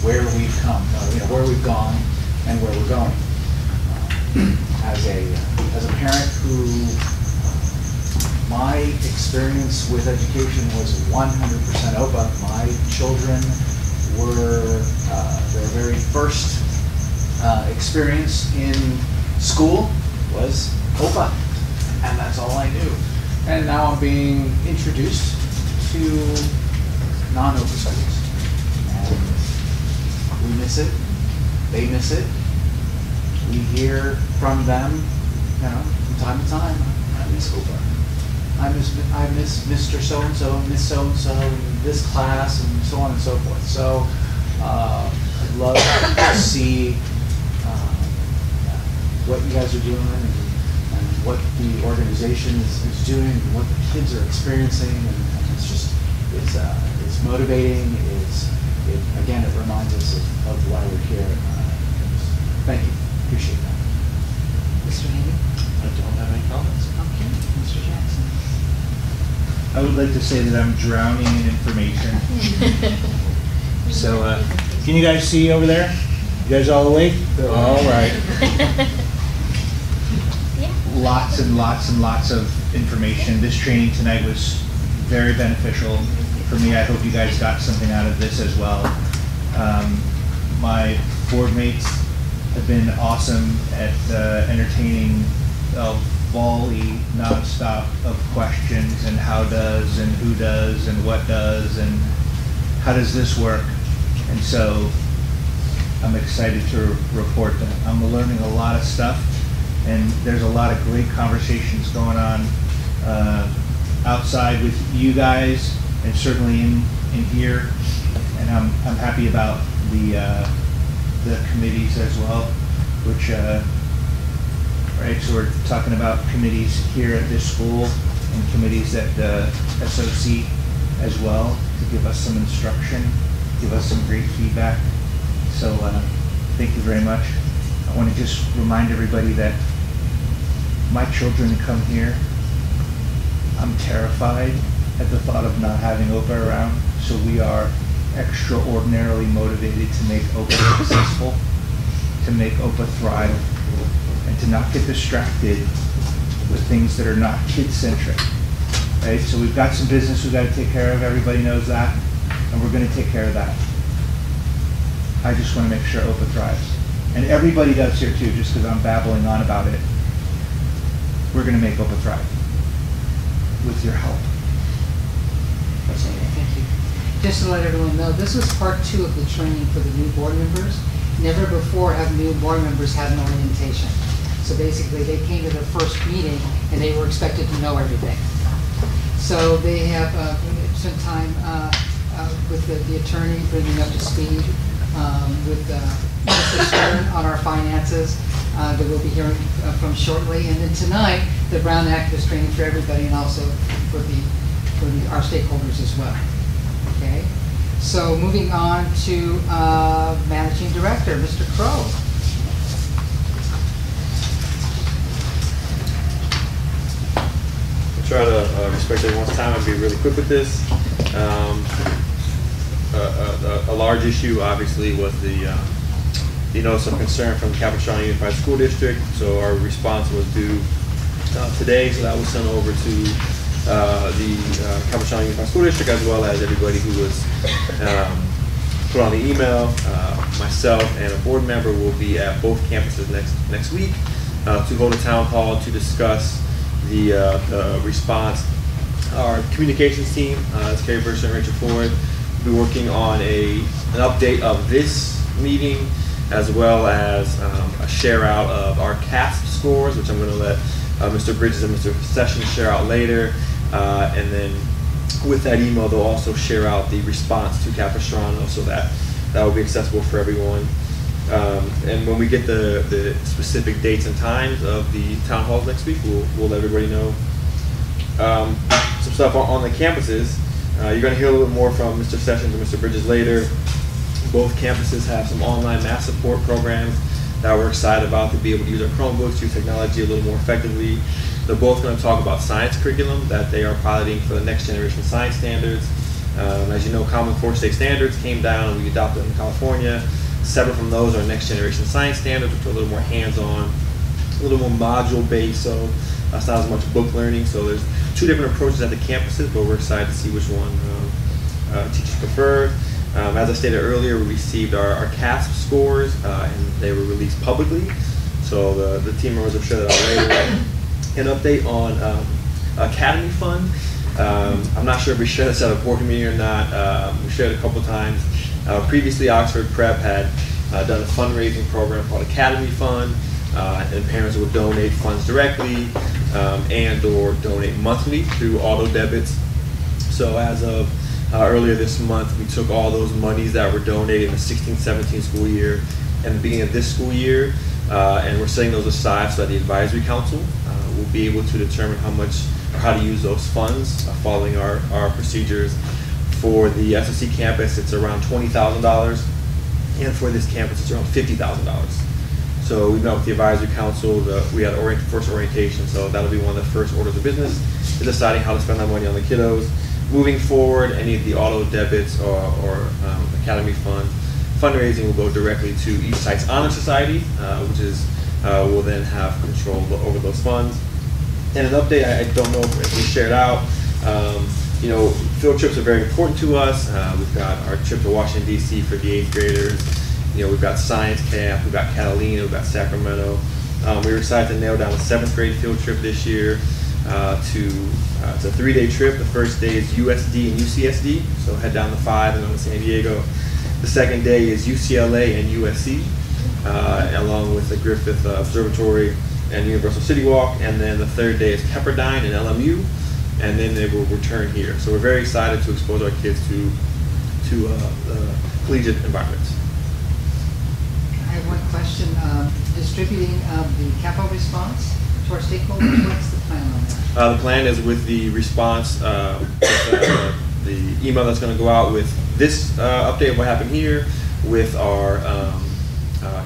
where we've come, where we've gone, and where we're going. As a parent who my experience with education was 100% OPA. My children were their very first experience in school was OPA, and that's all I knew. And now I'm being introduced to non-OPA schools, and we miss it. They miss it. We hear from them, from time to time. I miss OPA. I miss Mr. So-and-so, and Miss So-and-so, and this class, and so on and so forth. So I'd love to see what you guys are doing and what the organization is doing, and what the kids are experiencing, and it's motivating. Again, it reminds us of why we're here. Thank you. Appreciate that. Mr. Haney? I don't have any comments. Okay, Mr. Jackson? I would like to say that I'm drowning in information. So, can you guys see over there? You guys all awake? All right. Lots and lots and lots of information. This training tonight was very beneficial for me. I hope you guys got something out of this as well. My board mates have been awesome at entertaining a volley nonstop of questions and how does and who does and what does and how does this work. And so I'm excited to report that I'm learning a lot of stuff, and there's a lot of great conversations going on outside with you guys and certainly in here. And I'm happy about the committees as well, which right, so we're talking about committees here at this school and committees at the SOC as well to give us some instruction, give us some great feedback. So thank you very much. I want to just remind everybody that my children come here. I'm terrified at the thought of not having OPA around, so we are extraordinarily motivated to make OPA successful, to make OPA thrive, and to not get distracted with things that are not kid-centric. Right? So we've got some business we've got to take care of. Everybody knows that, and we're going to take care of that. I just want to make sure OPA thrives. And everybody does here too, just because I'm babbling on about it. We're going to make OPA thrive with your help. That's all. Thank you. Just to let everyone know, this was part 2 of the training for the new board members. Never before have new board members had an orientation. So basically they came to their first meeting and they were expected to know everything. So they have spent time with the attorney, bringing up to speed with Mr. Stern on our finances that we'll be hearing from shortly. And then tonight, the Brown Activist training for everybody and also for our stakeholders as well. Okay? So moving on to Managing Director, Mr. Crow. Try to respect everyone's time and be really quick with this. A large issue, obviously, was the notice of concern from Capistrano Unified School District. So our response was due today, so that was sent over to the Capistrano Unified School District, as well as everybody who was put on the email. Myself and a board member will be at both campuses next week to hold a town hall to discuss the response. Our communications team, it's Carrie Burson and Rachel Ford, will be working on an update of this meeting, as well as a share out of our CASP scores, which I'm going to let Mr. Bridges and Mr. Sessions share out later. And then with that email, they'll also share out the response to Capistrano, so that will be accessible for everyone. And when we get the specific dates and times of the town halls next week, we'll let everybody know. Some stuff on the campuses. You're going to hear a little bit more from Mr. Sessions and Mr. Bridges later. Both campuses have some online math support programs that we're excited about, to be able to use our Chromebooks, use technology a little more effectively. They're both going to talk about science curriculum that they are piloting for the next generation science standards. As you know, Common Core State Standards came down and we adopted them in California. 7 from those are next generation science standards, which are a little more hands-on, a little more module-based, so it's not as much book learning. So there's 2 different approaches at the campuses, but we're excited to see which one teachers prefer. As I stated earlier, we received our CASP scores, and they were released publicly. So the team members will share that out later. An update on Academy Fund. I'm not sure if we shared this at a board meeting or not. We shared it a couple times. Previously, Oxford Prep had done a fundraising program called Academy Fund, and parents would donate funds directly and or donate monthly through auto debits. So as of earlier this month, we took all those monies that were donated in the 16-17 school year and the beginning of this school year, and we're setting those aside so that the advisory council will be able to determine how much or how to use those funds following our procedures. For the SOC campus, it's around $20,000, and for this campus, it's around $50,000. So we met with the advisory council. We had first orientation, so that'll be one of the first orders of business, is deciding how to spend that money on the kiddos. Moving forward, any of the auto debits or Academy Fund fundraising will go directly to East Site's Honor Society, which is will then have control over those funds. And an update, I don't know if we shared out. You know, field trips are very important to us. We've got our trip to Washington, D.C. for the 8th graders. You know, we've got science camp, we've got Catalina, we've got Sacramento. We were excited to nail down a 7th grade field trip this year. It's a 3-day trip. The first day is USD and UCSD, so head down the 5 and go to San Diego. The second day is UCLA and USC, along with the Griffith Observatory and Universal City Walk. And then the third day is Pepperdine and LMU, and then they will return here. So we're very excited to expose our kids to collegiate environments. I have one question. Distributing the capital response to our stakeholders, what's the plan on that? The plan is with the response, the email that's going to go out with this update of what happened here, with our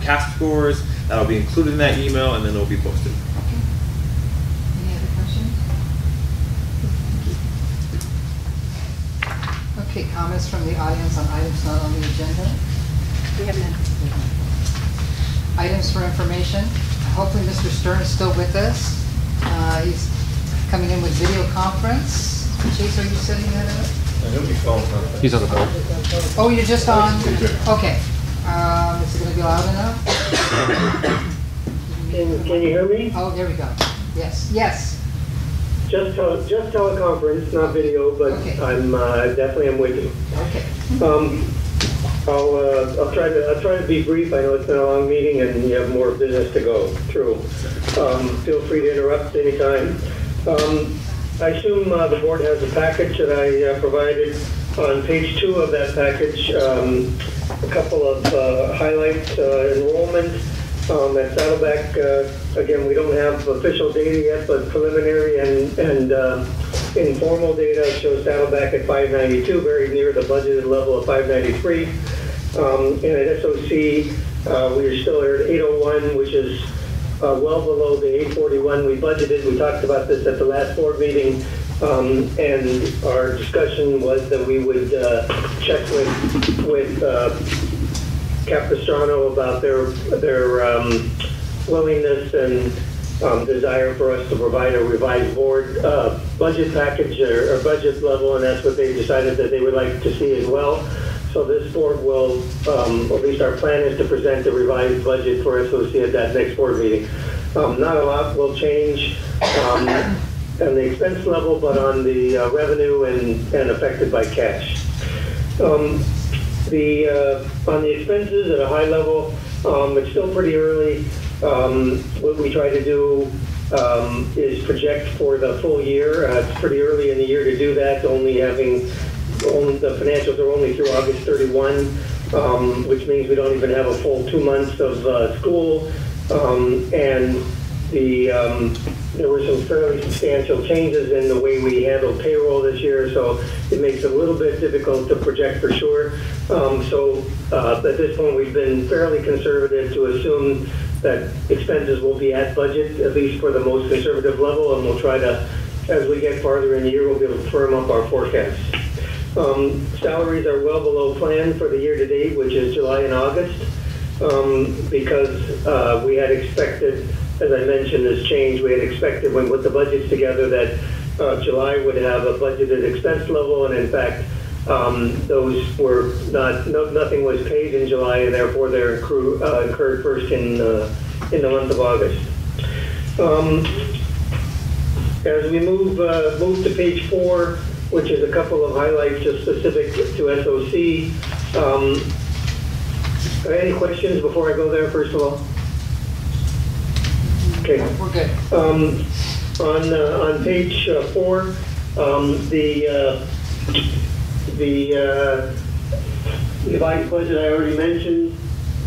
CASP scores, that'll be included in that email, and then it'll be posted. Okay. Any other questions? Okay, comments from the audience on items not on the agenda? We have none. Items for information. Hopefully Mr. Stern is still with us. He's coming in with video conference. Chase, are you setting that up? He's on the phone. Oh, you're just on? Okay. Is it going to be loud enough? Can you hear me? Oh, there we go. Yes. Yes. Just teleconference, not video, but okay. I'm definitely am with you. Okay. I'll try to be brief. I know it's been a long meeting and you have more business to go through. Feel free to interrupt anytime. I assume the board has a package that I provided On page 2 of that package, a couple of highlights, enrollment at Saddleback. Again, we don't have official data yet, but preliminary and informal data shows Saddleback at 592, very near the budgeted level of 593. And at SOC, we are still at 801, which is well below the 841 we budgeted. We talked about this at the last board meeting, and our discussion was that we would check with Capistrano about their willingness and desire for us to provide a revised board budget package or budget level, and that's what they decided that they would like to see as well. So this board will, at least our plan is to present the revised budget for SOC at that next board meeting. Not a lot will change on the expense level, but on the revenue and affected by cash. On the expenses at a high level, it's still pretty early. What we try to do is project for the full year. It's pretty early in the year to do that, the financials are only through August 31, which means we don't even have a full 2 months of school. And there were some fairly substantial changes in the way we handled payroll this year, so it makes it a little bit difficult to project for sure. At this point, we've been fairly conservative to assume that expenses will be at budget, at least for the most conservative level, and we'll try to, as we get farther in the year, we'll be able to firm up our forecasts. Salaries are well below plan for the year to date, which is July and August, because we had expected, as I mentioned, this change. We had expected when we put the budgets together that July would have a budgeted expense level, and in fact, those were nothing was paid in July, and therefore they're incurred first in the month of August. As we move to page 4, which is a couple of highlights just specific to SOC. Any questions before I go there, first of all? Okay. We're good. On page 4, the revised budget I already mentioned.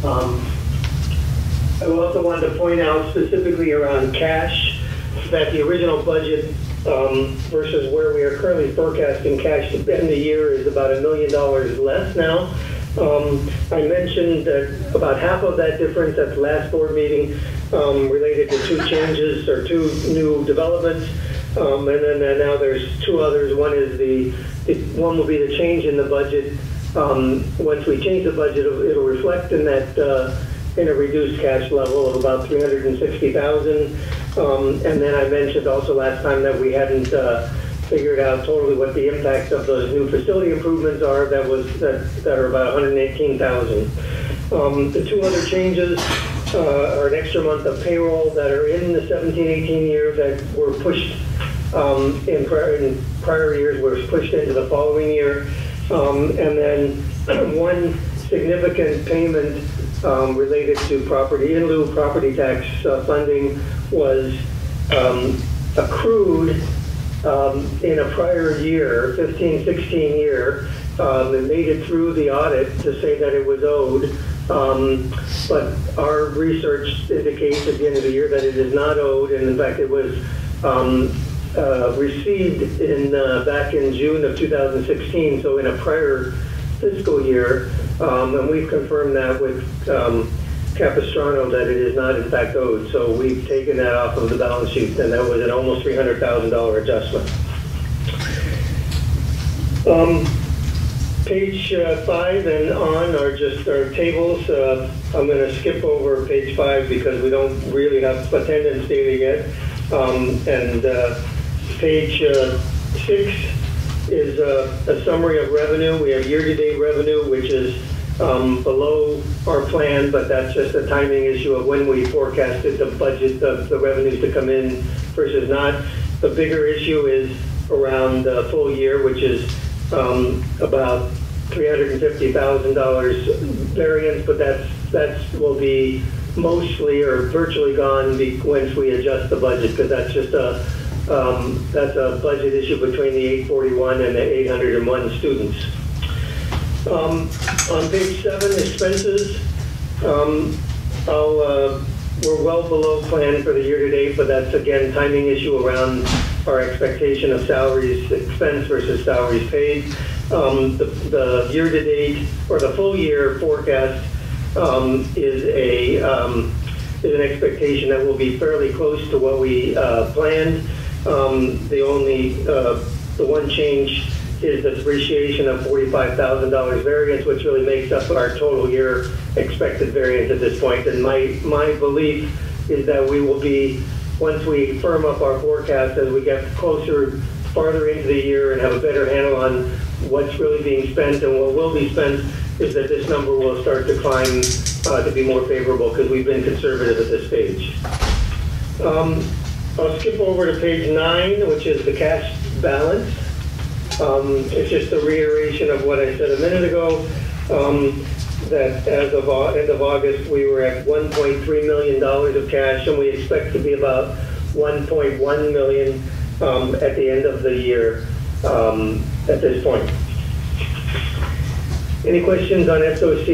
I also wanted to point out specifically around cash that the original budget versus where we are currently forecasting cash to end the year is about $1 million less now. I mentioned that about half of that difference at the last board meeting related to 2 changes or 2 new developments, and then now there's 2 others. One is one will be the change in the budget. Once we change the budget, it'll reflect in that in a reduced cash level of about $360,000. And then I mentioned also last time that we hadn't figured out totally what the impact of those new facility improvements are. That are about $118,000. The 2 other changes are an extra month of payroll that are in the 17-18 year that were pushed in prior years, were pushed into the following year, and then one significant payment related to property in lieu property tax funding was accrued in a prior year, 15-16 year. It made it through the audit to say that it was owed, but our research indicates at the end of the year that it is not owed, and in fact it was received back in June of 2016, so in a prior fiscal year, and we've confirmed that with Capistrano that it is not in fact owed. So we've taken that off of the balance sheet, and that was an almost $300,000 adjustment. Page 5 and on are just our tables. I'm going to skip over page 5 because we don't really have attendance data yet. Page 6 is a summary of revenue. We have year-to-date revenue, which is below our plan, but that's just a timing issue of when we forecasted the budget, the revenues to come in versus not. The bigger issue is around full year, which is about $350,000 variance, but that will be mostly or virtually gone once we adjust the budget, because that's just a That's a budget issue between the 841 and the 801 students. On page 7, expenses, we're well below plan for the year-to-date, but that's again timing issue around our expectation of salaries expense versus salaries paid. The year-to-date or the full year forecast is an expectation that will be fairly close to what we planned. The one change is the depreciation of $45,000 variance, which really makes up our total year expected variance at this point. And my belief is that we will be, once we firm up our forecast as we get closer, farther into the year and have a better handle on what's really being spent and what will be spent, is that this number will start to climb to be more favorable because we've been conservative at this stage. I'll skip over to page 9, which is the cash balance. It's just a reiteration of what I said a minute ago, that as of end of August, we were at $1.3 million of cash, and we expect to be about $1.1 million at the end of the year at this point. Any questions on SOC?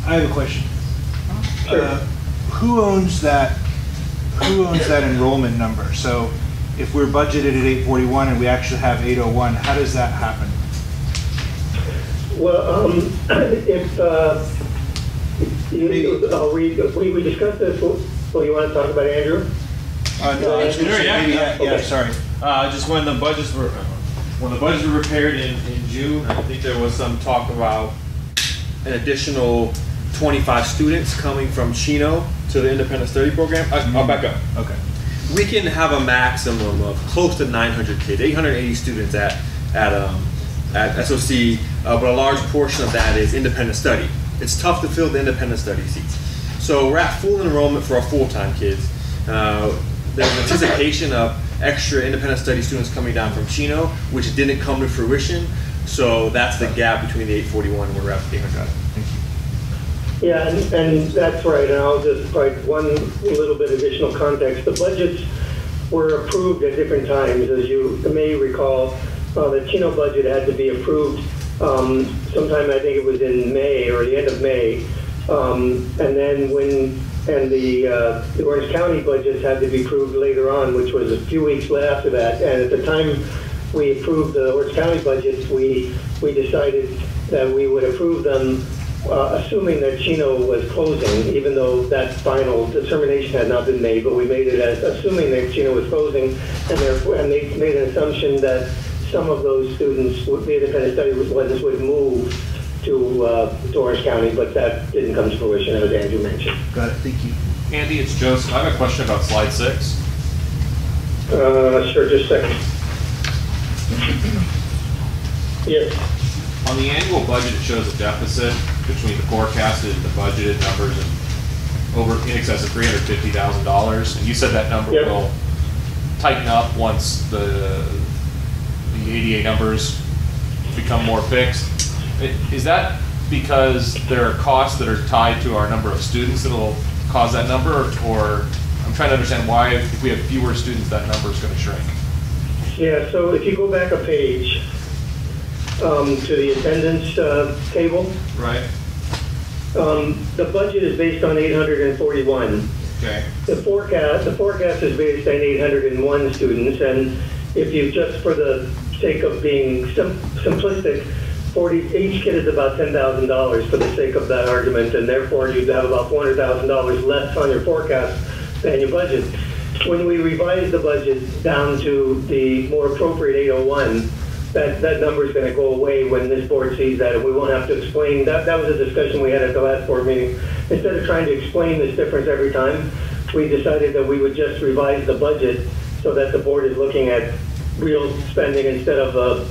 I have a question. Sure. Who owns that enrollment number? So if we're budgeted at 841 and we actually have 801, how does that happen? Well, we discussed this. Well, you want to talk about Andrew? No, I was going to say, maybe, yeah, sorry. Just when the budgets were prepared in June, I think there was some talk about an additional 25 students coming from Chino to the independent study program. I'll back up. Okay. We can have a maximum of close to 900 kids, 880 students at SOC, but a large portion of that is independent study. It's tough to fill the independent study seats. So we're at full enrollment for our full-time kids. There's anticipation of extra independent study students coming down from Chino, which didn't come to fruition. So that's the gap between the 841 and we're at 800. Thank you. Yeah, and that's right. And I'll just provide one little bit additional context. The budgets were approved at different times. As you may recall, the Chino budget had to be approved sometime, I think it was in May or the end of May. And then the Orange County budgets had to be approved later on, which was a few weeks after that. And at the time we approved the Orange County budgets, we decided that we would approve them assuming that Chino was closing, even though that final determination had not been made, but we made it as assuming that Chino was closing, and they made an assumption that some of those students, the independent study ones, would move to Orange County, but that didn't come to fruition, as Andrew mentioned. Got it, thank you. Andy, it's Joseph. I have a question about slide 6. Sure, just a second. Yes. On the annual budget, it shows a deficit between the forecasted and the budgeted numbers and over in excess of $350,000. And you said that number will tighten up once the ADA numbers become more fixed. Is that because there are costs that are tied to our number of students that will cause that number, or I'm trying to understand why, if we have fewer students, that number is going to shrink? Yeah, so if you go back a page to the attendance table. Right. The budget is based on 841. Okay. The forecast is based on 801 students, and if you just, for the sake of being simplistic, each kid is about $10,000 for the sake of that argument, and therefore you'd have about $400,000 less on your forecast than your budget. When we revise the budget down to the more appropriate 801, that number is going to go away when this board sees that, and we won't have to explain. That was a discussion we had at the last board meeting. Instead of trying to explain this difference every time, we decided that we would just revise the budget so that the board is looking at real spending instead of a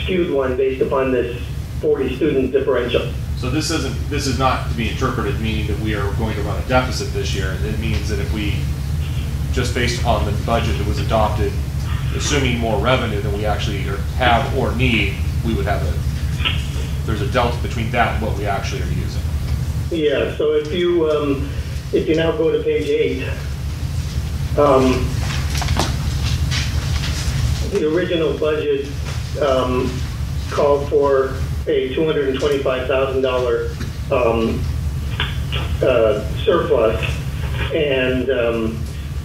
skewed one based upon this 40 student differential. So this is not to be interpreted meaning that we are going to run a deficit this year. It means that if we, just based upon the budget that was adopted, assuming more revenue than we actually have or need, we would have there's a delta between that and what we actually are using. Yeah, so if you now go to page 8, the original budget called for a $225,000 surplus, and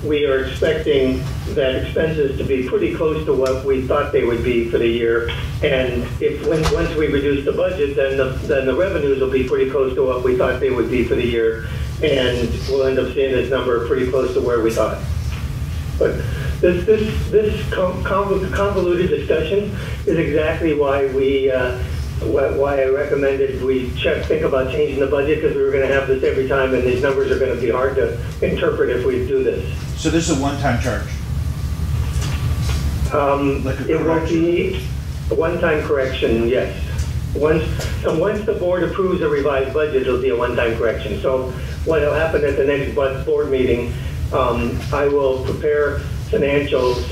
we are expecting that expenses to be pretty close to what we thought they would be for the year. And once we reduce the budget, then the revenues will be pretty close to what we thought they would be for the year, and we'll end up seeing this number pretty close to where we thought. But this convoluted discussion is exactly why why I recommended we think about changing the budget, because we were going to have this every time, and these numbers are going to be hard to interpret if we do this. So this is a one-time charge? It won't be a one-time correction, yes. Once the board approves a revised budget, it'll be a one-time correction. So what will happen at the next board meeting, I will prepare financials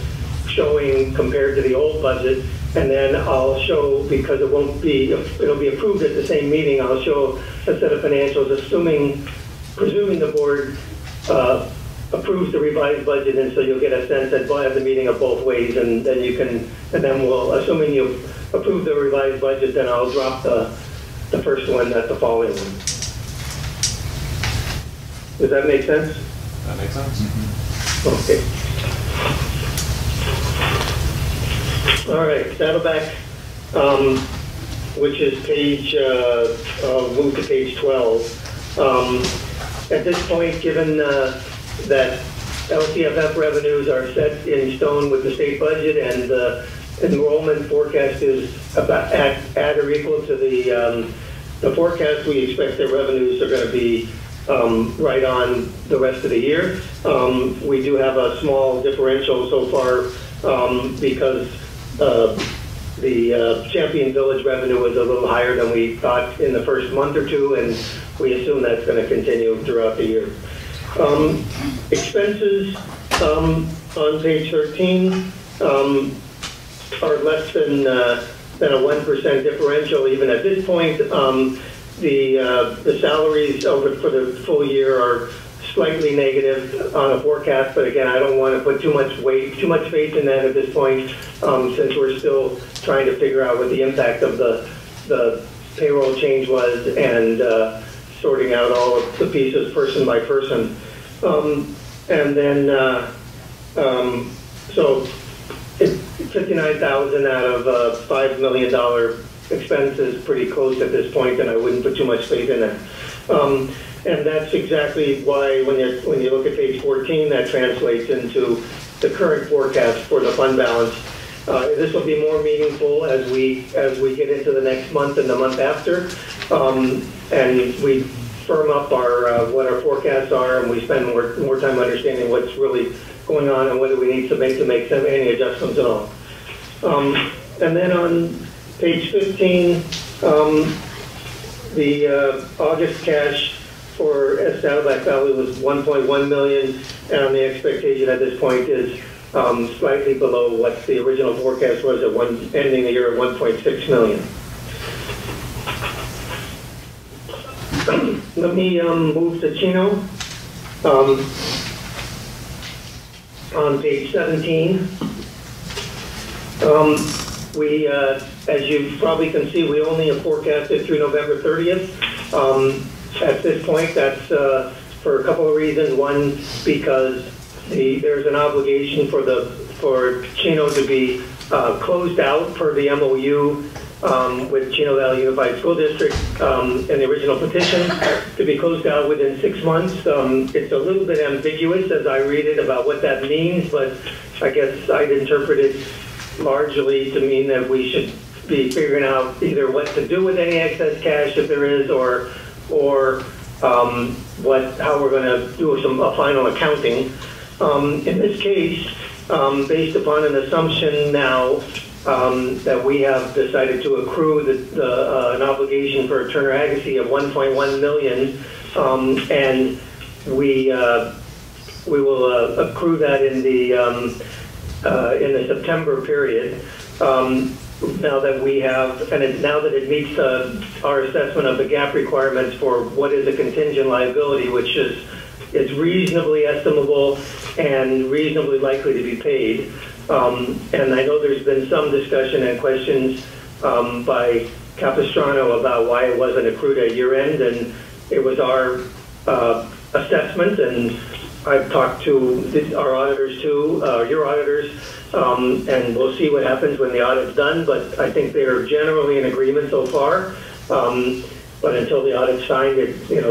showing compared to the old budget, and then I'll show, because it'll be approved at the same meeting, I'll show a set of financials presuming the board approves the revised budget, and so you'll get a sense that we'll have the meeting of both ways, and then assuming you approve the revised budget, then I'll drop the first one at the following one. Does that make sense? That makes sense. Okay. All right, Saddleback, which is move to page 12. At this point, given that LCFF revenues are set in stone with the state budget, and the enrollment forecast is about at or equal to the forecast, we expect their revenues are going to be right on the rest of the year. We do have a small differential so far because the Champion Village revenue was a little higher than we thought in the first month or two, and we assume that's going to continue throughout the year. Expenses on page 13 are less than a 1% differential even at this point. The salaries for the full year are slightly negative on a forecast, but again, I don't want to put too much faith in that at this point, since we're still trying to figure out what the impact of the payroll change was, and sorting out all of the pieces person by person. And then, so it's $59,000 out of $5 million expenses, pretty close at this point, and I wouldn't put too much faith in that. And that's exactly why when you look at page 14, that translates into the current forecast for the fund balance. This will be more meaningful as we get into the next month and the month after, and we firm up what our forecasts are, and we spend more time understanding what's really going on and whether we need to make any adjustments at all. And then on page 15, the August cash for Saddleback Valley was $1.1 million, and the expectation at this point is slightly below what the original forecast was at ending the year at $1.6 million. Let me move to Chino on page 17. We, as you probably can see, we only have forecasted through November 30th. At this point, that's for a couple of reasons. One, because there's an obligation for Chino to be closed out per the MOU with Chino Valley Unified School District in the original petition, to be closed out within 6 months. It's a little bit ambiguous as I read it about what that means, but I guess I'd interpret it largely to mean that we should be figuring out either what to do with any excess cash if there is, or how we're going to do a final accounting. In this case, based upon an assumption now that we have decided to accrue an obligation for Turner Agassiz of $1.1 million, and we will accrue that in the September period. Now that we have, now that it meets our assessment of the gap requirements for what is a contingent liability, which is it's reasonably estimable and reasonably likely to be paid. And I know there's been some discussion and questions by Capistrano about why it wasn't accrued at year end, and it was our assessment, and I've talked to our auditors too, your auditors, and we'll see what happens when the audit's done, but I think they're generally in agreement so far. But until the audit's signed, we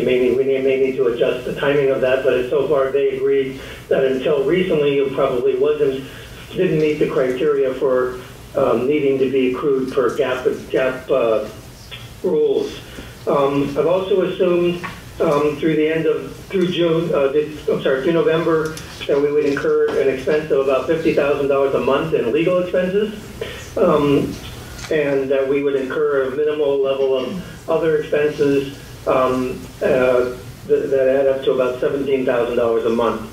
may need to adjust the timing of that, but so far they agreed that until recently it probably didn't meet the criteria for needing to be accrued per GAAP rules. I've also assumed through November that we would incur an expense of about $50,000 a month in legal expenses, and that we would incur a minimal level of other expenses that add up to about $17,000 a month.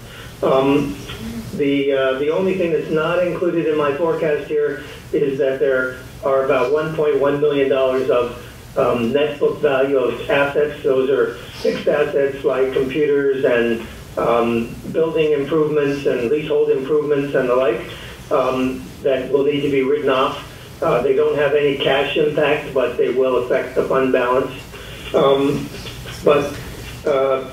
The only thing that's not included in my forecast here is that there are about $1.1 million of net book value of assets. Those are fixed assets like computers and building improvements and leasehold improvements and the like that will need to be written off. They don't have any cash impact, but they will affect the fund balance.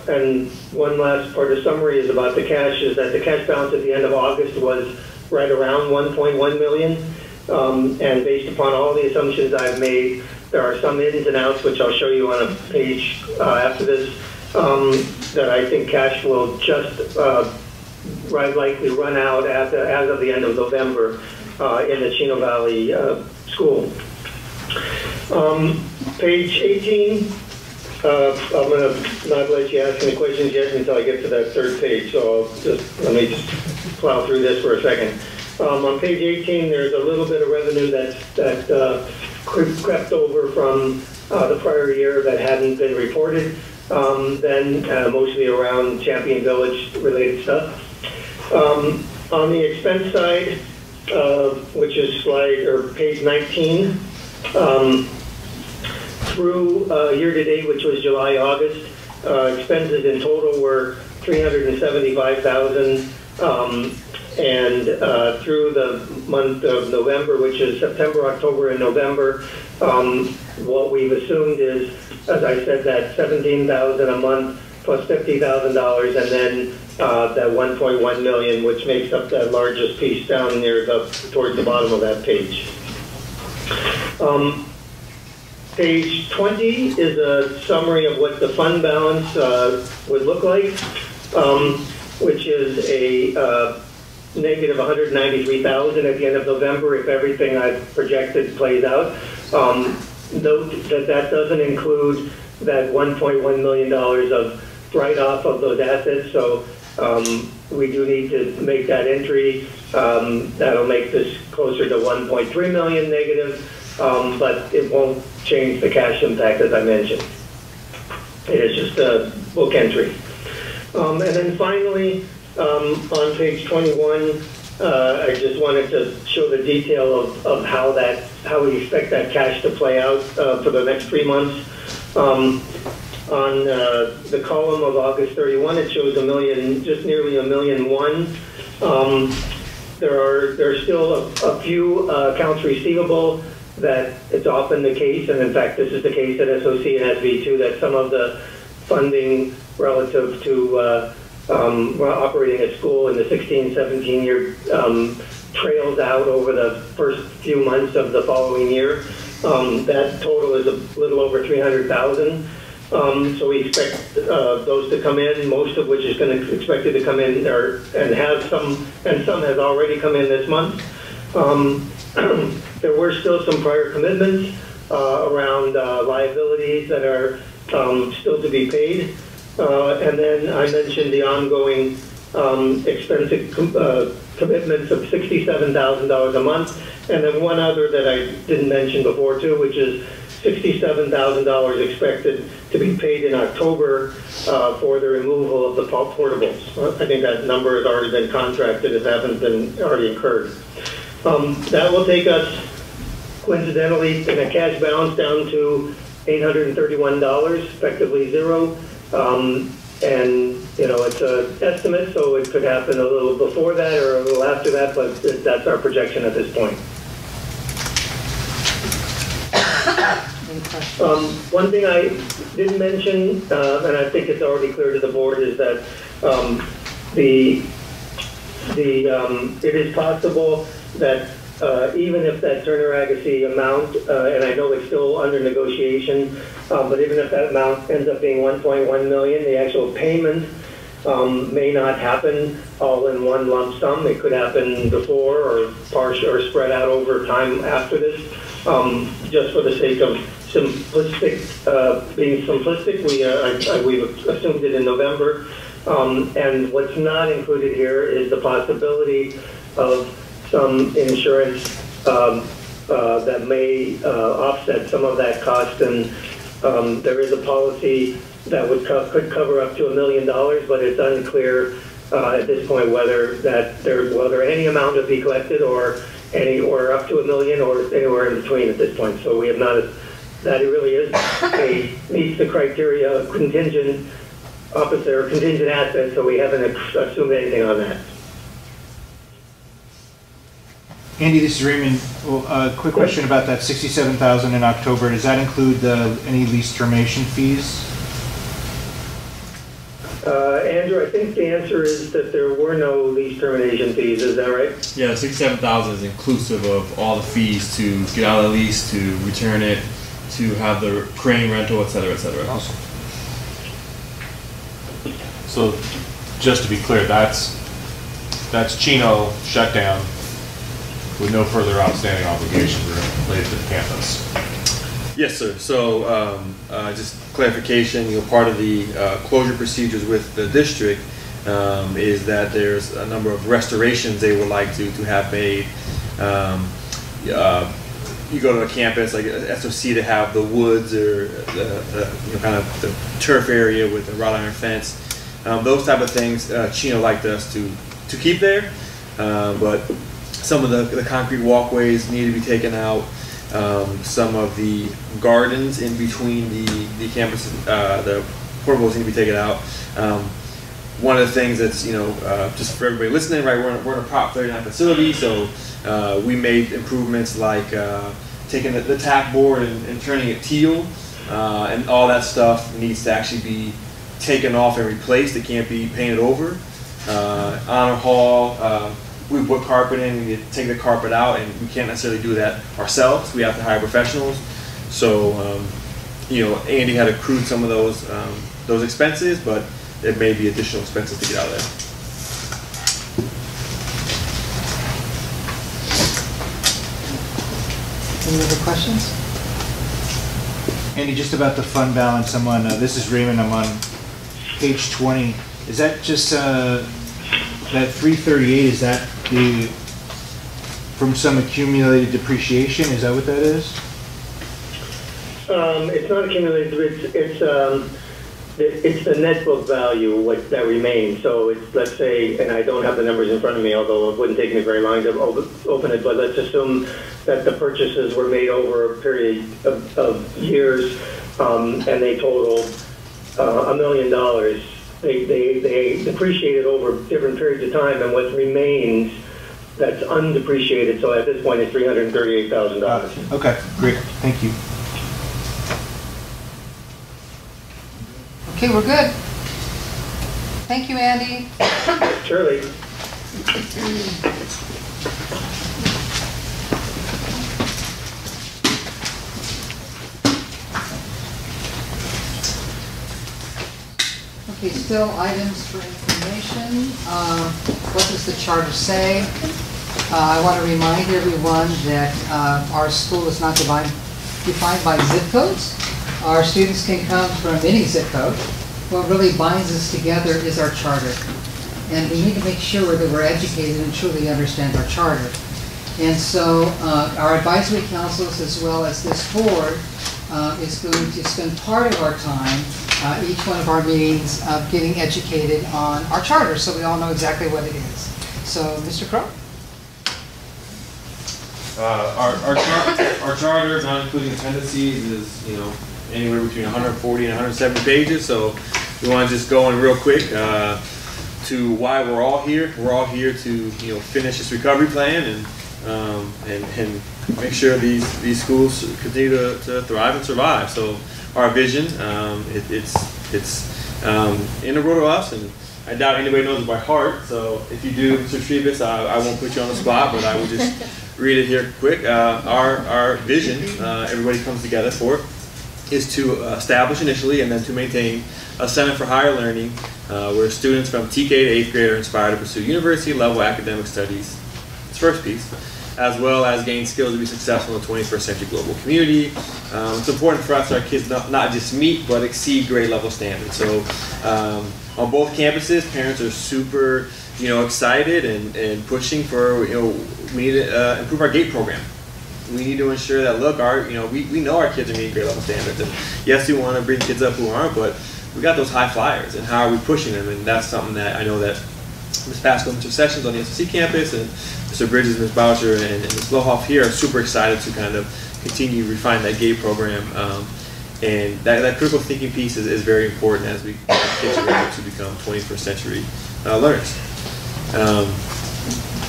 And one last part of summary is about the cash, is that the cash balance at the end of August was right around $1.1 million. And based upon all the assumptions I've made, there are some ins and outs, which I'll show you on a page after this, that I think cash will just likely run out as of the end of November in the Chino Valley School. Page 18. I'm going to not let you ask any questions yet until I get to that third page, so let me just plow through this for a second. On page 18, there's a little bit of revenue that crept over from the prior year that hadn't been reported, mostly around Champion Village related stuff. On the expense side, which is page 19, through year-to-date, which was July, August, expenses in total were $375,000, and through the month of November, which is September, October, and November, what we've assumed is, as I said, that $17,000 a month plus $50,000, and then that $1.1 million, which makes up that largest piece down near towards the bottom of that page. Page 20 is a summary of what the fund balance would look like, which is a negative $193,000 at the end of November if everything I've projected plays out. Note that doesn't include that $1.1 million of write-off of those assets, so we do need to make that entry. That'll make this closer to $1.3 million negative. But it won't change the cash impact, as I mentioned. It is just a book entry. And then finally, on page 21, I just wanted to show the detail of how we expect that cash to play out for the next 3 months. On the column of August 31, it shows just nearly $1.1 million. There are still a few accounts receivable that it's often the case, and in fact this is the case at SOC and SV2, that some of the funding relative to operating a school in the 16-17 year trails out over the first few months of the following year. That total is a little over $300,000. So we expect those to come in, most of which is expected to come in, and some has already come in this month. There were still some prior commitments around liabilities that are still to be paid. And then I mentioned the ongoing expense commitments of $67,000 a month. And then one other that I didn't mention before too, which is $67,000 expected to be paid in October for the removal of the portables. I think that number has already been contracted, it hasn't been already incurred. That will take us, coincidentally, in a cash balance down to $831, effectively zero. And, you know, it's an estimate, so it could happen a little before that or a little after that, but that's our projection at this point. One thing I didn't mention, and I think it's already clear to the board, is that it is possible that even if that Turner Agassi amount, and I know it's still under negotiation, but even if that amount ends up being 1.1 million, the actual payment may not happen all in one lump sum. It could happen before or partial or spread out over time after this. Just for the sake of being simplistic, we've assumed it in November. And what's not included here is the possibility of some insurance that may offset some of that cost. And there is a policy that could cover up to $1 million, but it's unclear at this point whether any amount would be collected or up to $1 million or anywhere in between at this point. So we have not. That it really is meets the criteria of contingent opposite or contingent asset. So we haven't assumed anything on that. Andy, this is Raymond. Well, a quick question about that $67,000 in October. Does that include any lease termination fees? Andrew, I think the answer is that there were no lease termination fees. Is that right? Yeah, $67,000 is inclusive of all the fees to get out of the lease, to return it, to have the crane rental, et cetera, et cetera. Awesome. So, just to be clear, that's Chino shut down with no further outstanding obligations related to the campus. Yes, sir. So, just clarification, part of the closure procedures with the district is that there's a number of restorations they would like to have made. You go to a campus like SOC to have the woods or kind of the turf area with the wrought iron fence. Those type of things Chino liked us to keep there, but some of the concrete walkways need to be taken out. Some of the gardens in between the campus, the portables need to be taken out. One of the things that's, just for everybody listening, right, we're in a Prop 39 facility, so we made improvements like taking the tack board and turning it teal, and all that stuff needs to actually be taken off and replaced. It can't be painted over. Honor Hall, we put carpet in, we need to take the carpet out, and we can't necessarily do that ourselves. We have to hire professionals. So, Andy had accrued some of those expenses, but there may be additional expenses to get out of there. Any other questions? Andy, just about the fund balance, I'm on, this is Raymond, I'm on page 20. Is that just, that 338, is that from some accumulated depreciation? Is that what that is? It's not accumulated, it's the net book value that remains. So it's, let's say, and I don't have the numbers in front of me, although it wouldn't take me very long to open it, but let's assume that the purchases were made over a period of years, and they totaled $1 million. They depreciated over different periods of time, and what remains that's undepreciated, so at this point it's $338,000. Okay, great, thank you. Okay, we're good. Thank you, Andy. Surely. Okay, still items for information. What does the charter say? I want to remind everyone that our school is not defined by zip codes. Our students can come from any zip code. What really binds us together is our charter. And we need to make sure that we're educated and truly understand our charter. And so our advisory councils, as well as this board, is going to spend part of our time, each one of our meetings, getting educated on our charter so we all know exactly what it is. So, Mr. Crow? Our charter, not including appendices, is anywhere between 140 and 170 pages. So we want to just go in real quick to why we're all here. We're all here to finish this recovery plan and make sure these schools continue to thrive and survive. So our vision, it's integral to us, and I doubt anybody knows it by heart. So if you do, Mr. Trebus, I won't put you on the spot, but I will just read it here quick. Our vision, everybody comes together for, is to establish initially and then to maintain a Center for Higher Learning where students from TK to 8th grade are inspired to pursue university-level academic studies. It's first piece, as well as gain skills to be successful in the 21st century global community. It's important for us, our kids, not just meet, but exceed grade level standards. So on both campuses, parents are super excited and pushing for, we need to improve our GATE program. We need to ensure that, look, we know our kids are meeting grade level standards. And yes, we want to bring kids up who aren't, but we got those high flyers, and how are we pushing them? And that's something that I know that Ms. Pascal, Mr. Sessions on the SOC campus, and Mr. Bridges, Ms. Boucher, and Ms. Lohoff here are super excited to kind of continue to refine that GATE program. And that critical thinking piece is very important as we get kids ready to become 21st century learners.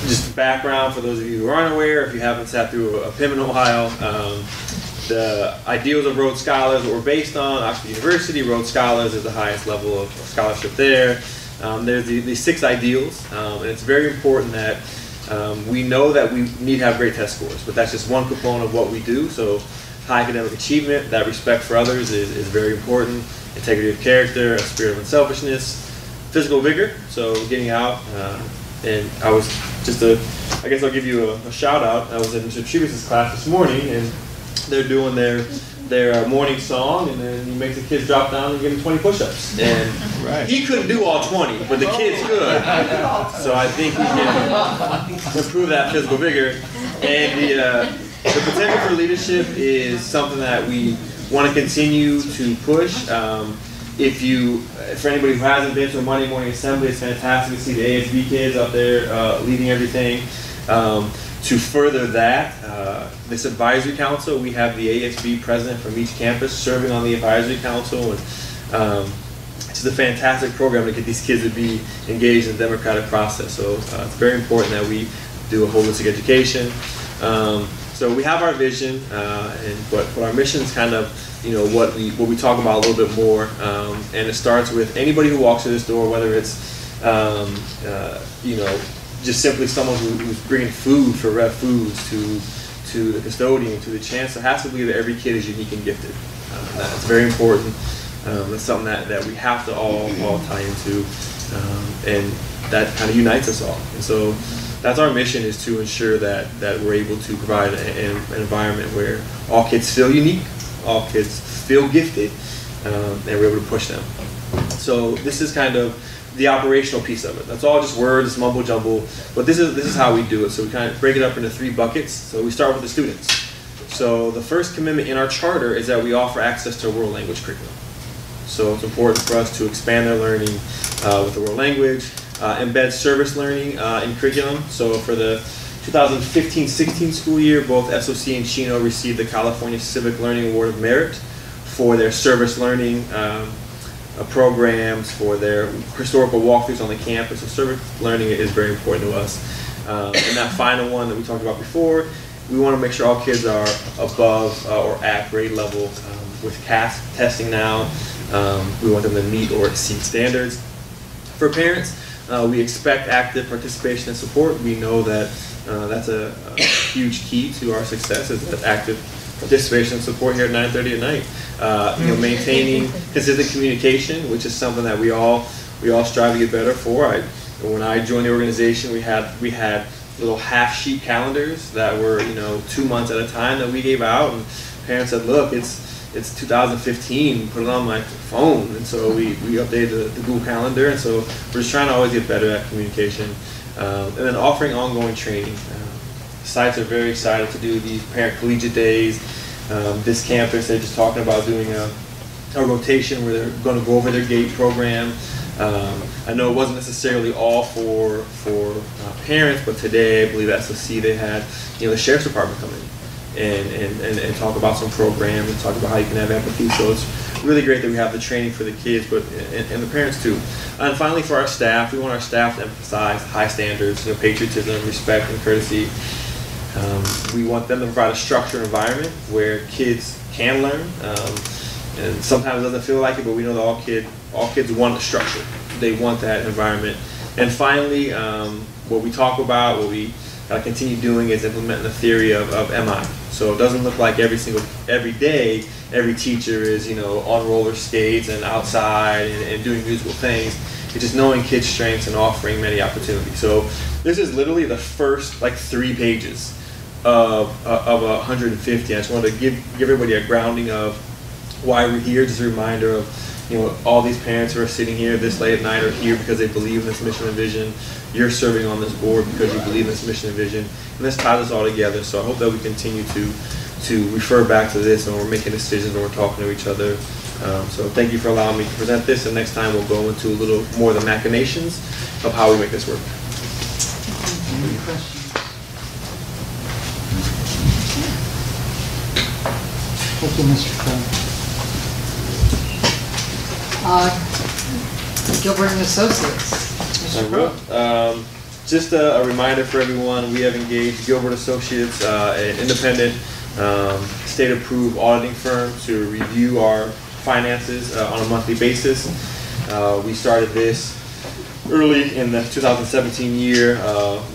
Just background for those of you who aren't aware, if you haven't sat through a PIM in a while, the ideals of Rhodes Scholars that we're based on, Oxford University, Rhodes Scholars is the highest level of scholarship there. There's the 6 ideals, and it's very important that we know that we need to have great test scores, but that's just one component of what we do. So high academic achievement, that respect for others is very important, integrity of character, a spirit of unselfishness, physical vigor, so getting out. And I was I guess I'll give you a shout out. I was in Mr. Trebus' class this morning, and they're doing their morning song, and then he makes the kids drop down and give them 20 push-ups. And he couldn't do all 20, but the kids could. So I think he can improve that physical vigor. And the potential for leadership is something that we want to continue to push. For anybody who hasn't been to a Monday morning assembly, it's fantastic to see the ASB kids up there leading everything. To further that, this advisory council, we have the ASB president from each campus serving on the advisory council, and it's a fantastic program to get these kids to be engaged in the democratic process. So it's very important that we do a holistic education. So we have our vision, but our mission is kind of what we talk about a little bit more, and it starts with anybody who walks through this door, whether it's just simply someone who's bringing food for Rev Foods to the custodian, to the chancellor, has to believe that every kid is unique and gifted. That's very important. That's something that we have to all tie into, and that kind of unites us all. And so that's our mission, is to ensure that we're able to provide an environment where all kids feel unique, all kids feel gifted, and we're able to push them. So this is kind of the operational piece of it. That's all just words, mumbo jumbo, but this is how we do it. So we kind of break it up into 3 buckets. So we start with the students. So the first commitment in our charter is that we offer access to a world language curriculum. So it's important for us to expand their learning with the world language, embed service learning in curriculum. So for the 2015-16 school year, both SOC and Chino received the California Civic Learning Award of Merit for their service learning programs, for their historical walkthroughs on the campus. So service learning is very important to us. And that final one that we talked about before, we want to make sure all kids are above or at grade level with CAS testing now. We want them to meet or exceed standards. For parents, we expect active participation and support. We know that that's a huge key to our success, is that active participation and support here at 9:30 at night. Maintaining consistent communication, which is something that we all strive to get better for. When I joined the organization, we had little half-sheet calendars that were 2 months at a time that we gave out, and parents said, "Look, it's 2015, put it on my phone." And so we updated the Google Calendar, and so we're just trying to always get better at communication. And then offering ongoing training. Sites are very excited to do these parent collegiate days. This campus, they're just talking about doing a rotation where they're going to go over their GATE program. I know it wasn't necessarily all for parents, but today I believe at SOC they had the sheriff's department come in and talk about some programs and talk about how you can have empathy. So it's really great that we have the training for the kids, but and the parents too. And finally, for our staff, we want our staff to emphasize high standards, patriotism, respect, and courtesy. We want them to provide a structured environment where kids can learn. And sometimes it doesn't feel like it, but we know that all kids want a structure. They want that environment. And finally, what we talk about, what we continue doing is implementing the theory of MI. So it doesn't look like every day, every teacher is, on roller skates and outside and doing musical things. It's just knowing kids' strengths and offering many opportunities. So this is literally the first 3 pages of 150. I just wanted to give everybody a grounding of why we're here. Just a reminder of, all these parents who are sitting here this late at night are here because they believe in this mission and vision. You're serving on this board because you believe in this mission and vision. And this ties us all together. So I hope that we continue to refer back to this when we're making decisions, when we're talking to each other. So thank you for allowing me to present this. And next time we'll go into a little more of the machinations of how we make this work. Any questions? Thank you, Mr. Crowe. Gilbert and Associates. Mr. Crowe. Just a reminder for everyone, we have engaged Gilbert Associates, an independent, state-approved auditing firm to review our finances on a monthly basis. We started this early in the 2017 year.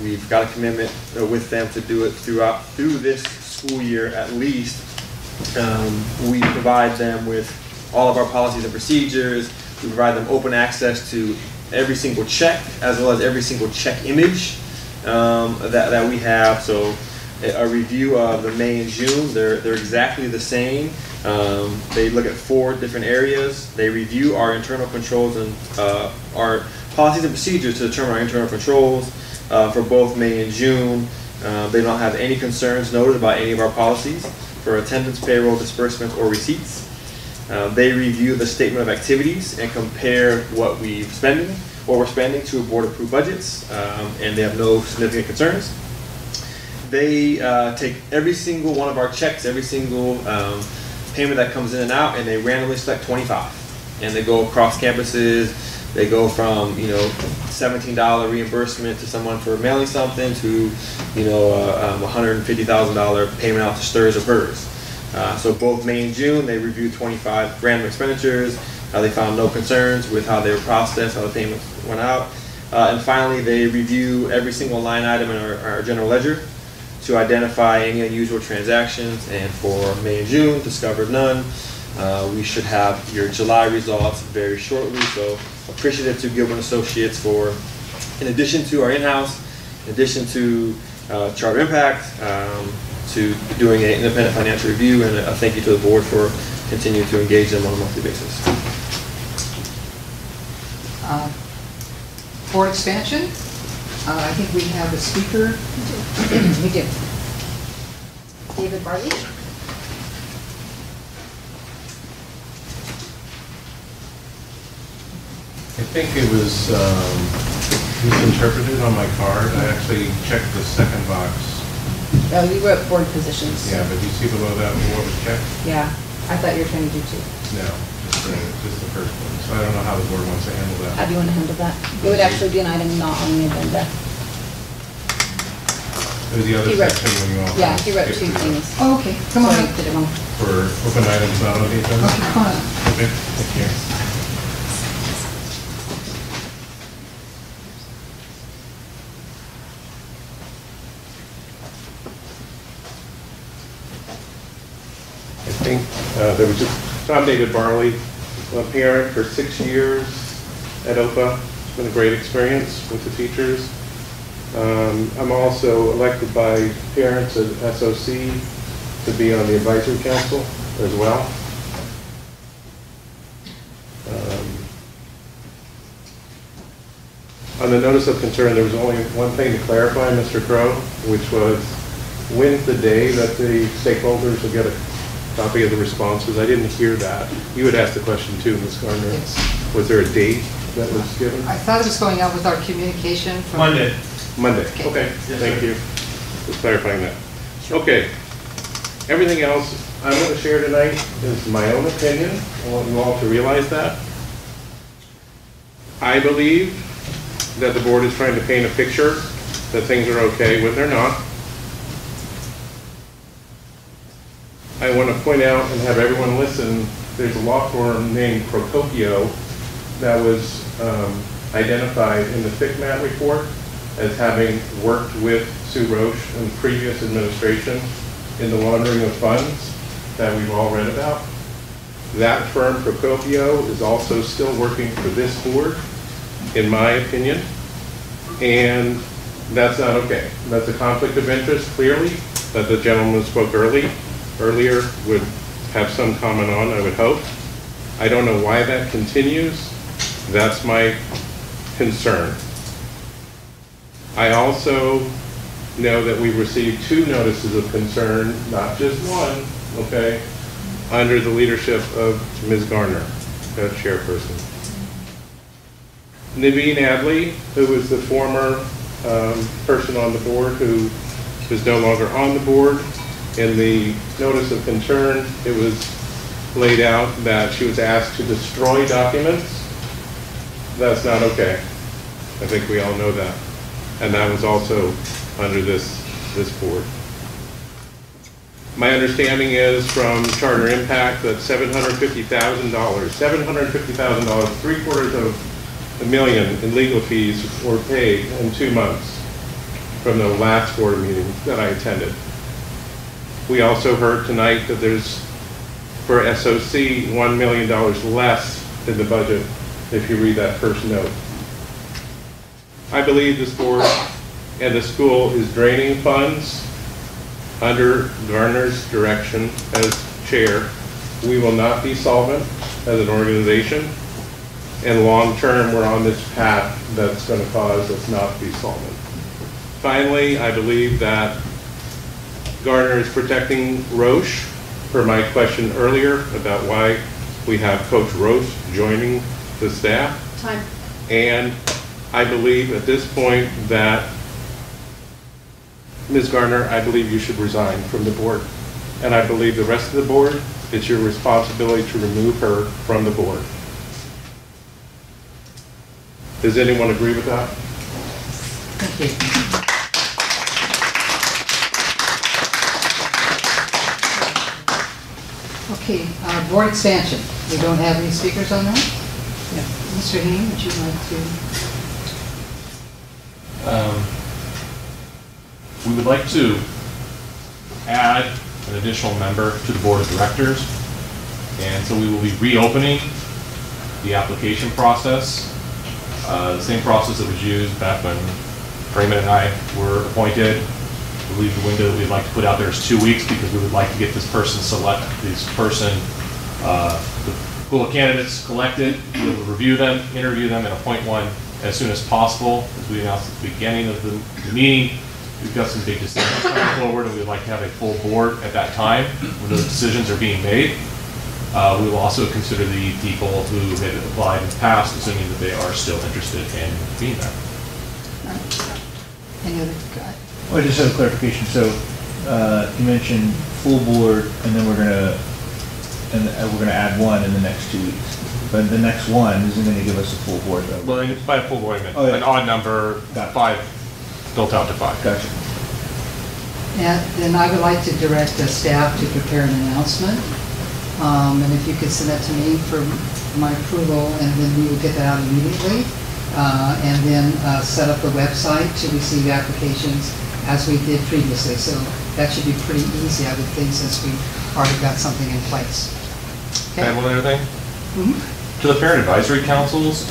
We've got a commitment with them to do it through this school year at least. We provide them with all of our policies and procedures. We provide them open access to every single check as well as every single check image that we have. So a review of the May and June, they're exactly the same. They look at 4 different areas. They review our internal controls and our policies and procedures to determine our internal controls for both May and June. They don't have any concerns noted about any of our policies for attendance, payroll, disbursements, or receipts. They review the statement of activities and compare what we're spending to board-approved budgets, and they have no significant concerns. They take every single one of our checks, every single payment that comes in and out, and they randomly select 25. And they go across campuses. They go from $17 reimbursement to someone for mailing something to $150,000 payment out to STRS or PERS. So both May and June, they reviewed 25 random expenditures. They found no concerns with how they were processed, how the payments went out. And finally, they review every single line item in our general ledger to identify any unusual transactions. And for May and June, discovered none. We should have your July results very shortly. So appreciative to Gilbert Associates for, in addition to our in-house, in addition to Charter Impact, to doing an independent financial review, and a thank you to the board for continuing to engage them on a monthly basis. Board expansion. I think we have a speaker. We do. David Barley. I think it was misinterpreted on my card. I actually checked the second box. Oh, you wrote board positions. Yeah, but you see below that what was checked? Yeah, I thought you were trying to do 2. No, just the first one. So I don't know how the board wants to handle that. How do you want to handle that? It would actually be an item not on the agenda. It was the other He wrote- section when you all. Yeah, he wrote 2 skipped through. things. Oh, okay, come on. So I did it wrong. For open items not on the agenda? Okay, come on. Okay, thank you. I think there was just, so I'm David Barley, a parent for 6 years at OPA. It's been a great experience with the teachers. I'm also elected by parents at SOC to be on the advisory council as well. On the notice of concern, there was only one thing to clarify, Mr. Crowe, which was when's the day that the stakeholders will get a copy of the responses? I didn't hear that. You had asked the question too, Ms. Gardner. Yes. Was there a date that was given? I thought it was going out with our communication from... Monday. Okay, thank you for clarifying that. Okay. Everything else I'm going to share tonight is my own opinion. I want you all to realize that. I believe that the board is trying to paint a picture that things are okay when they're not. I want to point out and have everyone listen, there's a law firm named Procopio that was identified in the FICMAT report as having worked with Sue Roche in previous administration in the laundering of funds that we've all read about. That firm, Procopio, is also still working for this board, in my opinion, and that's not okay. That's a conflict of interest, clearly, that the gentleman who spoke earlier would have some comment on, I would hope. I don't know why that continues. That's my concern. I also know that we received 2 notices of concern, not just one, okay, under the leadership of Ms. Garner, the chairperson. Naveen Adley, who was the former person on the board who is no longer on the board, in the notice of concern, it was laid out that she was asked to destroy documents. That's not okay. I think we all know that. And that was also under this board. My understanding is from Charter Impact that $750,000, $750,000, $750,000 in legal fees were paid in 2 months from the last board meeting that I attended. We also heard tonight that there's, for SOC, $1 million less in the budget if you read that first note. I believe this board and the school is draining funds under Garner's direction as chair. We will not be solvent as an organization, and long term we're on this path that's going to cause us not to be solvent. Finally, I believe that Garner is protecting Roche, per my question earlier about why we have Coach Roche joining the staff. Time. And I believe at this point that Ms. Garner, I believe you should resign from the board. And I believe the rest of the board, it's your responsibility to remove her from the board. Does anyone agree with that? Thank you. Okay, board expansion. We don't have any speakers on that? Yeah. Mr. Hain, would you like to? We would like to add an additional member to the board of directors, and so we will be reopening the application process, the same process that was used back when Raymond and I were appointed. I believe the window that we'd like to put out there is 2 weeks because we would like to get the pool of candidates collected, be able to review them, interview them, and appoint one as soon as possible. As we announced at the beginning of the meeting, we've got some big decisions coming forward, and we'd like to have a full board at that time when those decisions are being made. We will also consider the people who had applied in the past, assuming that they are still interested in being there. Any other? Well, just a clarification. So you mentioned full board, and then we're gonna add one in the next 2 weeks. But the next one isn't going to give us a full board, though. Well, by a full board, I meant an odd number, 5, built out to 5. Gotcha. And then I would like to direct the staff to prepare an announcement. And if you could send that to me for my approval, and then we will get that out immediately. And then set up the website to receive applications as we did previously. So that should be pretty easy, I would think, since we've already got something in place. Can I have one other thing? Mm-hmm. To the parent advisory councils,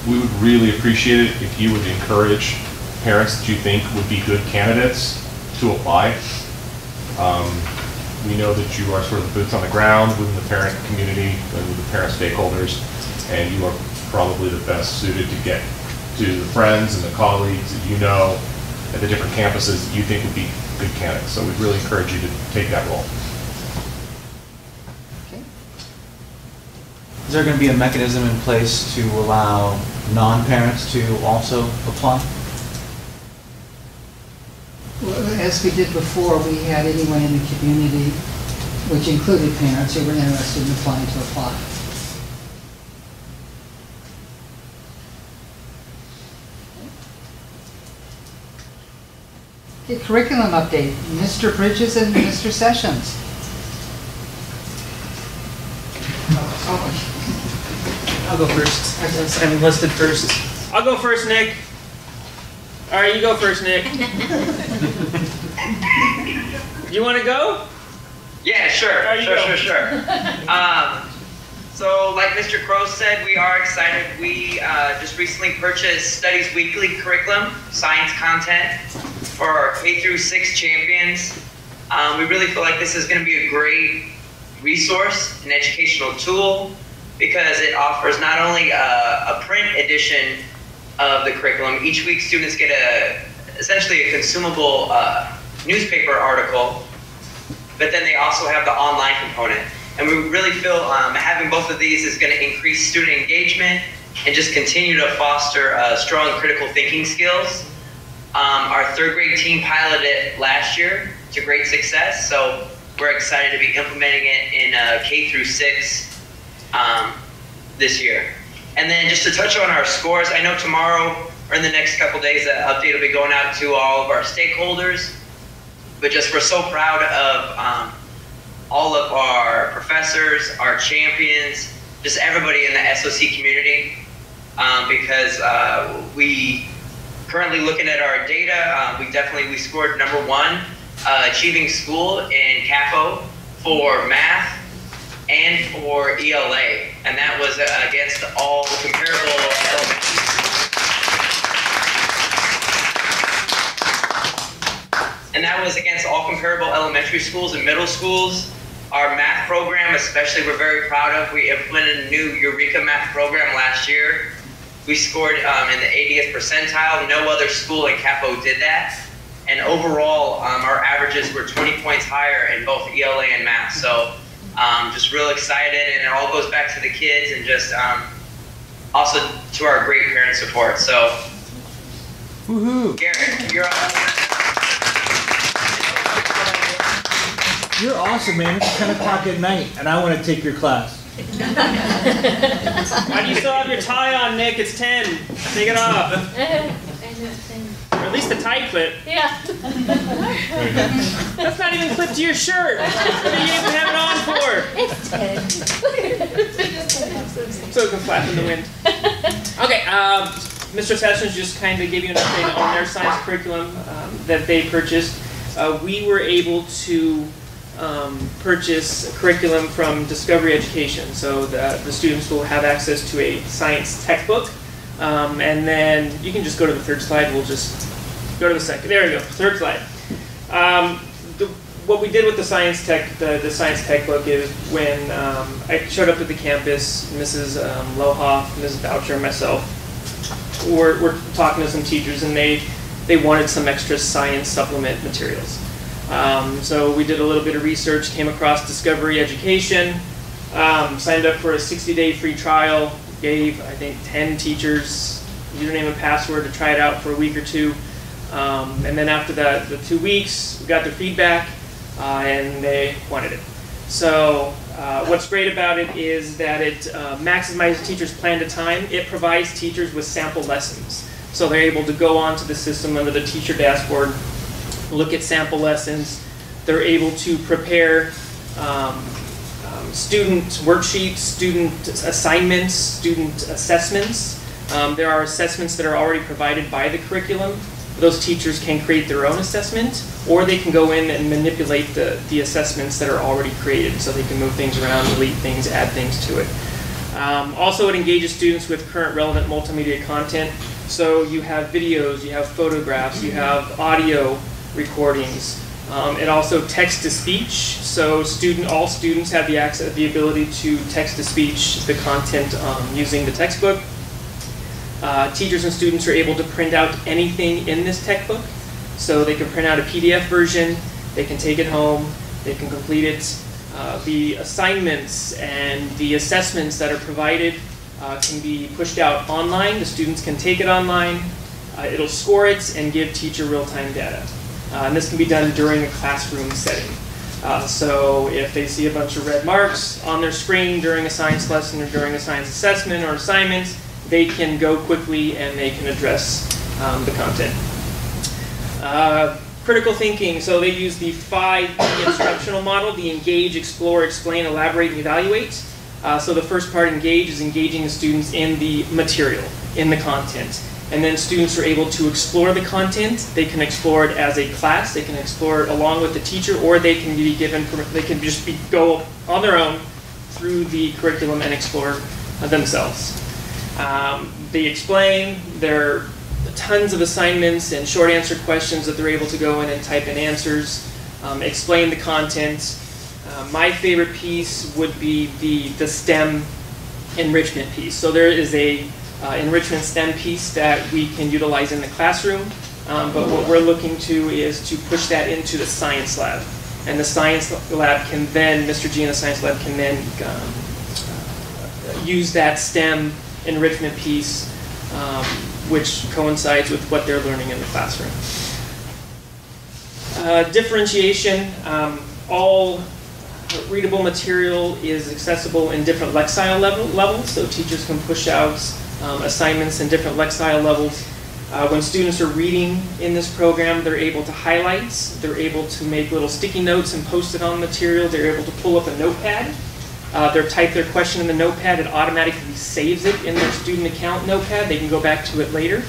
we would really appreciate it if you would encourage parents that you think would be good candidates to apply. We know that you are sort of the boots on the ground within the parent community and with the parent stakeholders, and you are probably the best suited to get to the friends and the colleagues that you know at the different campuses that you think would be good candidates. So we'd really encourage you to take that role. Is there going to be a mechanism in place to allow non-parents to also apply? Well, as we did before, we had anyone in the community which included parents who were interested in applying to apply. Okay, curriculum update, Mr. Bridges and Mr. Sessions. I'll go first. I'm listed first. I'll go first, Nick. All right, you go first, Nick. You want to go? Yeah, sure. Right, Sure. So, like Mr. Crow said, we are excited. We just recently purchased Studies Weekly curriculum, science content for our K through 6 champions. We really feel like this is going to be a great resource, an educational tool, because it offers not only a print edition of the curriculum. Each week, students get essentially a consumable newspaper article, but then they also have the online component. And we really feel having both of these is going to increase student engagement and just continue to foster strong critical thinking skills. Our 3rd grade team piloted it last year to great success, so we're excited to be implementing it in K through 6 this year. And then just to touch on our scores, I know tomorrow or in the next couple days, an update will be going out to all of our stakeholders. But just we're so proud of all of our professors, our champions, just everybody in the SOC community, because we currently looking at our data, we scored #1 achieving school in CAFO for math and for ELA, and that was against all comparable elementary and that was against all comparable elementary schools and middle schools. Our math program, especially, we're very proud of. We implemented a new Eureka math program last year. We scored in the 80th percentile. No other school in CAFO did that. And overall, our averages were 20 points higher in both ELA and math. So just real excited, and it all goes back to the kids and just also to our great parent support. So, woohoo! Garrett, you're up. You're awesome, man. It's 10 o'clock at night, and I want to take your class. Why do you still have your tie on, Nick? It's 10. Take it off. Or at least the tie clip. Yeah. That's not even clipped to your shirt. What do you even have it on for? It's 10. So it can flap in the wind. Okay, Mr. Sessions just kind of gave you an update on their science curriculum that they purchased. We were able to purchase a curriculum from Discovery Education, so the students will have access to a science textbook, and then you can just go to the 3rd slide. We'll just go to the 2nd. There we go, 3rd slide. What we did with the science textbook is when I showed up at the campus, Mrs. Lohoff, Mrs. Boucher, and myself were talking to some teachers, and they wanted some extra science supplement materials. So we did a little bit of research, came across Discovery Education, signed up for a 60-day free trial, gave, I think, 10 teachers username and password to try it out for a week or 2. And then after the 2 weeks, we got their feedback, and they wanted it. So what's great about it is that it maximizes teachers' plan to time. It provides teachers with sample lessons. So they're able to go onto the system under the teacher dashboard, look at sample lessons. They're able to prepare student worksheets, student assignments, student assessments. There are assessments that are already provided by the curriculum. Those teachers can create their own assessment, or they can go in and manipulate the assessments that are already created, so they can move things around, delete things, add things to it. Also, it engages students with current relevant multimedia content. So you have videos, you have photographs, you have audio recordings. It also text-to-speech, so all students have the ability to text-to-speech the content using the textbook. Teachers and students are able to print out anything in this textbook, so they can print out a PDF version, they can take it home, they can complete it. The assignments and the assessments that are provided can be pushed out online. The students can take it online. It'll score it and give teacher real-time data. And this can be done during a classroom setting. So if they see a bunch of red marks on their screen during a science lesson or during a science assessment or assignment, they can go quickly and they can address the content. Critical thinking, so they use the 5E instructional model, the engage, explore, explain, elaborate, and evaluate. So the first part, engage, is engaging the students in the material, in the content. And then students are able to explore the content. They can explore it as a class, they can explore it along with the teacher, or they can be given, they can just go on their own through the curriculum and explore themselves. They explain, there are tons of assignments and short answer questions that they're able to go in and type in answers, explain the content. My favorite piece would be the STEM enrichment piece. So there is a enrichment STEM piece that we can utilize in the classroom, but what we're looking to is to push that into the science lab. And the science lab can then, Mr. G in the science lab can then use that STEM enrichment piece, which coincides with what they're learning in the classroom. Differentiation, all readable material is accessible in different Lexile levels, so teachers can push out assignments in different Lexile levels. When students are reading in this program, they're able to highlight, they're able to make little sticky notes and post it on material, they're able to pull up a notepad. They type their question in the notepad, it automatically saves it in their student account notepad. They can go back to it later.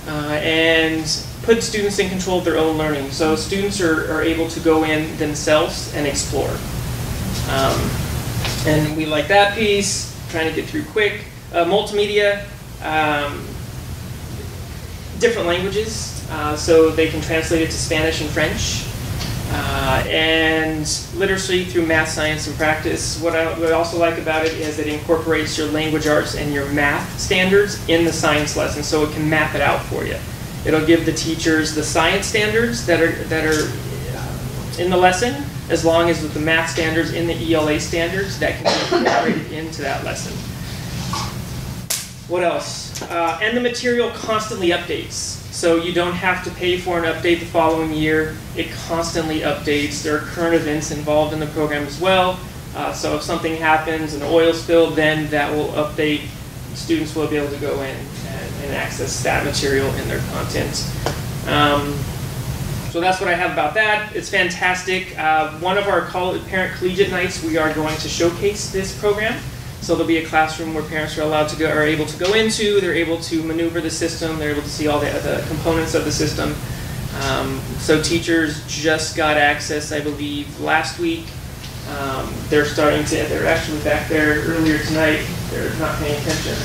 And put students in control of their own learning. So students are able to go in themselves and explore. And we like that piece, trying to get through quick. Multimedia, different languages, so they can translate it to Spanish and French. And literacy through math, science, and practice. What I also like about it is it incorporates your language arts and your math standards in the science lesson, so it can map it out for you. It'll give the teachers the science standards that are in the lesson, as long as with the math standards in the ELA standards that can be incorporated into that lesson. What else? And the material constantly updates. So you don't have to pay for an update the following year. It constantly updates. There are current events involved in the program as well. So if something happens, an oil spill, then that will update. Students will be able to go in and access that material in their content. So that's what I have about that. It's fantastic. One of our parent collegiate nights, we are going to showcase this program. So there'll be a classroom where parents are able to go into, they're able to maneuver the system, they're able to see all the components of the system. So teachers just got access, I believe, last week. They're actually back there earlier tonight. They're not paying attention.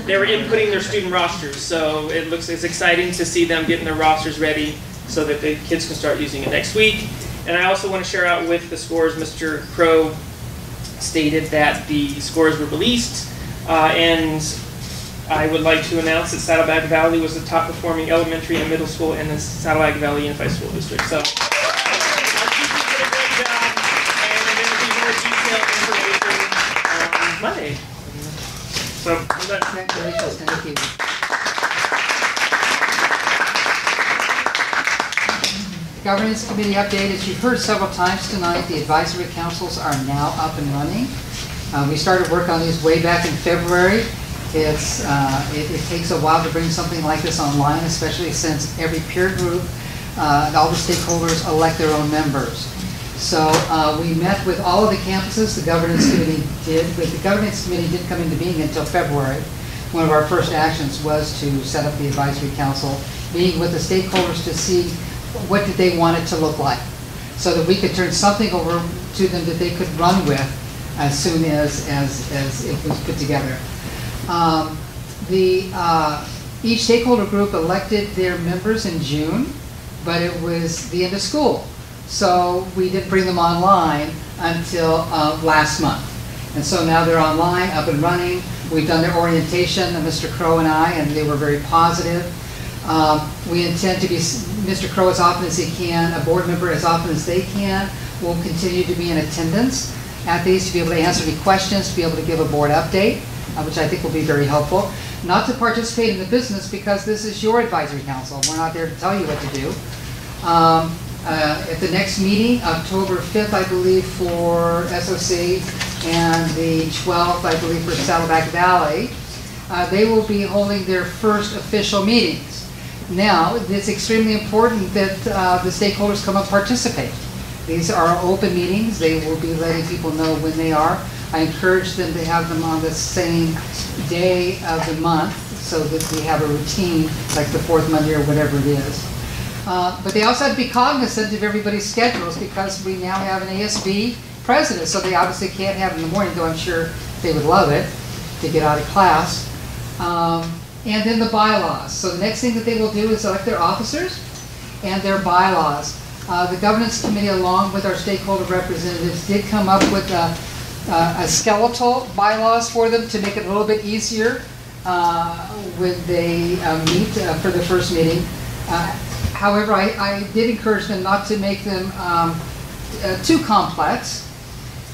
They were inputting their student rosters, so it's exciting to see them getting their rosters ready so that the kids can start using it next week. And I also want to share out with the scores, Mr. Crow stated that the scores were released, and I would like to announce that Saddleback Valley was the top performing elementary and middle school in the Saddleback Valley Unified School District. So, our teachers did a great job, and there will be more detailed information on Monday. So, congratulations, thank you. Governance Committee update. As you've heard several times tonight, the advisory councils are now up and running. We started work on these way back in February. It takes a while to bring something like this online, especially since every peer group, all the stakeholders elect their own members. So we met with all of the campuses. The Governance Committee did, but the Governance Committee didn't come into being until February. One of our first actions was to set up the advisory council, meeting with the stakeholders to see what did they want it to look like, so that we could turn something over to them that they could run with as soon as it was put together. Each stakeholder group elected their members in June, but it was the end of school, so we didn't bring them online until last month. And so now they're online, up and running. We've done their orientation, Mr. Crow and I, and they were very positive. We intend to be Mr. Crow as often as he can, a board member as often as they can. Will continue to be in attendance at these to be able to answer any questions, to be able to give a board update, which I think will be very helpful. Not to participate in the business, because this is your advisory council. We're not there to tell you what to do. At the next meeting, October 5th, I believe, for SOC, and the 12th, I believe, for Saddleback Valley, they will be holding their first official meetings. Now, it's extremely important that the stakeholders come and participate. These are open meetings. They will be letting people know when they are. I encourage them to have them on the same day of the month so that we have a routine, like the fourth Monday or whatever it is. But they also have to be cognizant of everybody's schedules because we now have an ASB president, so they obviously can't have it in the morning, though I'm sure they would love it to get out of class. And then the bylaws. So the next thing that they will do is elect their officers and their bylaws. The governance committee, along with our stakeholder representatives, did come up with a skeletal bylaws for them to make it a little bit easier when they meet for the first meeting. However, I did encourage them not to make them too complex.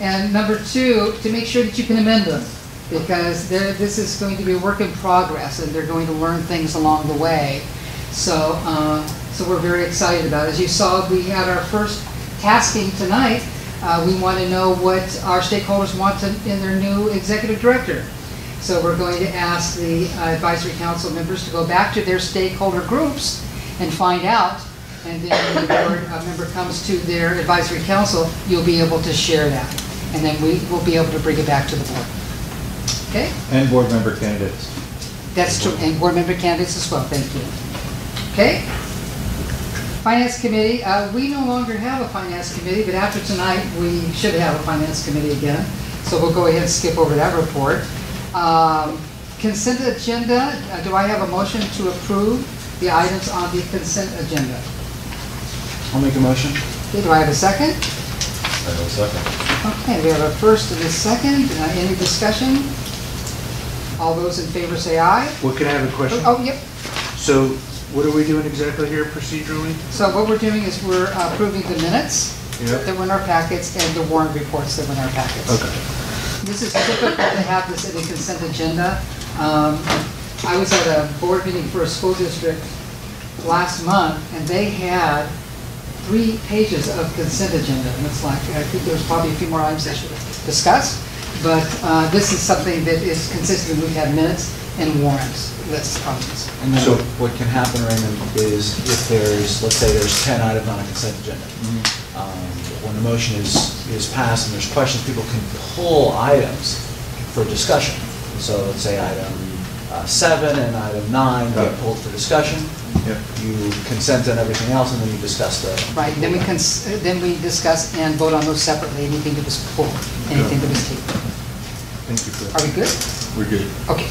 And number two, to make sure that you can amend them, because this is going to be a work in progress and they're going to learn things along the way. So, so we're very excited about it. As you saw, we had our first tasking tonight. We want to know what our stakeholders want in their new executive director. So we're going to ask the advisory council members to go back to their stakeholder groups and find out. And then when the board member comes to their advisory council, you'll be able to share that. And then we will be able to bring it back to the board. Okay? And board member candidates. That's true, and board member candidates as well, thank you. Okay? Finance committee, we no longer have a finance committee, but after tonight, we should have a finance committee again. So we'll go ahead and skip over that report. Consent agenda, do I have a motion to approve the items on the consent agenda? I'll make a motion. Okay, do I have a second? I will second. Okay, we have a first and a second. Any discussion? All those in favor say aye. Well, can I have a question? Oh, yep. So what are we doing exactly here procedurally? So what we're doing is we're approving the minutes Yep. that were in our packets and the warrant reports that were in our packets. Okay. This is typical to have this in a consent agenda. I was at a board meeting for a school district last month, and they had 3 pages of consent agenda. And it's like, I think there's probably a few more items they should discuss, but this is something that is consistent. We've had minutes and warrants lists on this. And then what can happen, Raymond, is if there's, let's say there's 10 items on a consent agenda. When the motion is passed and there's questions, people can pull items for discussion. So let's say item 7 and item 9 get pulled for discussion. Yep. You consent on everything else, and then you discuss the... Right, then we discuss and vote on those separately, anything that was pulled, anything that was tabled. Thank you for that. Are we good? We're good. Okay.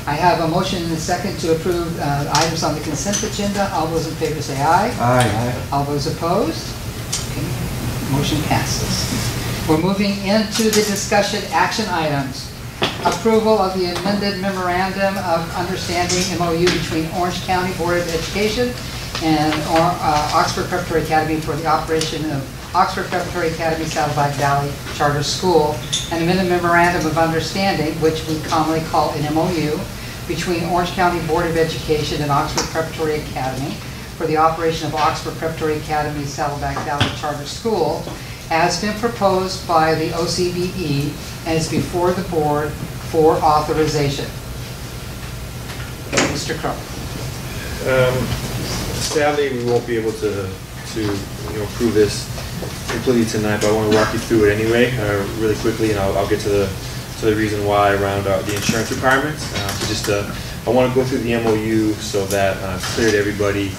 I have a motion and a second to approve items on the consent agenda. All those in favor say aye. Aye. All those opposed? Okay. Motion passes. We're moving into the discussion action items. Approval of the amended memorandum of understanding MOU between Orange County Board of Education and Oxford Preparatory Academy for the operation of Oxford Preparatory Academy Saddleback Valley Charter School. An amended memorandum of understanding, which we commonly call an MOU, between Orange County Board of Education and Oxford Preparatory Academy for the operation of Oxford Preparatory Academy Saddleback Valley Charter School has been proposed by the OCBE and is before the board for authorization. Mr. Crowe. Sadly, we won't be able to approve this completely tonight, but I want to walk you through it anyway, really quickly, and I'll get to the reason why around the insurance requirements. I want to go through the MOU so that it's clear to everybody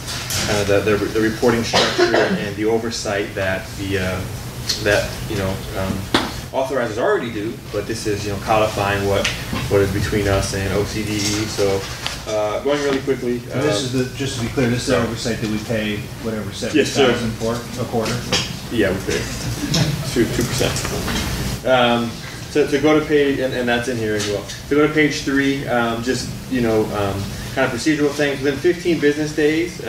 the reporting structure and the oversight that authorizers already do, but this is codifying what is between us and OCDE. So going really quickly. And this is just to be clear, this is the oversight that we pay whatever $70,000 for a quarter. Yeah, we pay 2%. To go to page, and that's in here as well. To go to page 3, just kind of procedural things. Within 15 business days,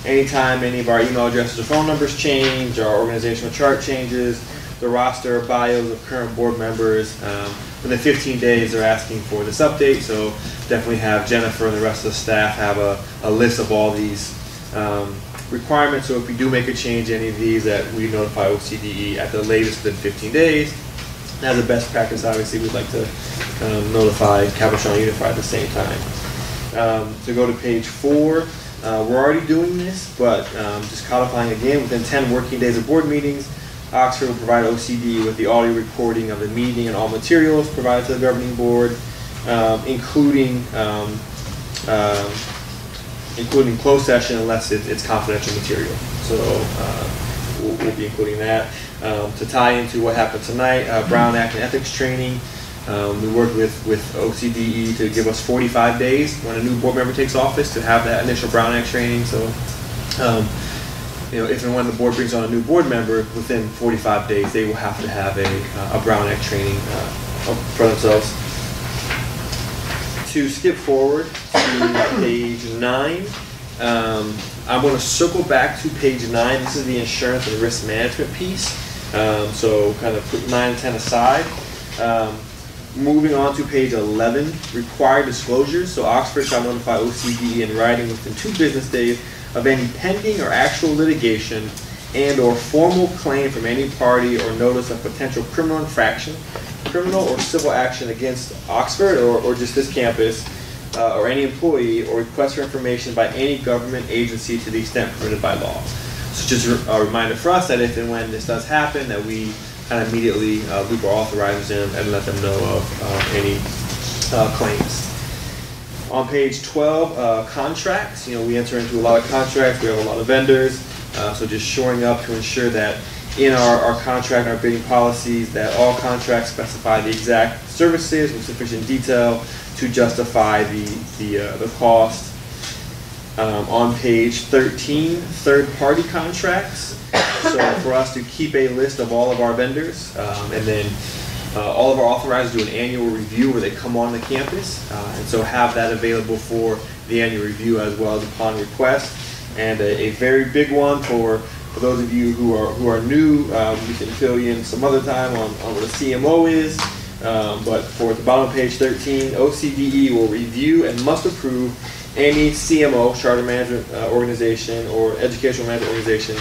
anytime any of our email addresses or phone numbers change, our organizational chart changes, the roster bios of current board members, within 15 days they're asking for this update. So definitely have Jennifer and the rest of the staff have a list of all these requirement. So if we do make a change in any of these, that we notify OCDE at the latest within 15 days. As a best practice, obviously, we'd like to notify Capistrano Unified at the same time. To go to page 4, we're already doing this, but just codifying again, within 10 working days of board meetings, Oxford will provide OCDE with the audio recording of the meeting and all materials provided to the governing board, including closed session unless it's confidential material. So we'll be including that. To tie into what happened tonight, Brown Act and ethics training. We worked with OCDE to give us 45 days when a new board member takes office to have that initial Brown Act training. So, if and when the board brings on a new board member, within 45 days they will have to have a Brown Act training for themselves. To skip forward to page 9, I'm going to circle back to page 9. This is the insurance and risk management piece. So kind of put 9 and 10 aside. Moving on to page 11, required disclosures. So Oxford shall notify OCDE in writing within 2 business days of any pending or actual litigation and or formal claim from any party or notice of potential criminal infraction, criminal or civil action against Oxford or just this campus, or any employee, or request for information by any government agency to the extent permitted by law. So just a reminder for us that if and when this does happen, that we kind of immediately loop our authorizers in and let them know of any claims. On page 12, contracts. We enter into a lot of contracts. We have a lot of vendors. So just shoring up to ensure that in our contract and our bidding policies that all contracts specify the exact services with sufficient detail to justify the cost. On page 13, third-party contracts. So for us to keep a list of all of our vendors, and then all of our authorizers do an annual review where they come on the campus, and so have that available for the annual review as well as upon request. And a very big one for those of you who are new, we can fill you in some other time on what a CMO is. But for at the bottom of page 13, OCDE will review and must approve any CMO, Charter Management Organization, or Educational Management Organization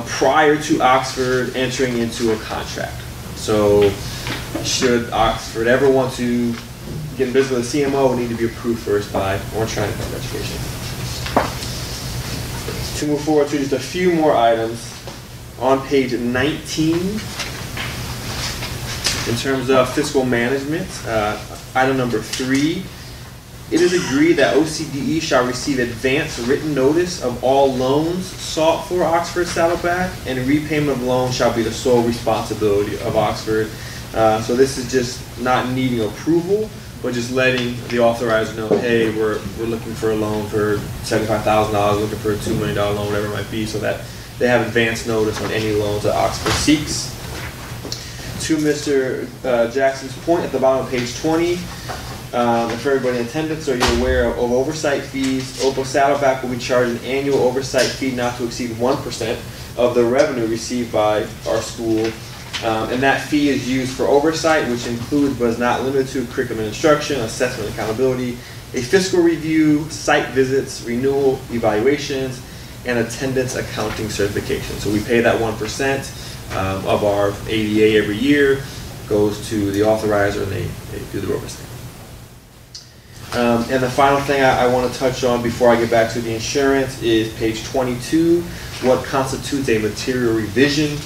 prior to Oxford entering into a contract. So should Oxford ever want to get in business with a CMO, it will need to be approved first by Orange County Department of Education. To move forward to just a few more items, on page 19, in terms of fiscal management, item number 3, it is agreed that OCDE shall receive advance written notice of all loans sought for Oxford Saddleback, and repayment of loans shall be the sole responsibility of Oxford. So this is just not needing approval, but just letting the authorizer know, hey, we're looking for a loan for $75,000, looking for a $2 million loan, whatever it might be, so that they have advance notice on any loans that Oxford seeks. To Mr. Jackson's point at the bottom of page 20, for everybody in attendance, are you aware of oversight fees? OPA Saddleback will be charged an annual oversight fee not to exceed 1% of the revenue received by our school. And that fee is used for oversight, which includes but is not limited to curriculum and instruction, assessment and accountability, a fiscal review, site visits, renewal evaluations, and attendance accounting certification. So we pay that 1% of our ADA every year, goes to the authorizer, and they do the oversight. And the final thing I want to touch on before I get back to the insurance is page 22, what constitutes a material revision.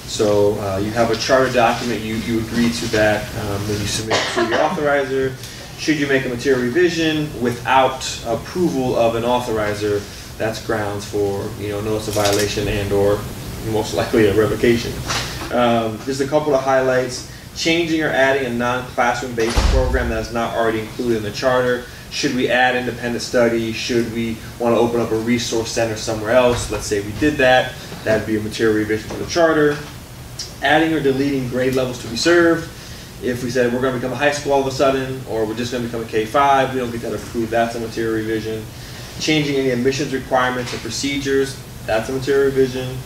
So you have a charter document, you agree to that when you submit it to your authorizer. Should you make a material revision without approval of an authorizer, that's grounds for notice of violation and or most likely a revocation. Just a couple of highlights. Changing or adding a non-classroom based program that is not already included in the charter. Should we add independent study? Should we want to open up a resource center somewhere else? Let's say we did that. That would be a material revision to the charter. Adding or deleting grade levels to be served. If we said we're going to become a high school all of a sudden, or we're just going to become a K-5, we don't get that approved, that's a material revision. Changing any admissions requirements or procedures, that's a material revision.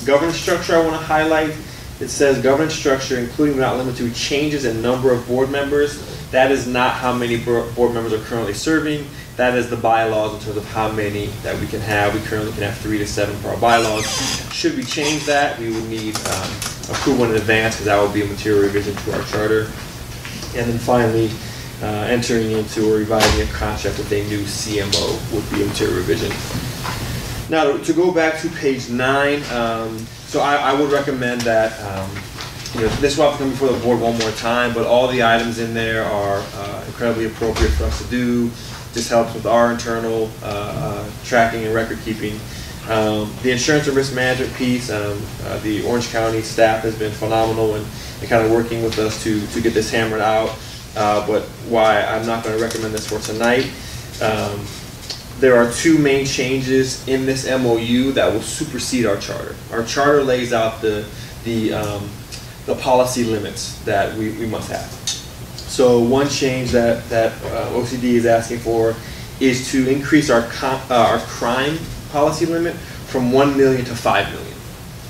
Governance structure I want to highlight. it says governance structure, including but not limited to changes in number of board members. That is not how many board members are currently serving. That is the bylaws in terms of how many that we can have. We currently can have 3 to 7 for our bylaws. Should we change that, we would need approval in advance, because that would be a material revision to our charter. And then finally, entering into or revising a contract with a new CMO would be a material revision. Now, to go back to page 9, so I would recommend that, this will have to come before the board one more time, but all the items in there are incredibly appropriate for us to do. This helps with our internal tracking and record keeping. The insurance and risk management piece, the Orange County staff has been phenomenal and kind of working with us to get this hammered out. But why I'm not going to recommend this for tonight. There are 2 main changes in this MOU that will supersede our charter. Our charter lays out the policy limits that we must have. So one change that OCD is asking for is to increase our crime policy limit from $1 million to $5 million.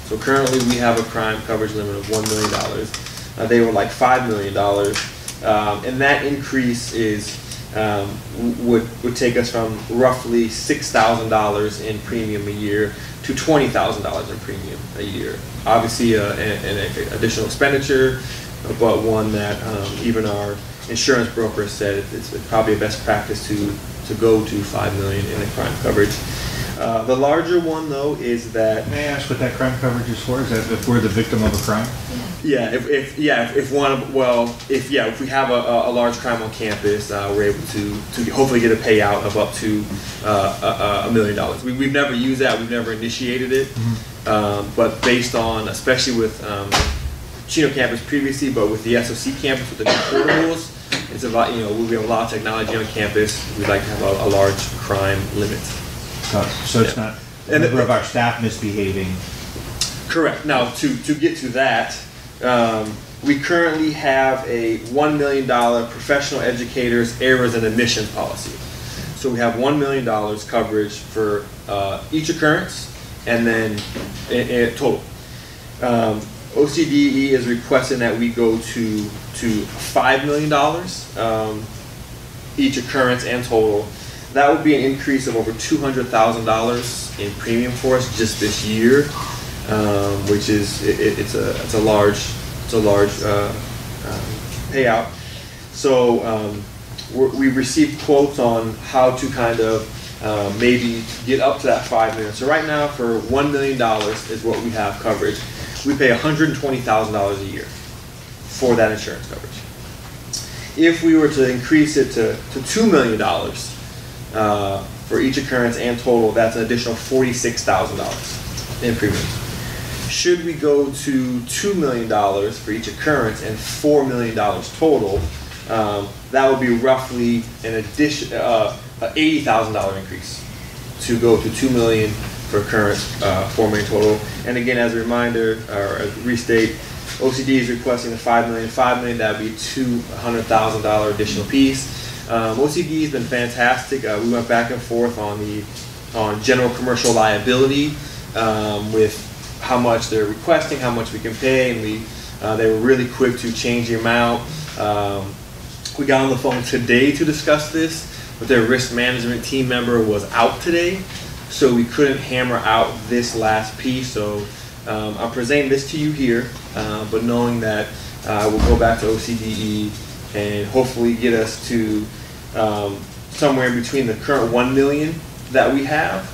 So currently we have a crime coverage limit of $1 million. They were like $5 million, and that increase is would take us from roughly $6,000 in premium a year to $20,000 in premium a year. Obviously, an additional expenditure, but one that even our insurance broker said it's probably a best practice to go to $5 million in the crime coverage. The larger one, though, is that. May I ask what that crime coverage is for? Is that if we're the victim of a crime? Yeah, if we have a large crime on campus, we're able to hopefully get a payout of up to $1 million. We've never used that. We've never initiated it, but based on, especially with Chino campus previously, but with the SOC campus with the new portal rules, it's about, we have a lot of technology on campus. We'd like to have a large crime limit. So it's not a member of our staff misbehaving. Correct. Now, to get to that, we currently have a $1 million professional educators errors and omissions policy. So we have $1 million coverage for each occurrence, and then in total. OCDE is requesting that we go to $5 million each occurrence and total. That would be an increase of over $200,000 in premium for us just this year, which is it's a large payout. So we've received quotes on how to kind of maybe get up to that $5 million. So right now, for $1 million is what we have coverage. We pay $120,000 a year for that insurance coverage. If we were to increase it to $2 million for each occurrence and total, that's an additional $46,000 in premiums. Should we go to $2 million for each occurrence and $4 million total, that would be roughly an addition, $80,000 increase to go to $2 million for occurrence, $4 million total. And again, as a reminder, or restate, OCD is requesting the $5 million, that would be $200,000 additional piece. OCD has been fantastic. We went back and forth on general commercial liability with how much they're requesting, how much we can pay, and they were really quick to change the amount. We got on the phone today to discuss this, but their risk management team member was out today, so we couldn't hammer out this last piece. So I'm presenting this to you here, but knowing that we'll go back to OCDE and hopefully get us to somewhere in between the current $1 million that we have,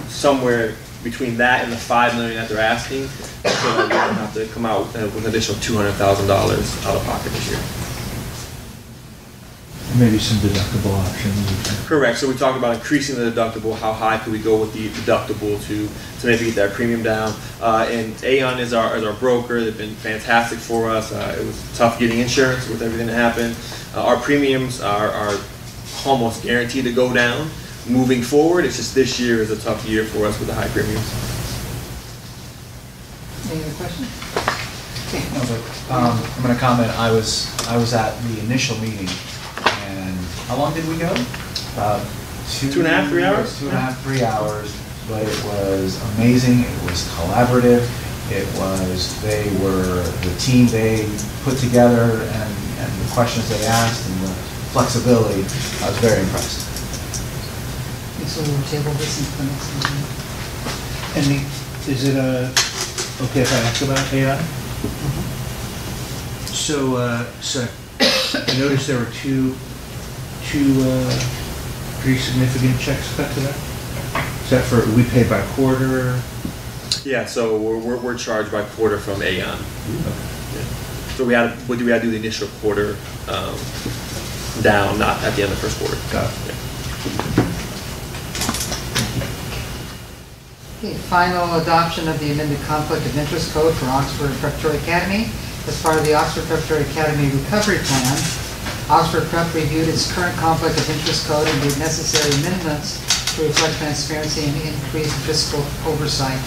somewhere between that and the $5 million that they're asking, so that we don't have to come out with an additional $200,000 out of pocket this year. Maybe some deductible options. Correct. So we talked about increasing the deductible. How high could we go with the deductible to maybe get that premium down? And Aon is our broker. They've been fantastic for us. It was tough getting insurance with everything that happened. Our premiums are almost guaranteed to go down moving forward. It's just this year is a tough year for us with the high premiums. Any other questions? I'm going to comment. I was at the initial meeting, and how long did we go? 2.5, 3 hours? 2.5, 3 hours. But it was amazing. It was collaborative. It was, they were, the team they put together and the questions they asked and the flexibility, I was very impressed. So we'll table this until the next meeting. And is it okay if I ask about AI? So I noticed there were two pretty significant checks cut to that. Is that for, we pay by quarter? Yeah, so we're charged by quarter from Aon. Yeah. So we had to do the initial quarter down, not at the end of the first quarter. Got it. Yeah. Okay, final adoption of the amended conflict of interest code for Oxford Preparatory Academy. As part of the Oxford Preparatory Academy Recovery Plan, Oxford Prep reviewed its current conflict of interest code and made necessary amendments to reflect transparency and increase fiscal oversight.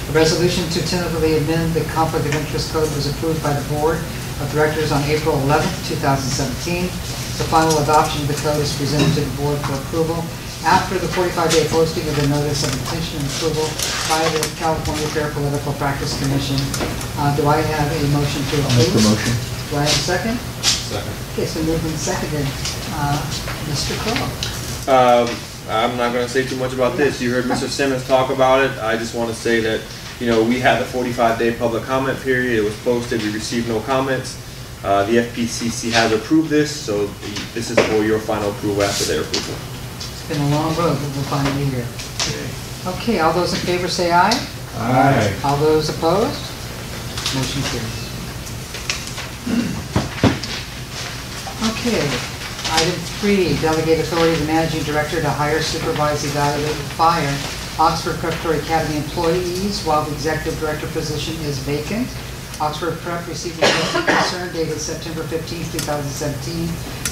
A resolution to tentatively amend the conflict of interest code was approved by the Board of Directors on April 11, 2017. The final adoption of the code is presented to the Board for approval after the 45-day posting of the notice of intention and approval by the California Fair Political Practice Commission. Do I have a motion to approve? Make the motion. Do I have a second? Second. Okay, so moved and seconded. Mr. Crowe. I'm not going to say too much about this. You heard Mr. Simmons talk about it. I just want to say that, you know, we had the 45-day public comment period. It was posted. We received no comments. The FPCC has approved this, so this is for your final approval after their approval. It's been a long road, but we'll finally hear. Okay, all those in favor say aye. Aye. All those opposed? Motion carries. Okay, item 3, delegate authority to the managing director to hire, supervise, evaluate, and fire Oxford Preparatory Academy employees while the executive director position is vacant. Oxford Prep received a notice of concern dated September 15, 2017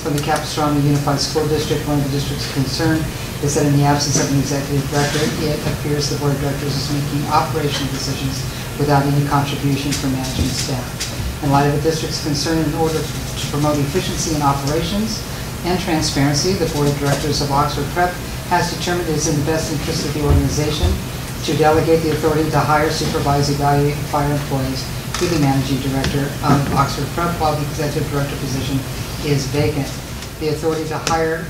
from the Capistrano Unified School District. One of the districts concerned is that in the absence of an executive director, it appears the board of directors is making operational decisions without any contribution from management staff. In light of the district's concern, in order to promote efficiency in operations and transparency, the board of directors of Oxford Prep has determined it is in the best interest of the organization to delegate the authority to hire, supervise, evaluate, and fire employees to the managing director of Oxford Prep while the executive director position is vacant. The authority to hire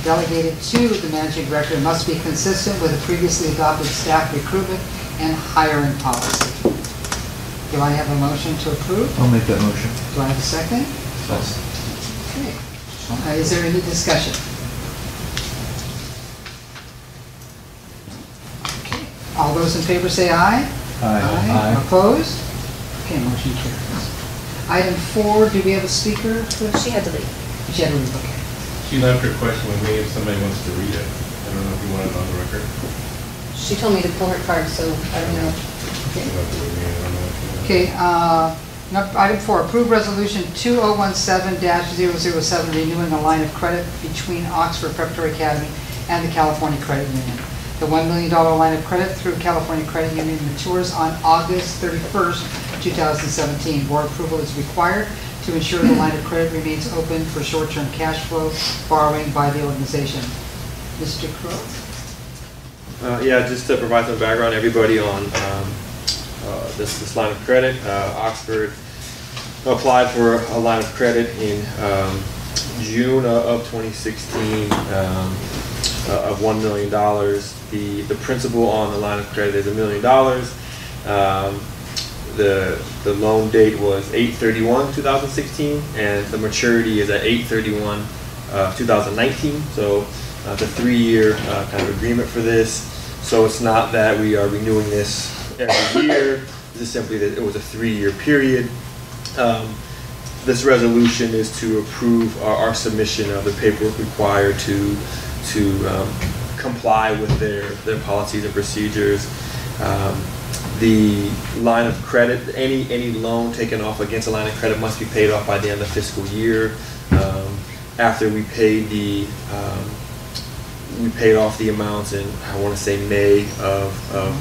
delegated to the managing director must be consistent with the previously adopted staff recruitment and hiring policy. Do I have a motion to approve? I'll make that motion. Do I have a second? Okay. Is there any discussion? Okay. All those in favor say aye. Aye. Opposed? Okay, motion carries. Item 4, do we have a speaker? She had to leave. She had to leave, okay. She left her question with me if somebody wants to read it. I don't know if you want it on the record. She told me to pull her card, so I don't know. You don't have to read me, I don't know if you want. Okay, item 4, approve resolution 2017-007 renewing a line of credit between Oxford Preparatory Academy and the California Credit Union. The $1 million line of credit through California Credit Union matures on August 31st, 2017. Board approval is required to ensure the line of credit remains open for short-term cash flow borrowing by the organization. Mr. Crowe? Yeah, just to provide some background, everybody on this line of credit. Oxford applied for a line of credit in June of 2016 of $1 million. The principal on the line of credit is $1 million. The loan date was 8/31/2016, and the maturity is at 8/31/2019. So it's a 3-year kind of agreement for this. So it's not that we are renewing this every year. This is simply that it was a 3-year period. This resolution is to approve our submission of the paperwork required to comply with their policies and procedures. The line of credit, any loan taken off against a line of credit must be paid off by the end of the fiscal year. After we paid off the amounts in, I want to say, May of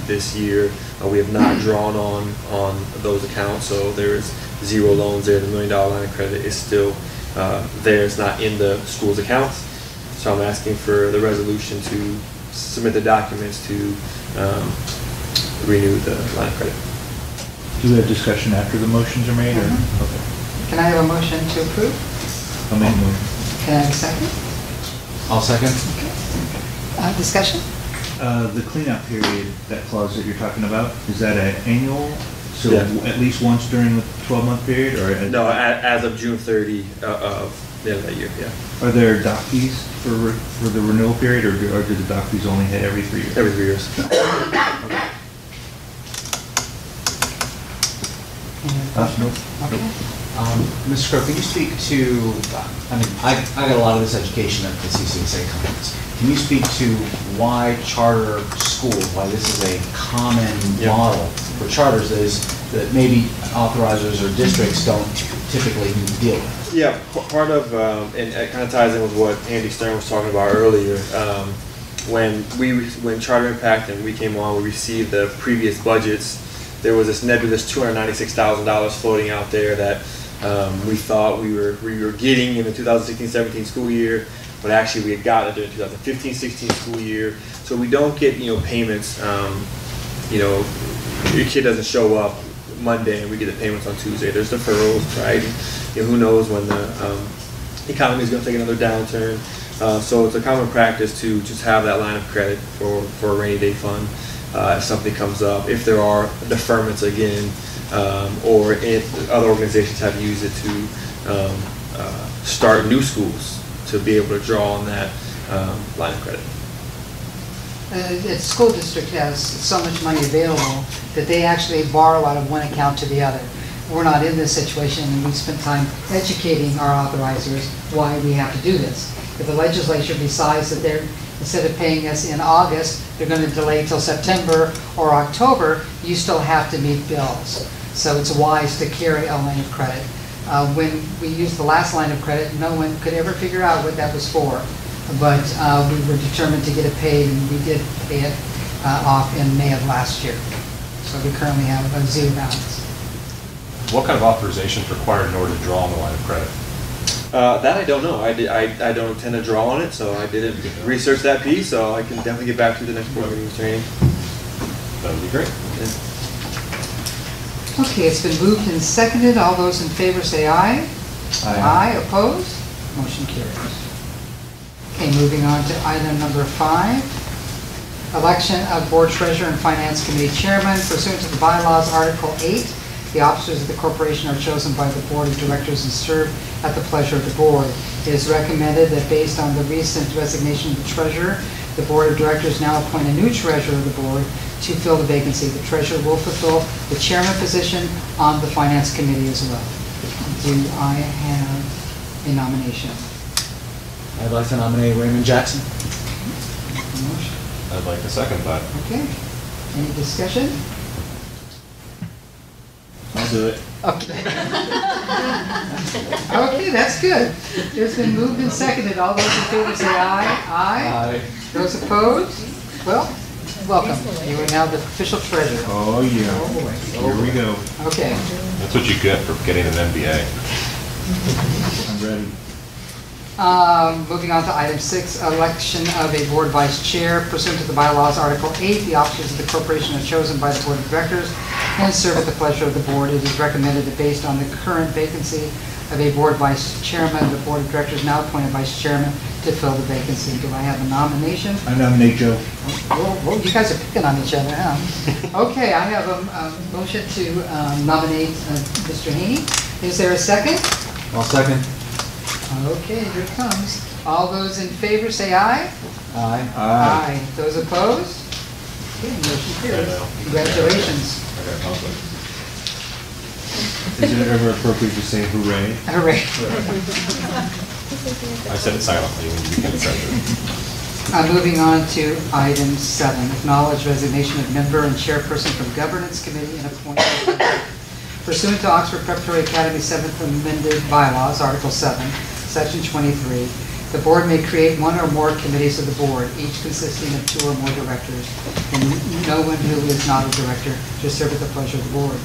this year. We have not drawn on those accounts, so there is 0 loans there. The $1 million line of credit is still there. It's not in the school's accounts. So I'm asking for the resolution to submit the documents to renew the line of credit. Do we have discussion after the motions are made, or? Okay. Can I have a motion to approve? I'll make a motion. Can I have a second? I'll second. Discussion? The cleanup period, that clause that you're talking about, is that an annual? So Yeah. at least once during the 12-month period, or? No, as of June 30 of the end of that year, yeah. Are there dock fees for the renewal period, or do the dock fees only hit every 3 years? Every 3 years. Nope. Okay. Mr. Crowe, can you speak to, I mean, I got a lot of this education at the CCSA conference. Can you speak to why charter schools, why this is a common model for charters that maybe authorizers or districts don't typically deal with? Yeah, part of, and it kind of ties in with what Andy Stern was talking about earlier. When Charter Impact and we came on, we received the previous budgets. There was this nebulous $296,000 floating out there that we thought we were getting in the 2016-17 school year, but actually we had gotten it during the 2015-16 school year. So we don't get payments. Your kid doesn't show up Monday and we get the payments on Tuesday. There's deferrals, right? And, who knows when the economy is going to take another downturn. So it's a common practice to just have that line of credit for a rainy day fund. If something comes up, if there are deferments again, or if other organizations have used it to start new schools to be able to draw on that line of credit. The school district has so much money available that they actually borrow out of one account to the other. We're not in this situation, and we spent time educating our authorizers why we have to do this. If the legislature decides that they're, instead of paying us in August, they're going to delay till September or October, you still have to meet bills. So it's wise to carry a line of credit. When we used the last line of credit, no one could ever figure out what that was for. But we were determined to get it paid, and we did pay it off in May of last year. So we currently have a zero balance. What kind of authorization is required in order to draw on the line of credit? That I don't know. I don't intend to draw on it, so I didn't research that piece, so I can definitely get back to the next board meeting, Mr. Haney. That would be great. Okay, it's been moved and seconded. All those in favor say aye. Aye. Opposed? Motion carries. Okay, moving on to item number 5. Election of Board Treasurer and Finance Committee Chairman. Pursuant to the bylaws, Article 8, the officers of the corporation are chosen by the Board of Directors and serve at the pleasure of the Board. It is recommended that based on the recent resignation of the Treasurer, the Board of Directors now appoint a new Treasurer of the Board to fill the vacancy. The Treasurer will fulfill the Chairman position on the Finance Committee as well. Do I have a nomination? I'd like to nominate Raymond Jackson. I'd like to second that. Okay. Any discussion? I'll do it. Okay. Okay, that's good. It's been moved and seconded. All those in favor say aye. Aye. Those opposed? Well, welcome. You are now the official treasurer. Oh, yeah. Oh, boy. Here we go. Okay. That's what you get for getting an MBA. I'm ready. Moving on to item 6, election of a board vice chair. Pursuant to the bylaws, Article 8, the officers of the corporation are chosen by the board of directors and serve at the pleasure of the board. It is recommended that based on the current vacancy of a board vice chairman, the board of directors now appoint a vice chairman to fill the vacancy. Do I have a nomination? I nominate Joe. Whoa, you guys are picking on each other, huh? Okay, I have a motion to nominate Mr. Haney. Is there a second? I'll second. Okay, here it comes. All those in favor say aye. Aye. Aye. Those opposed? Okay, motion carries. Congratulations. Is it ever appropriate to say hooray? Hooray. I said it silently when you became treasurer. Moving on to item 7, acknowledge resignation of member and chairperson from Governance Committee and appoint. Pursuant to Oxford Preparatory Academy 7th Amended Bylaws, Article 7, Section 23, the board may create one or more committees of the board, each consisting of 2 or more directors, and no one who is not a director shall serve at the pleasure of the board.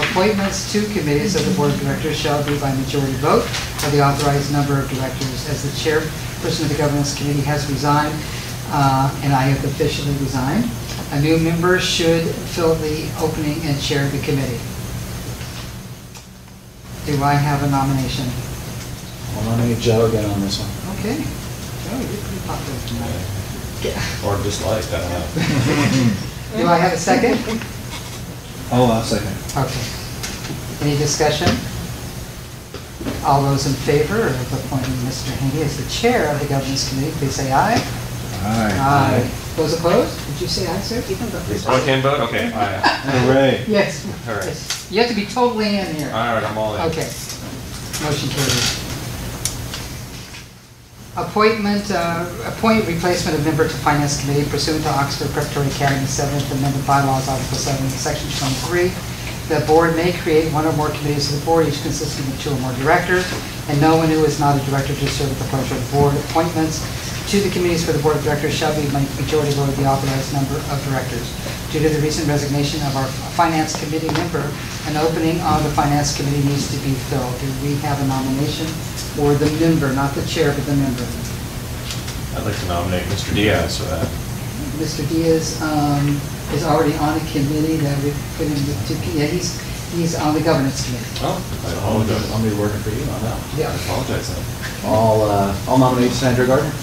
Appointments to committees of the board of directors shall be by majority vote of the authorized number of directors. As the chairperson of the Governance Committee has resigned, and I have officially resigned, a new member should fill the opening and chair the committee. Do I have a nomination? I'll nominate Joe again on this one. Okay. Joe, you're pretty popular tonight. Or disliked, I don't know. Do I have a second? I'll second. Okay. Any discussion? All those in favor of appointing Mr. Haney as the chair of the governance committee, please say aye. Aye. Those opposed? Did you say aye, sir? You can vote. Oh, I can vote? Okay. Aye. Hooray. Yes. All right. Yes. You have to be totally in here. All right, I'm all in. Okay. Motion carries. Appoint replacement of member to Finance Committee pursuant to Oxford Preparatory Academy 7th Amendment Bylaws, Article 7, Section 23. The board may create one or more committees of the board, each consisting of 2 or more directors, and no one who is not a director to serve at the pleasure of the board. Appointments to the committees for the board of directors shall be majority vote of the authorized number of directors. Due to the recent resignation of our Finance Committee member, an opening on the Finance Committee needs to be filled. Do we have a nomination for the member, not the chair, but the member? I'd like to nominate Mr. Diaz for that. Mr. Diaz is already on a committee that we put him with 2 yeah, he's on the governance committee. Oh, I apologize. I'll be working for you on that. Yeah. I apologize then. I'll nominate Sandra Gardner.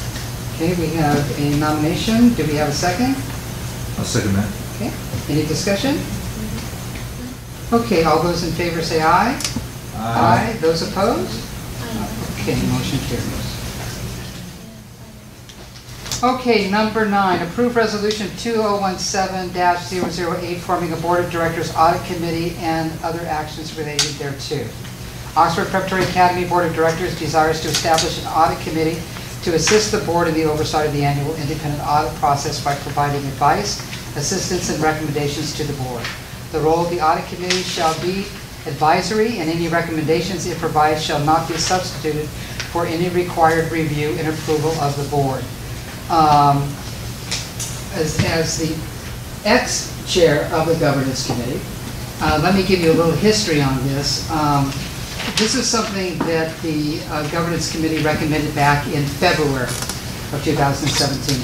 Okay, we have a nomination. Do we have a second? I'll second that. Okay, any discussion? Okay, all those in favor say aye. Aye. Those opposed? Okay, motion carries. Okay, number 9, approve resolution 2017-008 forming a board of directors audit committee and other actions related thereto. Oxford Preparatory Academy Board of Directors desires to establish an audit committee to assist the board in the oversight of the annual independent audit process by providing advice, assistance, and recommendations to the board. The role of the audit committee shall be advisory, and any recommendations it provides shall not be substituted for any required review and approval of the board. As the ex-chair of the governance committee, let me give you a little history on this. This is something that the governance committee recommended back in February of 2017.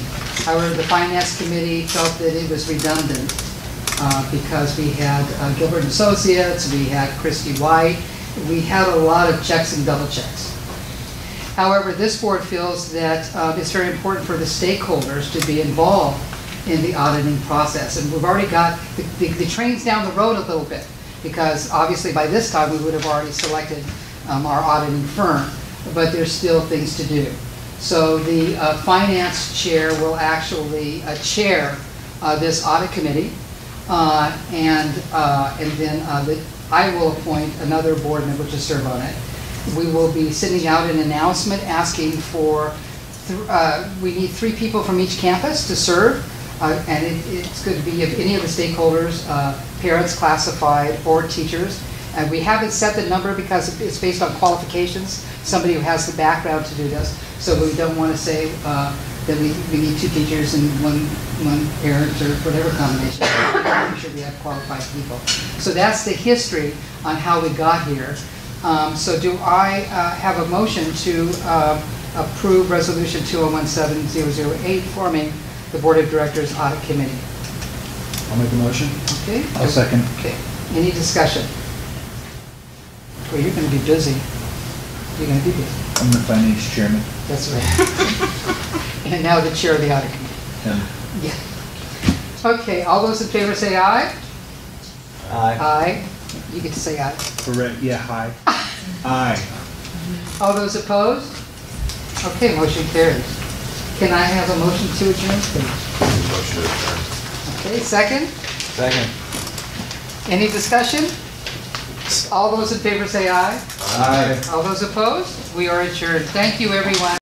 However, the finance committee felt that it was redundant because we had Gilbert & Associates, we had Christy White, we had a lot of checks and double checks. However, this board feels that it's very important for the stakeholders to be involved in the auditing process. And we've already got the trains down the road a little bit, because obviously by this time we would have already selected our auditing firm, but there's still things to do. So the finance chair will actually chair this audit committee, and then I will appoint another board member to serve on it. We will be sending out an announcement asking for, we need 3 people from each campus to serve, and it's going to be of any of the stakeholders, parents, classified, or teachers. And we haven't set the number because it's based on qualifications, somebody who has the background to do this. So we don't want to say that we need 2 teachers and one parent or whatever combination. Make sure we have qualified people. So that's the history on how we got here. So do I have a motion to approve Resolution 2017-008 forming the Board of Directors Audit Committee? I'll make a motion. Okay. I'll second. Okay. Any discussion? Well, you're going to be busy. You're going to be busy. I'm the finance chairman. That's right. And now the chair of the Audit Committee. Yeah. Okay, all those in favor say aye. Aye. Aye. You get to say aye. Correct, yeah, hi. Aye. All those opposed? Okay, motion carries. Can I have a motion to adjourn, please? Motion to adjourn. Okay, second? Second. Any discussion? All those in favor say aye. Aye. All those opposed? We are adjourned. Thank you, everyone.